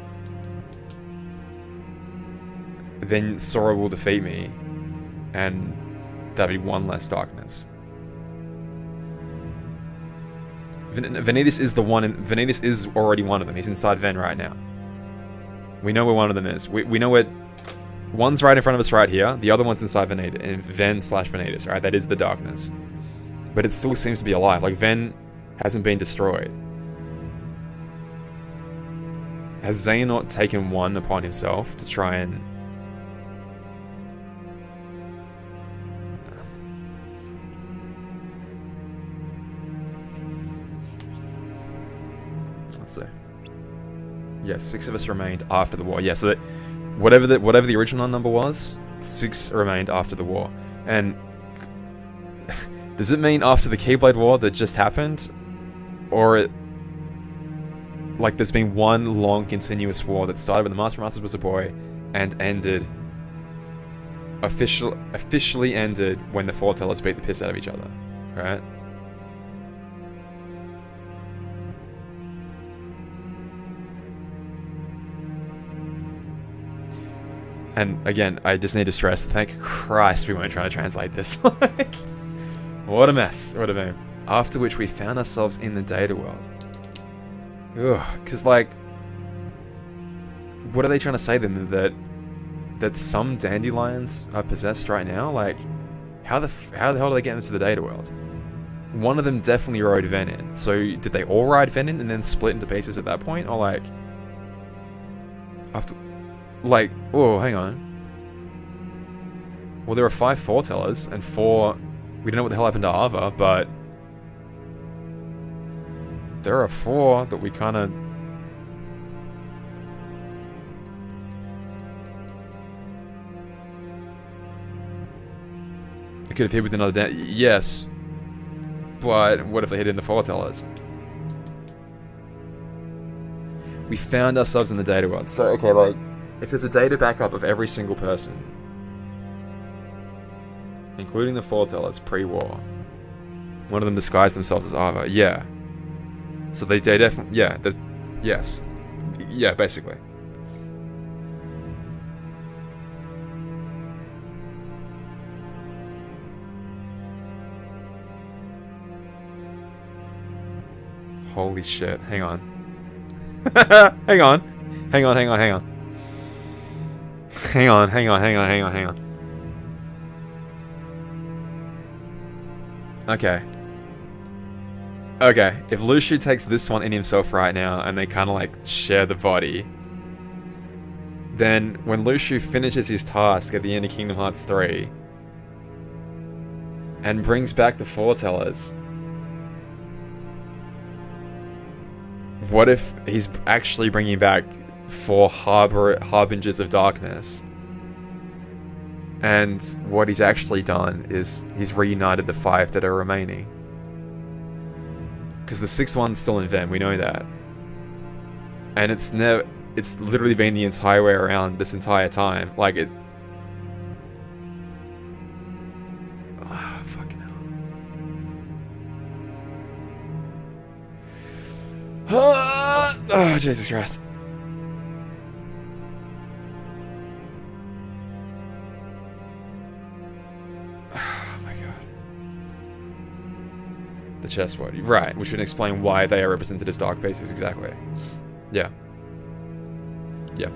Then Sora will defeat me. And that'll be 1 less darkness. Vanitas is the one, Vanitas is already one of them. He's inside Ven right now. We know where one of them is. We know where... One's right in front of us right here. The other one's inside Ven/Vanitas, right? That is the darkness. But it still seems to be alive. Like, Ven hasn't been destroyed. Has Xehanort taken one upon himself to try and... Let's see. Yeah, 6 of us remained after the war. Yeah, so that whatever the original number was, 6 remained after the war. And does it mean after the Keyblade War that just happened? Or like there's been one long continuous war that started when the Master Masters was a boy and ended officially ended when the Foretellers beat the piss out of each other, right? And again, I just need to stress, thank Christ we weren't trying to translate this. Like, what a mess. What a been. After which we found ourselves in the data world. Ugh, because like, what are they trying to say then? That some dandelions are possessed right now? Like, how the hell do they get into the data world? One of them definitely rode Ven in. So did they all ride Ven in and then split into pieces at that point? Or like, after... Like, oh, hang on. Well, there are 5 Foretellers, and 4... We don't know what the hell happened to Ava, but... There are 4 that we kind of... They could have hit with another... Yes. But what if they hit in the Foretellers? We found ourselves in the data world. So, okay, like... If there's a data backup of every single person, including the Foretellers pre-war, one of them disguised themselves as Ava. Yeah. So they definitely... Yeah. Yes. Yeah, basically. Holy shit. Hang on. Hang on. Hang on. Okay. Okay, if Luxu takes this one in himself right now, and they kind of like share the body, then when Luxu finishes his task at the end of Kingdom Hearts 3, and brings back the Foretellers, what if he's actually bringing back 4 harbingers of darkness, and what he's actually done is he's reunited the 5 that are remaining? Because the 6th one's still in Ven, we know that, and it's literally been the entire way around this entire time. Like it. Oh, fucking hell. Oh, Jesus Christ. The chessboard, right, which would explain why they are represented as dark pieces, exactly. Yeah. Yeah.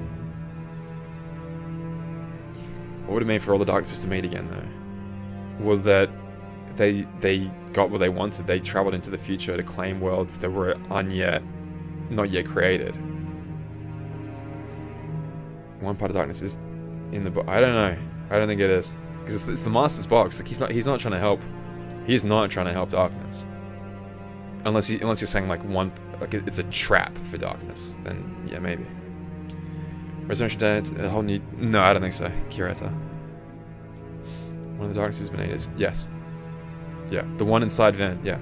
What would it mean for all the darknesses to meet again, though? Well, that they got what they wanted. They traveled into the future to claim worlds that were not yet created. One part of darkness is in the book. I don't know. I don't think it is, because it's the Master's box. Like he's not trying to help. He's not trying to help darkness. Unless you're saying like it's a trap for darkness, then yeah, maybe. Resurrection Dead, a whole new... No, I don't think so. Curator. One of the darknesses Vanitas. Yes. Yeah, the one inside Ven, yeah.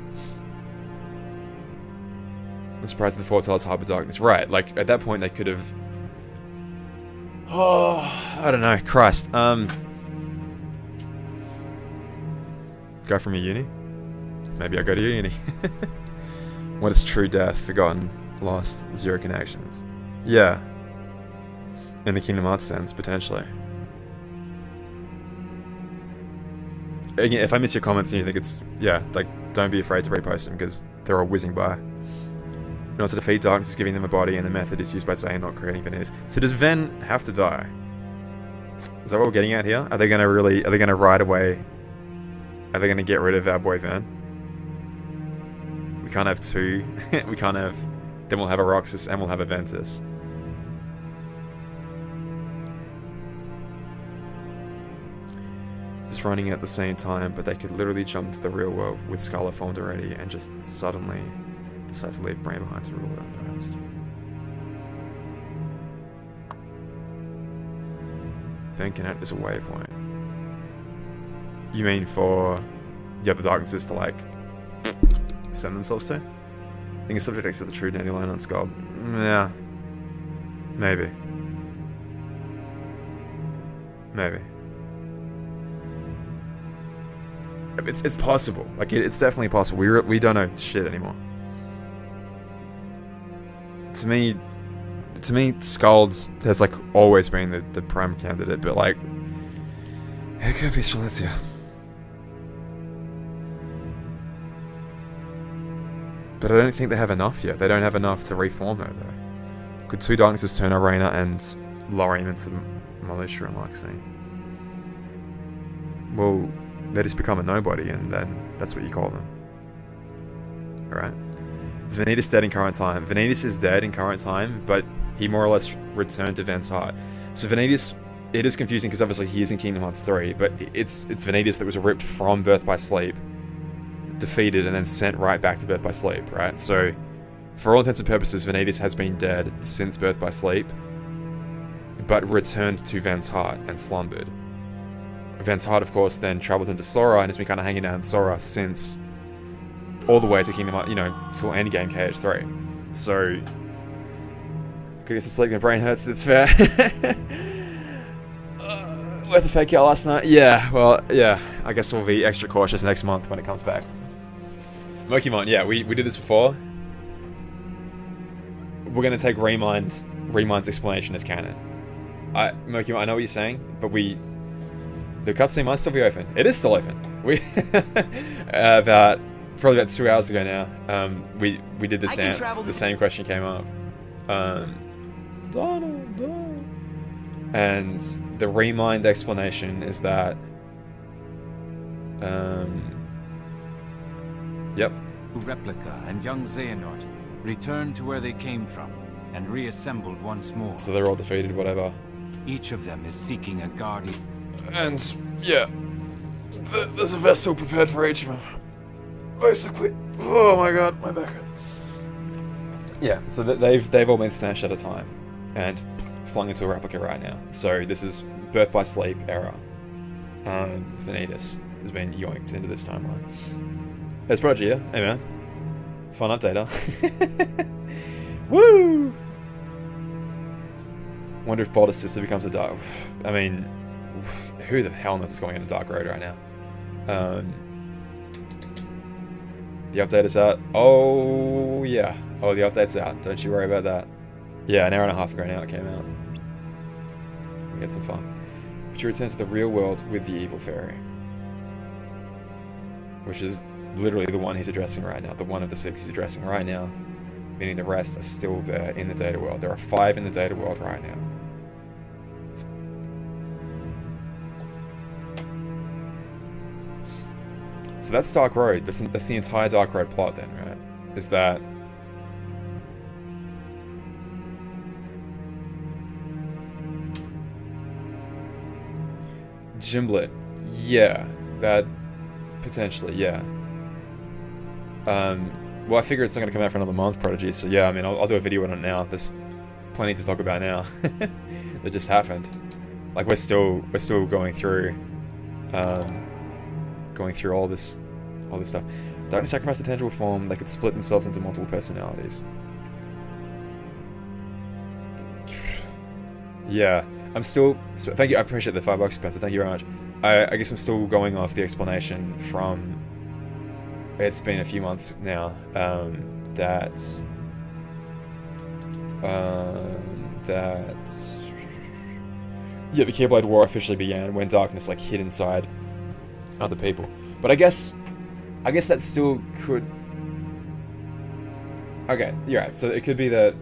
I'm surprised the foretells harbor darkness. Right, like at that point they could have... Oh, I don't know. Christ. Go from a uni? Maybe I go to uni. What is true death? Forgotten. Lost. Zero connections. Yeah. In the Kingdom Hearts sense, potentially. Again, if I miss your comments and you think it's... Yeah, like, don't be afraid to repost them, because they're all whizzing by. In order to defeat darkness is giving them a body, and the method is used by saying not creating Venitas. So does Ven have to die? Is that what we're getting at here? Are they gonna ride away? Are they gonna get rid of our boy Ven? We can't have two. We can't have... Then we'll have a Roxas and we'll have a Ventus. Just running at the same time, but they could literally jump into the real world with Scarlet formed already and just suddenly decide to leave Brain behind to rule out the rest. Thinking it is a waypoint. You mean for the other darknesses to like send themselves to? I think a subject X is the true dandelion on Skull. Yeah. Maybe. Maybe. It's possible. Like it's definitely possible. We don't know shit anymore. To me, Skald has like always been the prime candidate, but like it could be Silencia. But I don't think they have enough yet. They don't have enough to reform her though. Could two darknesses turn Arena and lower him into Militia and Luxie? Well, they just become a nobody, and then that's what you call them. Alright. Is Vanitas dead in current time? Vanitas is dead in current time, but he more or less returned to Ven's heart. So Vanitas, it is confusing because obviously he is in Kingdom Hearts 3, but it's Vanitas that was ripped from Birth by Sleep, defeated, and then sent right back to Birth by Sleep, right? So, for all intents and purposes, Vanitas has been dead since Birth by Sleep, but returned to Ven's heart and slumbered. Ven's heart, of course, then traveled into Sora and has been kind of hanging out in Sora since all the way to Kingdom Hearts, till endgame KH3. So, could get some sleep, my brain hurts, it's fair. Worth a fake out last night? Yeah, well, yeah. I guess we'll be extra cautious next month when it comes back. Mokimon, yeah, we did this before. We're going to take Remind's explanation as canon. Mokimon, I know what you're saying, but the cutscene might still be open. It is still open. We probably about 2 hours ago now. We did this dance. The same question came up. Donald. And the Remind explanation is that. Yep. Replica and young Xehanort returned to where they came from and reassembled once more. So they're all defeated, whatever. Each of them is seeking a guardian. And yeah, there's a vessel prepared for each of them. Basically, oh my god, my back hurts. Yeah, so they've all been snatched at a time and flung into a replica right now. So this is Birth by Sleep era. Vanitas has been yoinked into this timeline. There's Prodigy here. Hey man, fun updater. Woo! Wonder if Baldur's sister becomes a dark. I mean, who the hell knows what's going on in Dark Road right now? The update is out. Oh, yeah. Oh, the update's out. Don't you worry about that. Yeah, an hour and a half ago now it came out. We had some fun. But you return to the real world with the evil fairy. Which is literally the one he's addressing right now. The one of the 6 he's addressing right now. Meaning the rest are still there in the data world. There are 5 in the data world right now. So that's Dark Road. That's the entire Dark Road plot then, right? Is that... Gimlet. Yeah. That... Potentially, yeah. Well, I figure it's not going to come out for another month, Prodigy, so yeah, I mean, I'll do a video on it now. There's plenty to talk about now. That just happened. Like, we're still going through all this stuff. Darkness sacrificed a tangible form, they could split themselves into multiple personalities. Yeah, I'm still... Thank you, I appreciate the $5, Spencer, thank you very much. I guess I'm still going off the explanation from... It's been a few months now, that... Yeah, the Keyblade War officially began when darkness, like, hid inside other people. But I guess that still could... Okay, you're right. So it could be that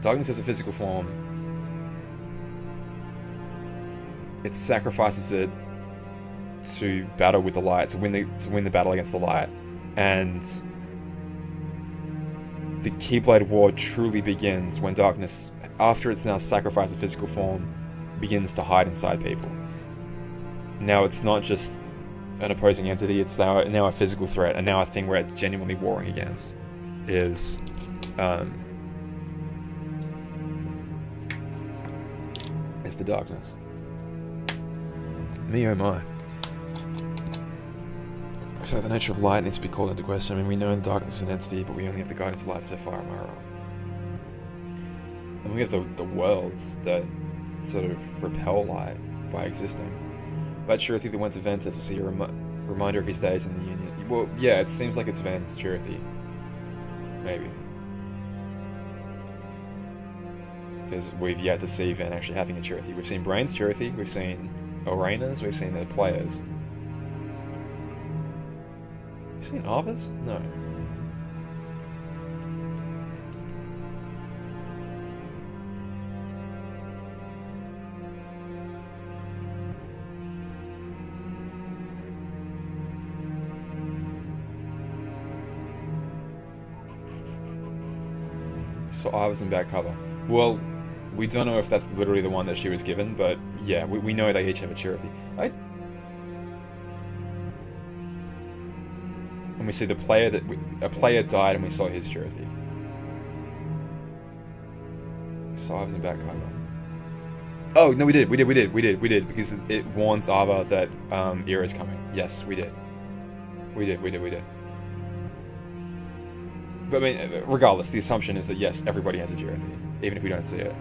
darkness has a physical form. It sacrifices it to battle with the light, to win the battle against the light, and the Keyblade War truly begins when darkness, after it's now sacrificed a physical form, begins to hide inside people. Now it's not just an opposing entity, it's now a physical threat, and now a thing we're genuinely warring against is the darkness. Me oh my. I feel like the nature of light needs to be called into question. I mean, we know the darkness is an entity, but we only have the guidance of light so far, am I wrong? And we have the worlds that sort of repel light by existing. But Shurthi that went to Ventus to see a reminder of his days in the Union. Well, yeah, it seems like it's Ven's Shurthi. Maybe. Because we've yet to see Ven actually having a Shurthi. We've seen Brain's Shurthi, we've seen Orena's, we've seen the players. Have you seen Ava's? No. So Ava's in back cover. Well, we don't know if that's literally the one that she was given, but yeah, we know they each have a Shurthi. And we see the player a player died and we saw his Shurthi. We saw Ava's in back cover. Oh, no, we did, because it warns Ava that Era's coming. Yes, we did. We did. But I mean, regardless, the assumption is that yes, everybody has a Shurthi, even if we don't see it.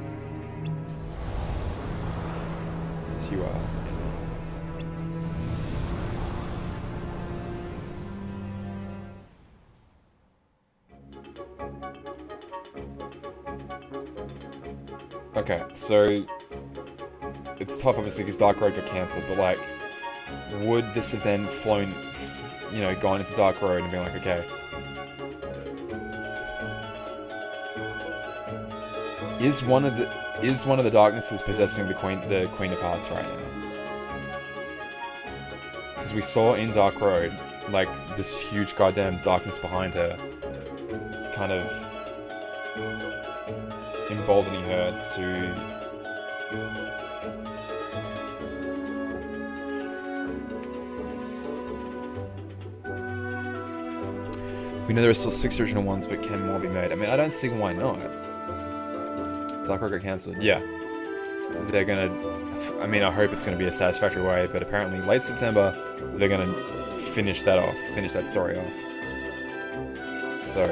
As you are. Okay, so it's tough obviously because Dark Road got cancelled, but like, would this have then flown, you know, gone into Dark Road and been like, okay, is one of the darknesses possessing the Queen of Hearts right now? Because we saw in Dark Road, like, this huge goddamn darkness behind her, kind of emboldening her to we know there are still 6 original ones, but can more be made? I mean, I don't see why not. Dark Road got cancelled. Yeah. They're gonna... I mean, I hope it's gonna be a satisfactory way, but apparently late September, they're gonna finish that off. Finish that story off. So...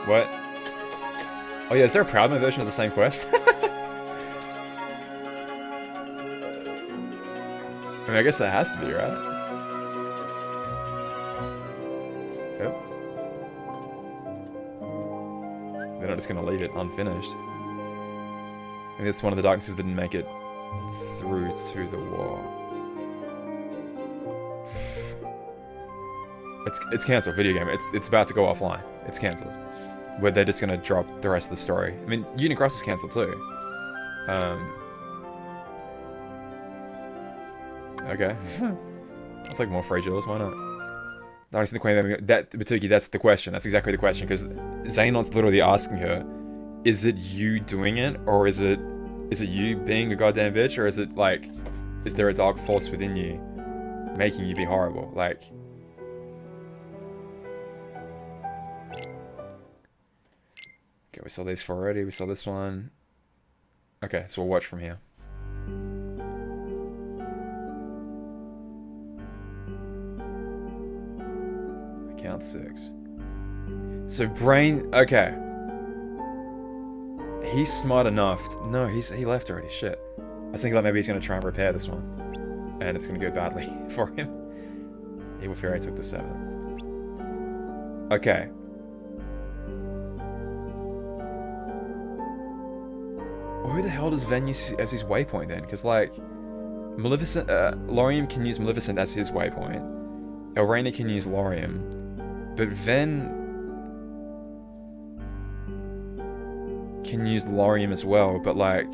What? Oh yeah, is there a Proudman version of the same quest? I mean, I guess that has to be, right? Yep. They're not just gonna leave it unfinished. Maybe it's one of the darknesses that didn't make it through to the war. It's cancelled, video game. It's about to go offline. It's cancelled. Where they're just gonna drop the rest of the story. I mean, Unicross is cancelled too. Okay. It's like more fragiles, why not? Darkness in the Queen, that, Batuki, that's the question. That's exactly the question, because Xenon's literally asking her, is it you doing it, or is it you being a goddamn bitch, or is it like, is there a dark force within you making you be horrible? Like, okay, we saw these four already, we saw this one. Okay, so we'll watch from here. Count 6. So Brain, okay. He's smart enough. No, he left already. Shit. I was thinking like maybe he's gonna try and repair this one, and it's gonna go badly for him. Evil Fairy took the 7th. Okay. Well, who the hell does Ven use as his waypoint then? Because like, Maleficent, Lorium can use Maleficent as his waypoint. Elrena can use Lorium. But Ven can use Lorium as well, but like,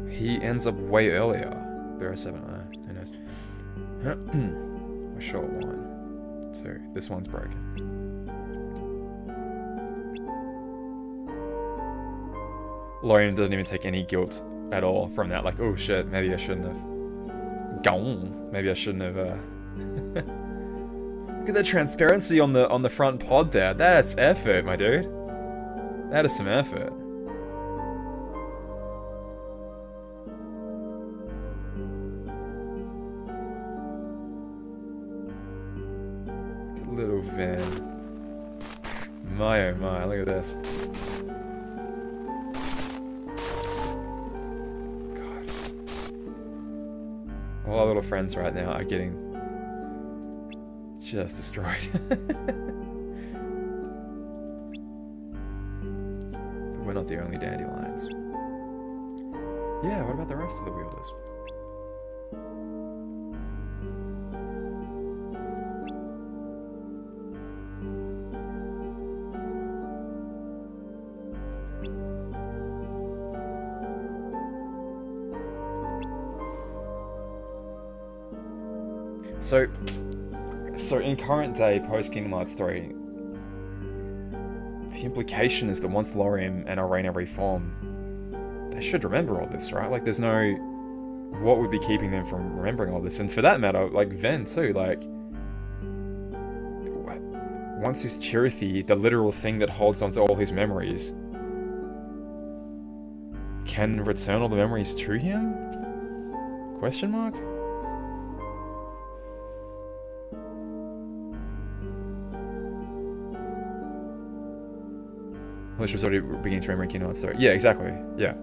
he ends up way earlier. There are 7. Who knows? We're short 1, 2. This one's broken. Lorium doesn't even take any guilt at all from that. Like, oh shit, maybe I shouldn't have. Maybe I shouldn't have. Look at the transparency on the front pod there. That's effort, my dude. That is some effort. Look at little Van. My oh my! Look at this. All our little friends right now are getting just destroyed. But we're not the only dandelions. Yeah, what about the rest of the wielders? So in current day, post Kingdom Hearts 3, the implication is that once Lorium and Elrena reform, they should remember all this, right? Like, there's no... What would be keeping them from remembering all this? And for that matter, like, Ven too, like... Once his Chirithy, the literal thing that holds onto all his memories, can return all the memories to him? Question mark? Which was already beginning to remember Kingdom Hearts 3. Yeah, exactly. Yeah.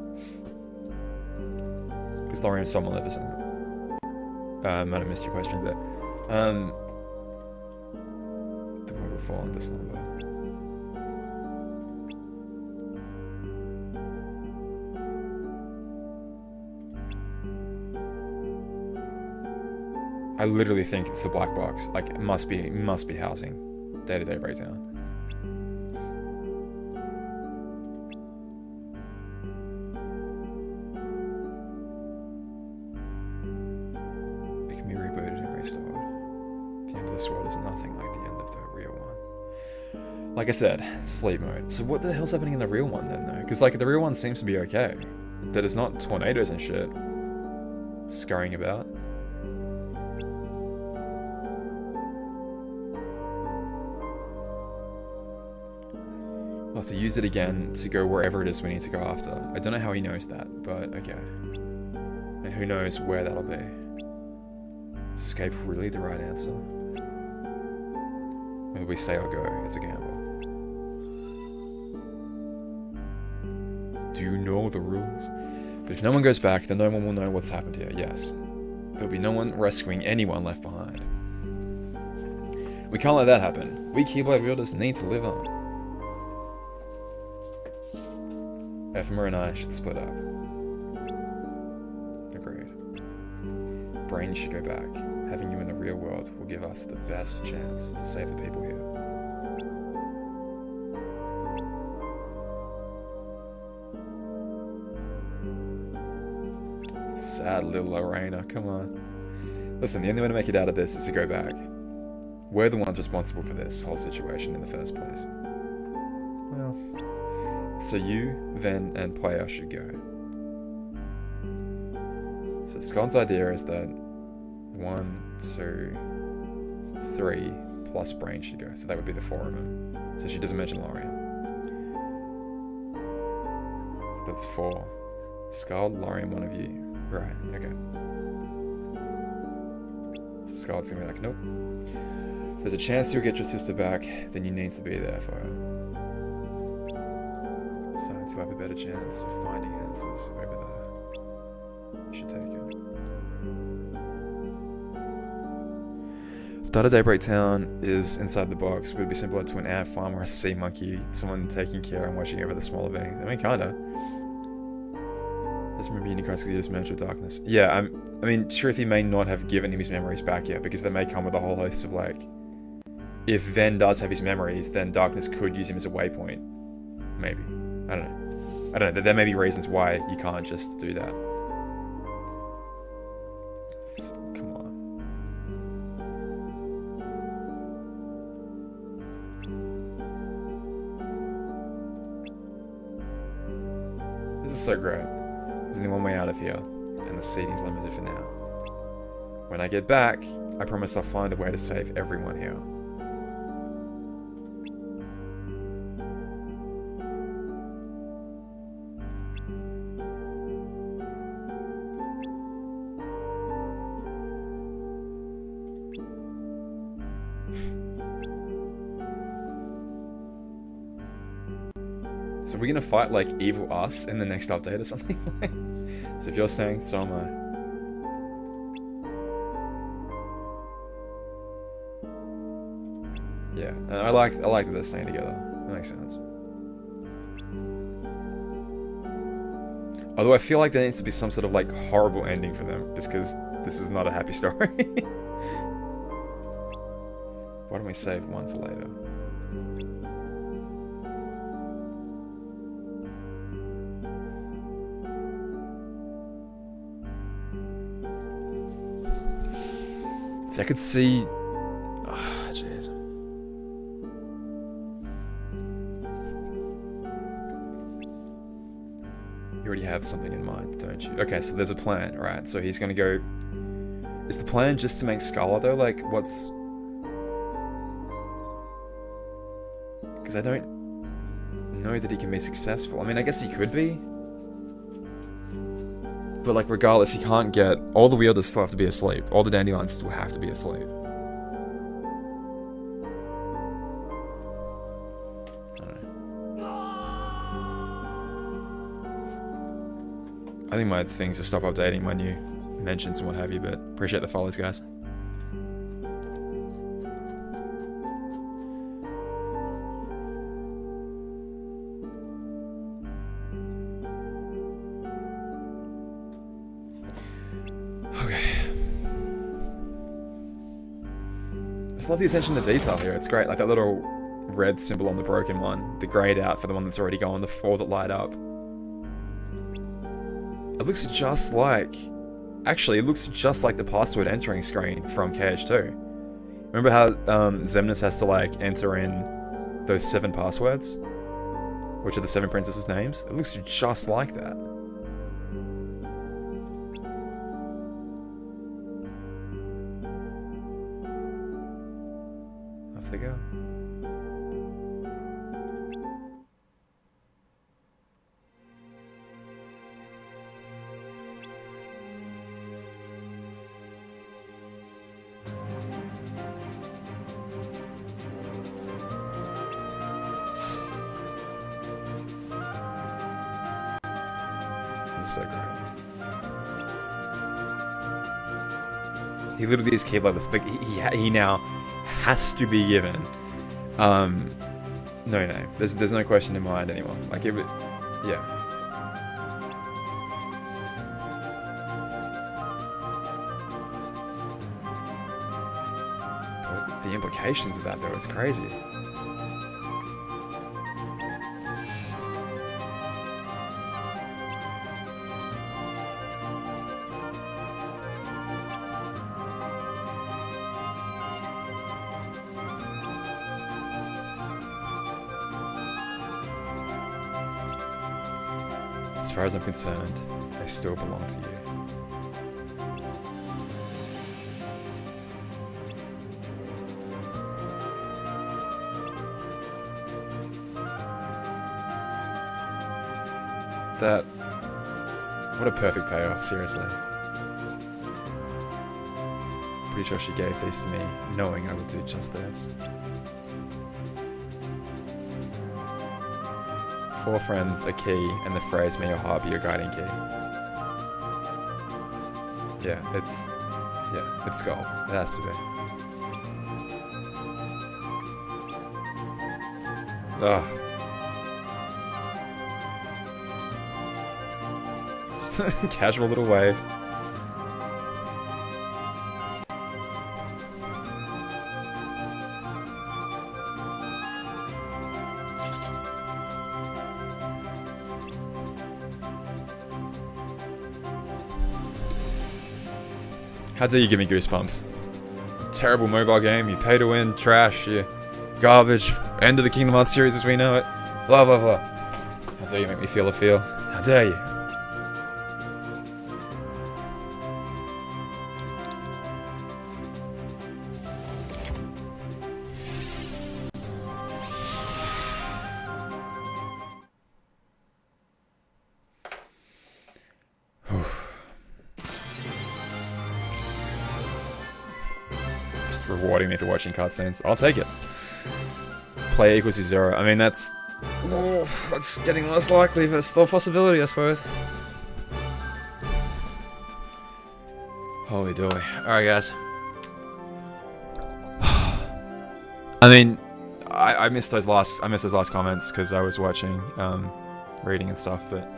Because Lorium's so Maleficent. Might have missed your question, but the world will fall into slumber. I literally think it's the black box. Like, it must be housing day-to-day breakdown. Like I said, sleep mode. So what the hell's happening in the real one then, though? Because, like, the real one seems to be okay. That is not tornadoes and shit scurrying about. We'll have to use it again to go wherever it is we need to go after. I don't know how he knows that, but okay. And who knows where that'll be. Is escape really the right answer? Whether we stay or go, it's a gamble. Do you know the rules? But if no one goes back, then no one will know what's happened here, yes. There'll be no one rescuing anyone left behind. We can't let that happen. We Keyblade wielders need to live on. Ephemera and I should split up. Agreed. Brain should go back. Having you in the real world will give us the best chance to save the people here. bad little Lorena, come on. Listen, the only way to make it out of this is to go back. We're the ones responsible for this whole situation in the first place. Well, so you, Ven, and Player should go. So Scott's idea is that 1, 2, 3 plus Brain should go. So that would be the 4 of them. So she doesn't mention Lorien. So that's 4. Skull, Lorien, one of you. Right, okay. So Skull's gonna be like, nope. If there's a chance you'll get your sister back, then you need to be there for her. Besides, you'll have a better chance of finding answers over there. You should take it. If Data Daybreak Town is inside the box, would it be simpler to an ant farm or a sea monkey? Someone taking care and watching over the smaller beings? I mean, kinda. Doesn't remember any cards because he just managed with darkness. Yeah, I mean, Shruthi may not have given him his memories back yet because they may come with a whole host of like... If Ven does have his memories, then darkness could use him as a waypoint. Maybe. I don't know. There may be reasons why you can't just do that. So, come on. This is so great. There's only one way out of here, and the seating's limited for now. When I get back, I promise I'll find a way to save everyone here. So we're gonna fight like evil us in the next update or something? So if you're saying, so am I. Yeah, and I like that they're staying together. That makes sense. Although I feel like there needs to be some sort of like horrible ending for them, just because this is not a happy story. Why don't we save one for later? So I could see... Ah, jeez. You already have something in mind, don't you? Okay, so there's a plan, right? So he's gonna go... Is the plan just to make Scarlet, though? Like, what's... Because I don't know that he can be successful. I mean, I guess he could be. But, like, regardless, he can't get... All the wielders still have to be asleep. All the dandelions still have to be asleep. I don't know. I think my things will stop updating my new mentions and what have you, but appreciate the follows, guys. I just love the attention to detail here. It's great. Like that little red symbol on the broken one, the grayed out for the one that's already gone, the 4 that light up. It looks just like... Actually, it looks just like the password entering screen from KH2. Remember how Xemnas has to like enter in those 7 passwords? Which are the 7 princesses' names? It looks just like that. Off they go. This is so great. He literally is capable of this. Like he now has to be given. No, there's no question in mind anymore. Like it would, yeah. But the implications of that though is crazy. As far as I'm concerned, they still belong to you. That... What a perfect payoff, seriously. Pretty sure she gave these to me, knowing I would do just this. 4 friends, a key, and the phrase, may your heart be your guiding key. Yeah, it's gold. It has to be. Ugh. Just a casual little wave. How dare you give me goosebumps? Terrible mobile game, you pay to win, trash, you garbage, end of the Kingdom Hearts series as we know it, blah blah blah. How dare you make me feel a feel? How dare you? Rewarding me for watching cutscenes. I'll take it. Play equals to 0. I mean, that's getting less likely, but it's still a possibility, I suppose. Holy dooly. Alright, guys. I mean, I missed those last comments because I was watching, reading and stuff, but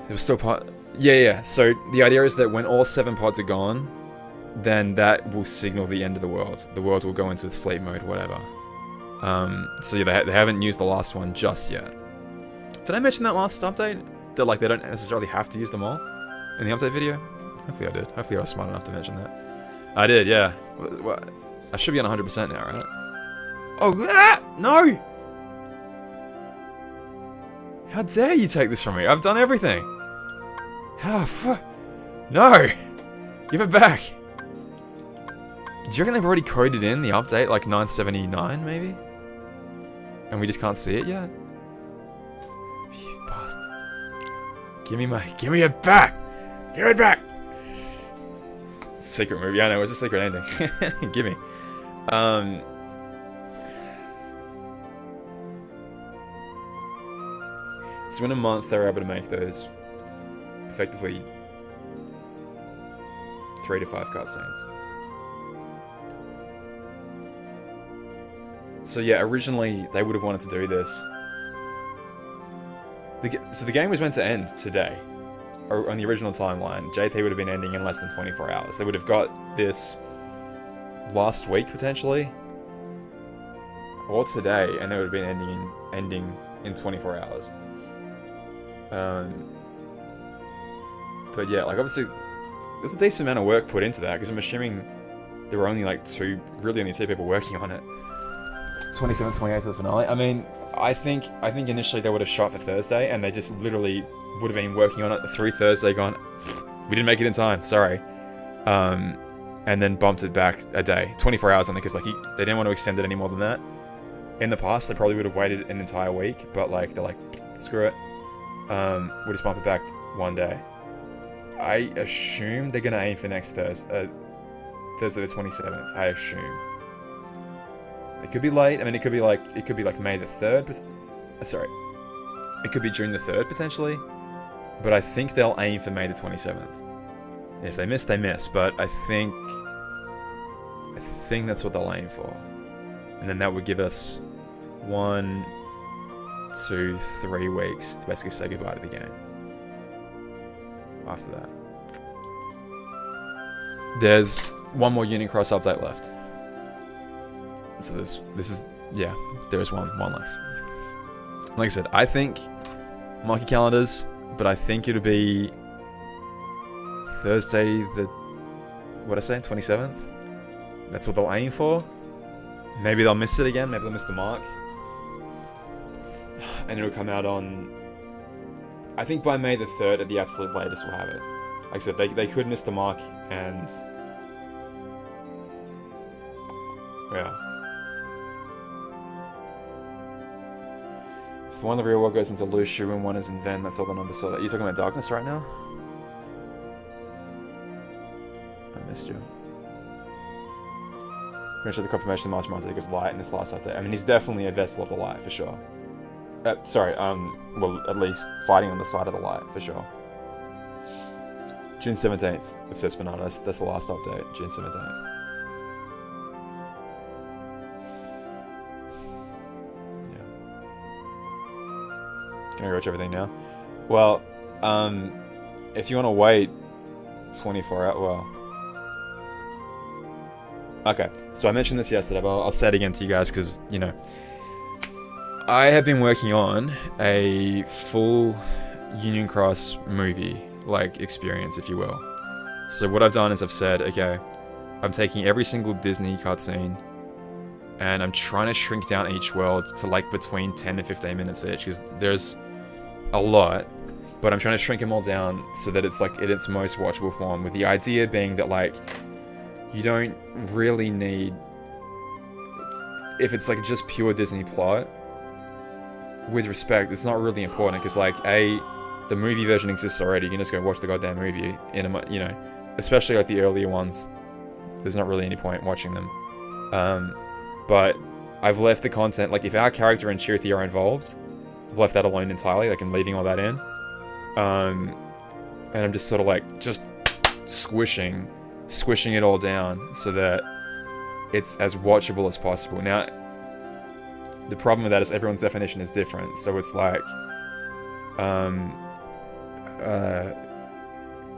it was still part. Yeah. So the idea is that when all 7 pods are gone, then that will signal the end of the world. The world will go into sleep mode, whatever. So yeah, they haven't used the last one just yet. Did I mention that last update? That like they don't necessarily have to use them all in the update video? Hopefully I did. Hopefully I was smart enough to mention that. I did, yeah. What? I should be on 100% now, right? Oh, no! How dare you take this from me? I've done everything. No! Give it back. Do you reckon they've already coded in the update, like 979 maybe? And we just can't see it yet? You bastards. Give me it back! Give it back! Secret movie, I know, it was a secret ending. Give me. So in a month they're able to make those effectively 3 to 5 cutscenes. So yeah, originally they would have wanted to do this. So the game was meant to end today. Or on the original timeline, JP would have been ending in less than 24 hours. They would have got this last week potentially, or today, and it would have been ending in 24 hours. But yeah, like obviously, there's a decent amount of work put into that because I'm assuming there were only like only 2 people working on it. 27th, 28th of the finale. I mean, I think initially they would have shot for Thursday, and they just literally would have been working on it through Thursday, gone, we didn't make it in time, sorry. And then bumped it back a day, 24 hours on it, because like they didn't want to extend it any more than that. In the past, they probably would have waited an entire week, but like they're like, screw it. We'll just bump it back 1 day. I assume they're gonna aim for next Thursday, Thursday the 27th. I assume. It could be late. I mean, it could be like May the 3rd, but sorry, it could be June the 3rd potentially. But I think they'll aim for May the 27th. And if they miss, they miss. But I think that's what they'll aim for. And then that would give us 1, 2, 3 weeks to basically say goodbye to the game. After that, there's one more Unicross update left. So there is one left. Like I said, I think mark your calendars, but I think it'll be Thursday the 27th. That's what they'll aim for. Maybe they'll miss it again. Maybe they'll miss the mark, and it'll come out on I think by May the 3rd at the absolute latest we'll have it. Like I said, they could miss the mark, and yeah. If one of the real world goes into Lushu and one is in Ven, that's all the numbers so that. Are you talking about Darkness right now? I missed you. Finish the confirmation the Master equals light in this last update. I mean, he's definitely a vessel of the light for sure. Sorry, well, at least fighting on the side of the light for sure. June 17th, of says Banana. That's the last update. June 17th. Can I watch everything now? Well, if you want to wait 24 hours, well. Okay, so I mentioned this yesterday, but I'll say it again to you guys because, you know, I have been working on a full Union Cross movie, like, experience, if you will. So what I've done is I've said, okay, I'm taking every single Disney cutscene and I'm trying to shrink down each world to, like, between 10 and 15 minutes each because there's a lot, but I'm trying to shrink them all down so that it's, like, in its most watchable form, with the idea being that, like, you don't really need, if it's like just pure Disney plot, with respect, it's not really important because, like, the movie version exists already. You can just go watch the goddamn movie in a, you know, especially like the earlier ones. There's not really any point watching them. But I've left the content, like, if our character and Chirithy are involved, I've left that alone entirely. Like, I'm leaving all that in. And I'm just sort of like just squishing it all down so that it's as watchable as possible. Now, the problem with that is everyone's definition is different, so it's like,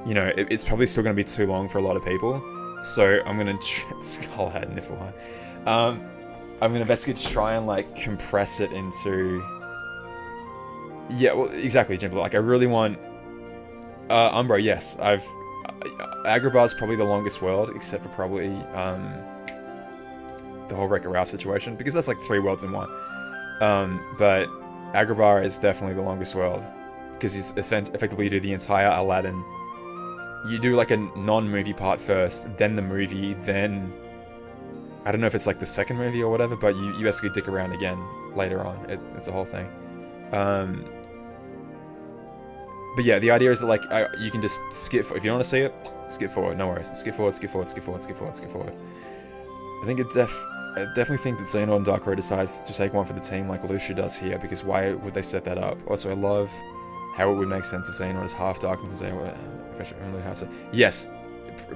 you know, it's probably still going to be too long for a lot of people. So I'm going to Skullhead, Niflheim. I'm going to basically try and, like, compress it into. Yeah, well, exactly, Jimbo. Like, I really want Umbra. Yes, Agrabah's probably the longest world, except for probably the whole Wreck-It Ralph situation, because that's like 3 worlds in one. But Agrabah is definitely the longest world, because you effectively do the entire Aladdin. You do like a non-movie part first, then the movie, then I don't know if it's like the second movie or whatever, but you basically dick around again later on. It's a whole thing. But yeah, the idea is that, like, you can just skip. If you don't want to see it, skip forward. No worries. Skip forward, skip forward, skip forward, skip forward, skip forward. I think I definitely think that Xehanort and Dark Road decides to take one for the team like Lucia does here, because why would they set that up? Also, I love how it would make sense if Xehanort is half Darkness and Xehanort half. Yes,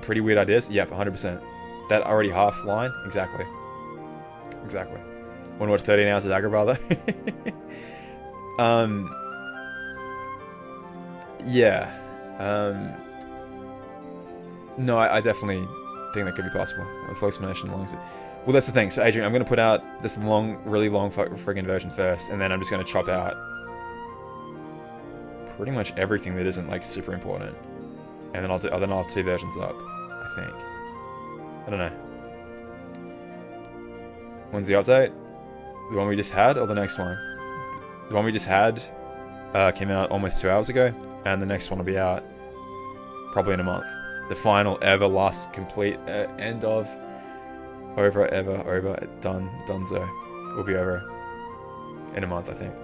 pretty weird ideas. Yep, 100%. That already half line, exactly. Exactly. Want to watch 13 hours of Agrabah though? Yeah. No, I definitely think that could be possible. The full explanation along. Well, that's the thing. So, Adrian, I'm going to put out this really long friggin' version first, and then I'm just going to chop out pretty much everything that isn't, like, super important. And then I'll have 2 versions up, I think. I don't know. When's the update? The one we just had, or the next one? The one we just had came out almost 2 hours ago, and the next one will be out probably in a month. The final ever, last complete end of over Dunzo will be over in a month, I think.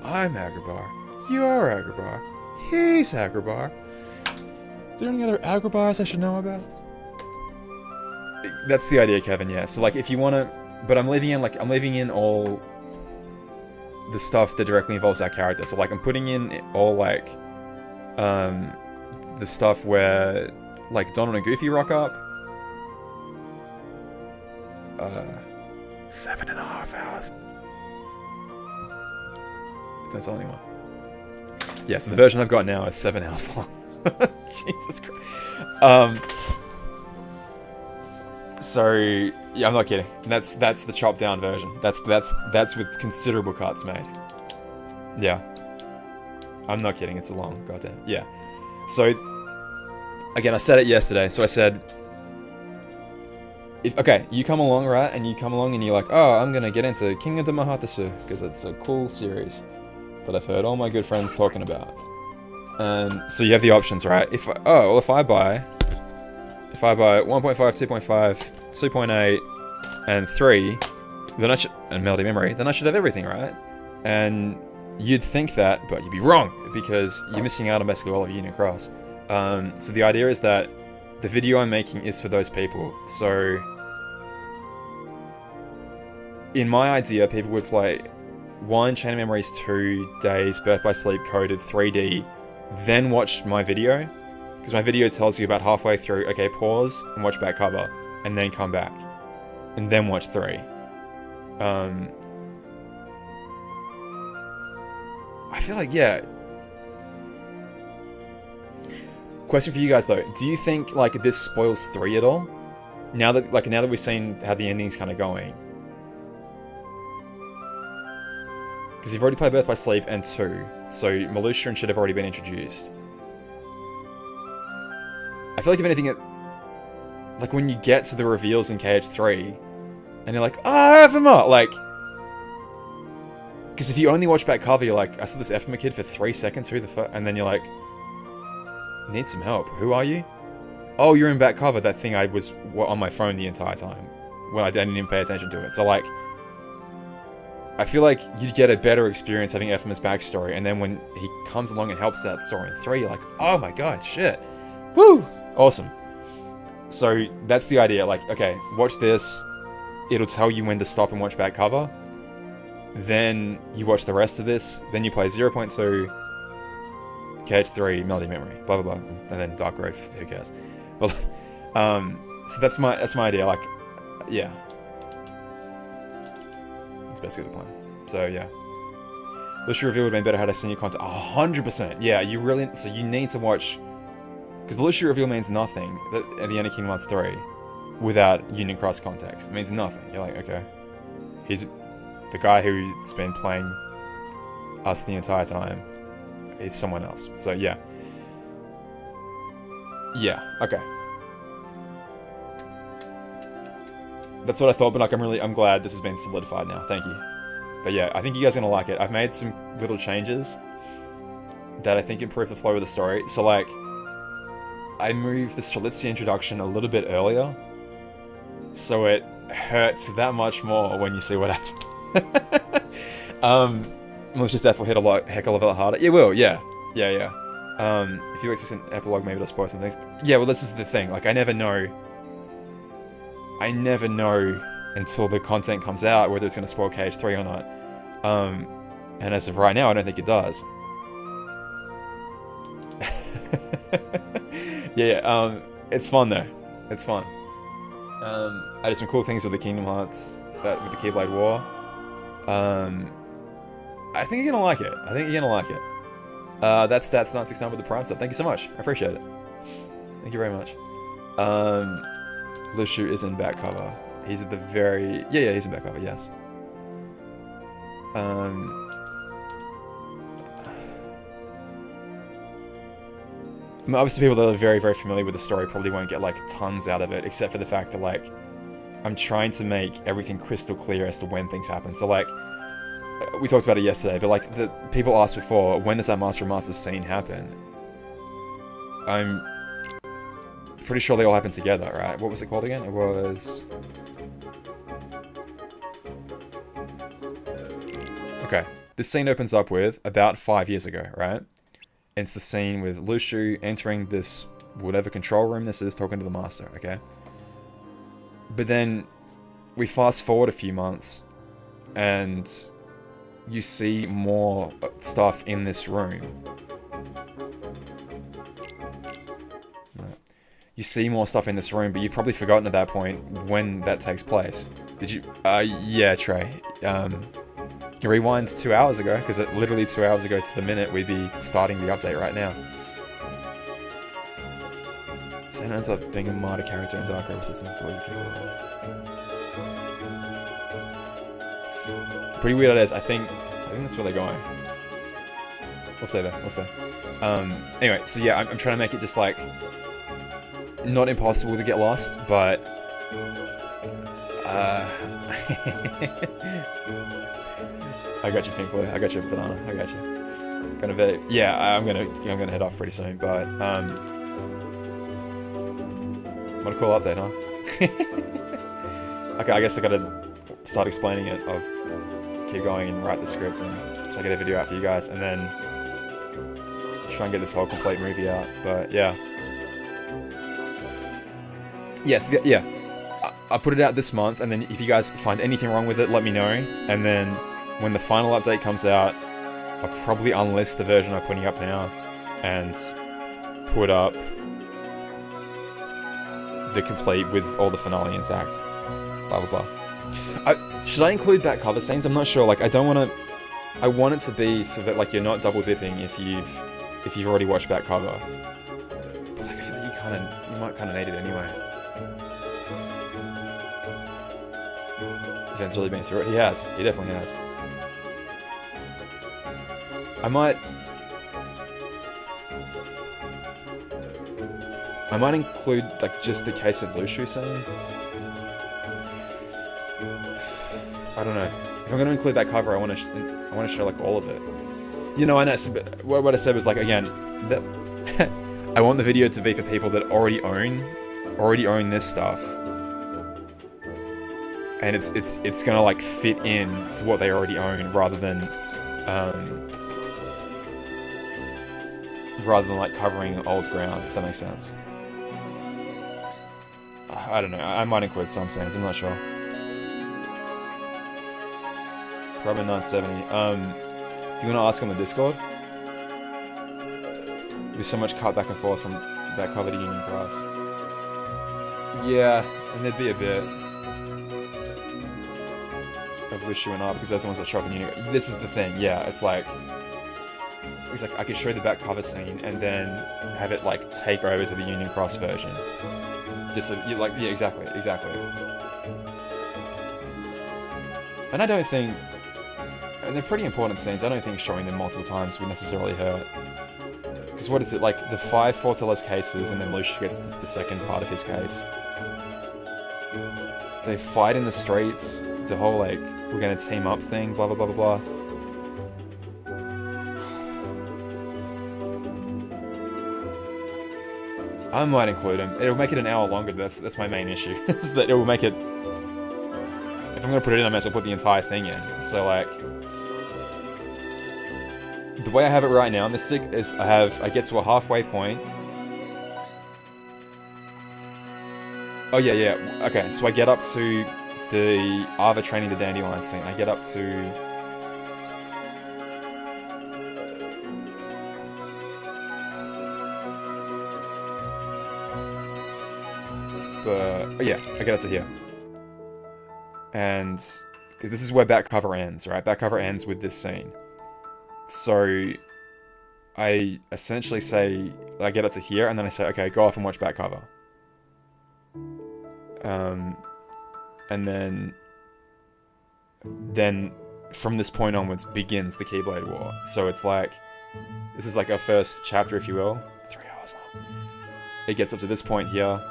I'm Agrabah. You're Agrabah. He's Agrabah. Are there any other Agrabahs I should know about? That's the idea, Kevin. Yeah. So, like, if you want to, but I'm leaving in all the stuff that directly involves our character. So, like, I'm putting in all, like, the stuff where, like, Donald and Goofy rock up. 7.5 hours. Don't tell anyone. Yeah, so the version I've got now is 7 hours long. Jesus Christ. So yeah, I'm not kidding. That's the chopped down version. That's with considerable cuts made. Yeah. I'm not kidding, it's a long goddamn. Yeah. So again, I said it yesterday. So I said okay, you come along, right? And you come along and you're like, oh, I'm gonna get into King of the Mahatasu because it's a cool series that I've heard all my good friends talking about. And so you have the options, right? If I buy 1.5, 2.5, 2.8, and 3, then and Melody Memory, then I should have everything, right? And you'd think that, but you'd be wrong because you're missing out on basically all of Union Cross. So the idea is that the video I'm making is for those people. So in my idea, people would play 1 Chain of Memories, 2 Days, Birth by Sleep coded 3D, then watch my video, because my video tells you about halfway through, okay, pause and watch back cover, and then come back, and then watch 3. I feel like, yeah. Question for you guys though, do you think like this spoils 3 at all? Now that we've seen how the ending's kind of going. Because you've already played Birth by Sleep and 2, so Malusha should have already been introduced. I feel like if anything, like when you get to the reveals in KH3, and you're like, ah, FMR, like, because if you only watch back cover, you're like, I saw this FMR kid for 3 seconds, who the fuck? And then you're like, need some help. Who are you? Oh, you're in back cover. That thing I was on my phone the entire time when I didn't even pay attention to it. So like, I feel like you'd get a better experience having FM's backstory, and then when he comes along and helps that story in 3, you're like, oh my god, shit. Woo! Awesome. So that's the idea. Like, okay, watch this. It'll tell you when to stop and watch back cover. Then you watch the rest of this. Then you play 0.2, KH3, Melody Memory, blah blah blah, and then Dark Road. Who cares? Well, so that's my idea. Like, yeah, it's basically the plan. So yeah, Lucia Reveal would have been better had I seen your content. 100%. Yeah, you really. So you need to watch, because the Lucia Reveal means nothing at the end of Kingdom Hearts 3 without Union Cross context. It means nothing. You're like, okay, he's the guy who's been playing us the entire time. It's someone else. So yeah. Yeah, okay. That's what I thought, but like I'm glad this has been solidified now. Thank you. But yeah, I think you guys are gonna like it. I've made some little changes that I think improve the flow of the story. So like, I moved the Strelitzia introduction a little bit earlier, so it hurts that much more when you see what happened. Let's just therefore hit a heck of a lot harder. It will, yeah. If you access an epilogue, maybe it'll spoil some things. Yeah, well, this is the thing. Like, I never know until the content comes out whether it's going to spoil KH3 or not. And as of right now, I don't think it does. Yeah, it's fun though. It's fun. I did some cool things with the Kingdom Hearts, with the Keyblade War. I think you're gonna like it. That's Stats 969 with the Prime stuff. Thank you so much. I appreciate it. Thank you very much. Lushu is in back cover. He's at the very... Yeah, he's in back cover, yes. Obviously people that are very, very familiar with the story probably won't get, like, tons out of it, except for the fact that, like, I'm trying to make everything crystal clear as to when things happen. So, like, we talked about it yesterday, but, like, the people asked before, when does that Master of Masters scene happen? I'm pretty sure they all happen together, right? What was it called again? It was... Okay. This scene opens up with about 5 years ago, right? It's the scene with Lushu entering this whatever control room this is, talking to the Master, okay? But then we fast forward a few months and you see more stuff in this room. You see more stuff in this room, but you've probably forgotten at that point when that takes place. Did you? Yeah, Trey. You can rewind 2 hours ago, because literally 2 hours ago to the minute, we'd be starting the update right now. Santa ends up being a martyr character in Dark Road. Pretty weird it is. I think that's where they're going. We'll say that. We'll say. Anyway, so yeah, I'm trying to make it just like not impossible to get lost, but I got you, Pink Boy. I got you, Banana. I got you. Gonna be, yeah. I'm gonna head off pretty soon. But what a cool update, huh? Okay, I guess I gotta start explaining it. I'll keep going and write the script and try to get a video out for you guys, and then try and get this whole complete movie out. But yeah. Yes, yeah. I put it out this month, and then if you guys find anything wrong with it, let me know. And then when the final update comes out, I'll probably unlist the version I'm putting up now and put up the complete with all the finale intact. Blah blah blah. Should I include back cover scenes? I'm not sure. Like, I don't want to. I want it to be so that like you're not double dipping if you've already watched back cover. But like, I feel like you might kind of need it anyway. Ben's really been through it. He has. He definitely has. I might include like just the case of Lushu scene. I don't know. If I'm going to include that cover, I want to show like all of it. You know, I know. So, what I said was like, again, I want the video to be for people that already own this stuff. And it's gonna like fit in to what they already own rather than like covering old ground, if that makes sense. I don't know. I might include some scenes. I'm not sure. Probably 970. Do you want to ask on the Discord? There's so much cut back and forth from that cover to Union Cross. Yeah, and there'd be a bit of Lushu and R because those are the ones that show up in Union. This is the thing, yeah. It's like I could show the back cover scene and then have it like take over to the Union Cross version. Just so you like, yeah, exactly. And I don't think, and they're pretty important scenes. I don't think showing them multiple times would necessarily hurt. Because what is it, like the 5 Fortaleza cases and then Lushu gets the second part of his case. They fight in the streets, the whole like, we're gonna team up thing, blah blah blah blah blah. I might include him. It'll make it an hour longer, that's my main issue. Is that it will make it, if I'm gonna put it in, I might as well put the entire thing in. So like, the way I have it right now, Mystic, is I get to a halfway point. Oh yeah, okay, so I get up to the Ava training the dandelion scene. I get up to I get up to here. And because this is where back cover ends, right? Back cover ends with this scene. So I essentially say, I get up to here, and then I say, okay, go off and watch back cover. And then from this point onwards begins the Keyblade War. So it's like, this is like our first chapter, if you will. 3 hours long. It gets up to this point here,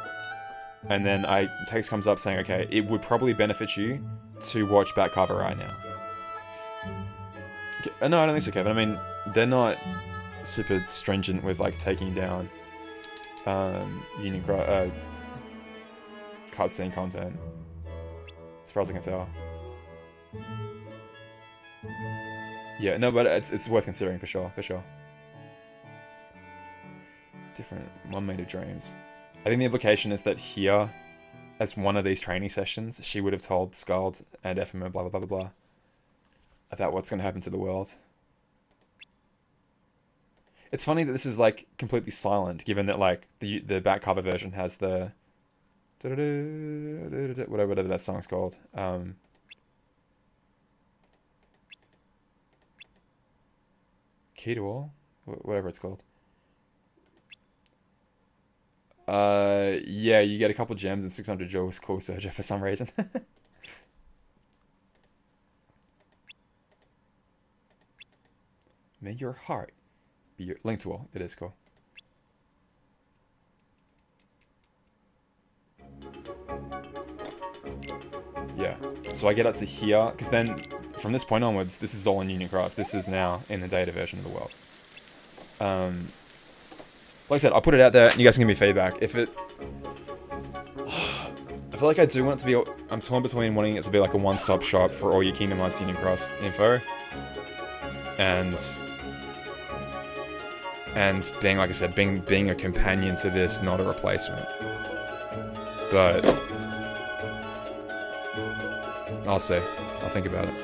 and then text comes up saying, okay, it would probably benefit you to watch back cover right now. Okay, no, I don't think so, Kevin. I mean, they're not super stringent with like taking down cutscene content, as far as I can tell. Yeah, no, but it's worth considering for sure. Different one made of dreams. I think the implication is that here, as one of these training sessions, she would have told Skald and Ephema blah blah blah blah blah about what's going to happen to the world. It's funny that this is like completely silent, given that like the back cover version has the whatever that song's called. Key to All? Whatever it's called. Yeah, you get a couple gems and 600 jewels, cool Sergio, for some reason. May your heart be your link to all. It is cool. yeah. So I get up to here, because then from this point onwards, this is all in Union Cross. This is now in the data version of the world. Like I said, I'll put it out there, and you guys can give me feedback. If it... I feel like I do want it to be... I'm torn between wanting it to be like a one-stop shop for all your Kingdom Hearts Union Cross info. And being, like I said, being a companion to this, not a replacement. But... I'll see. I'll think about it.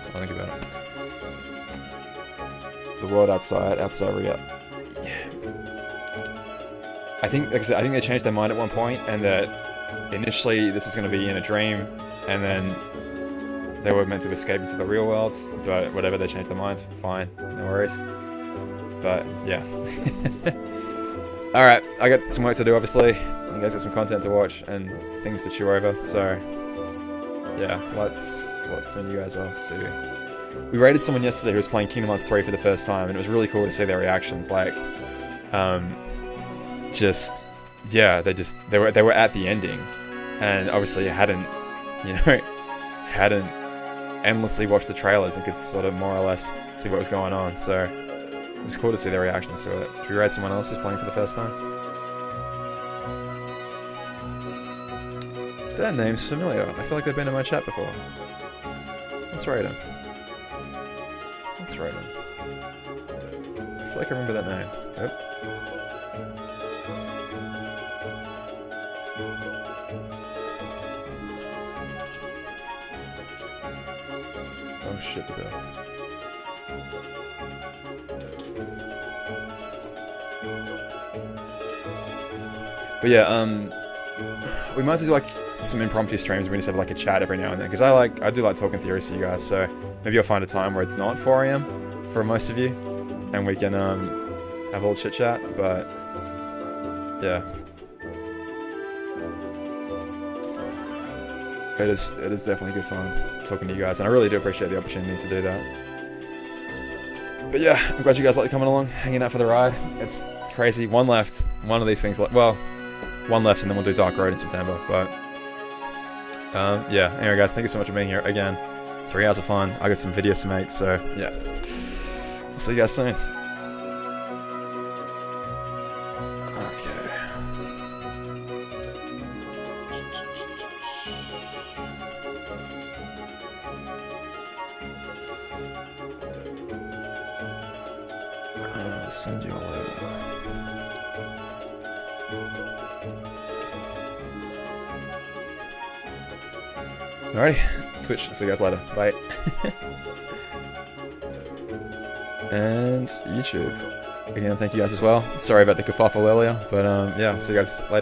I'll think about it. The world outside Ria. I think, like I said, I think they changed their mind at one point, and that initially this was going to be in a dream, and then they were meant to escape into the real world, but whatever, they changed their mind. Fine, no worries. But, yeah. Alright, I got some work to do, obviously. You guys got some content to watch, and things to chew over, so... Yeah, let's send you guys off to... We raided someone yesterday who was playing Kingdom Hearts 3 for the first time, and it was really cool to see their reactions, like... just... Yeah, they were at the ending, and obviously hadn't endlessly watched the trailers and could sort of more or less see what was going on, so... It was cool to see their reactions to it. Should we raid someone else who's playing for the first time? That name's familiar. I feel like they've been in my chat before. Let's raid him. Let's raid him. I feel like I remember that name. Yep. Oh shit, the bell. But yeah, we might as well do like some impromptu streams. We just have like a chat every now and then, because I do like talking theories to you guys. So maybe you'll find a time where it's not 4 AM for most of you, and we can have a little chit chat. But yeah, it is definitely good fun talking to you guys, and I really do appreciate the opportunity to do that. But yeah, I'm glad you guys like coming along, hanging out for the ride. It's crazy. One left. One of these things. Well, one left, and then we'll do Dark Road in September. But yeah. Anyway, guys, thank you so much for being here again. 3 hours of fun. I got some videos to make, so yeah. I'll see you guys soon. Okay. I'll send you all over. Alrighty, Twitch, see you guys later, bye. And YouTube, again, thank you guys as well. Sorry about the kerfuffle earlier, but yeah, see you guys later.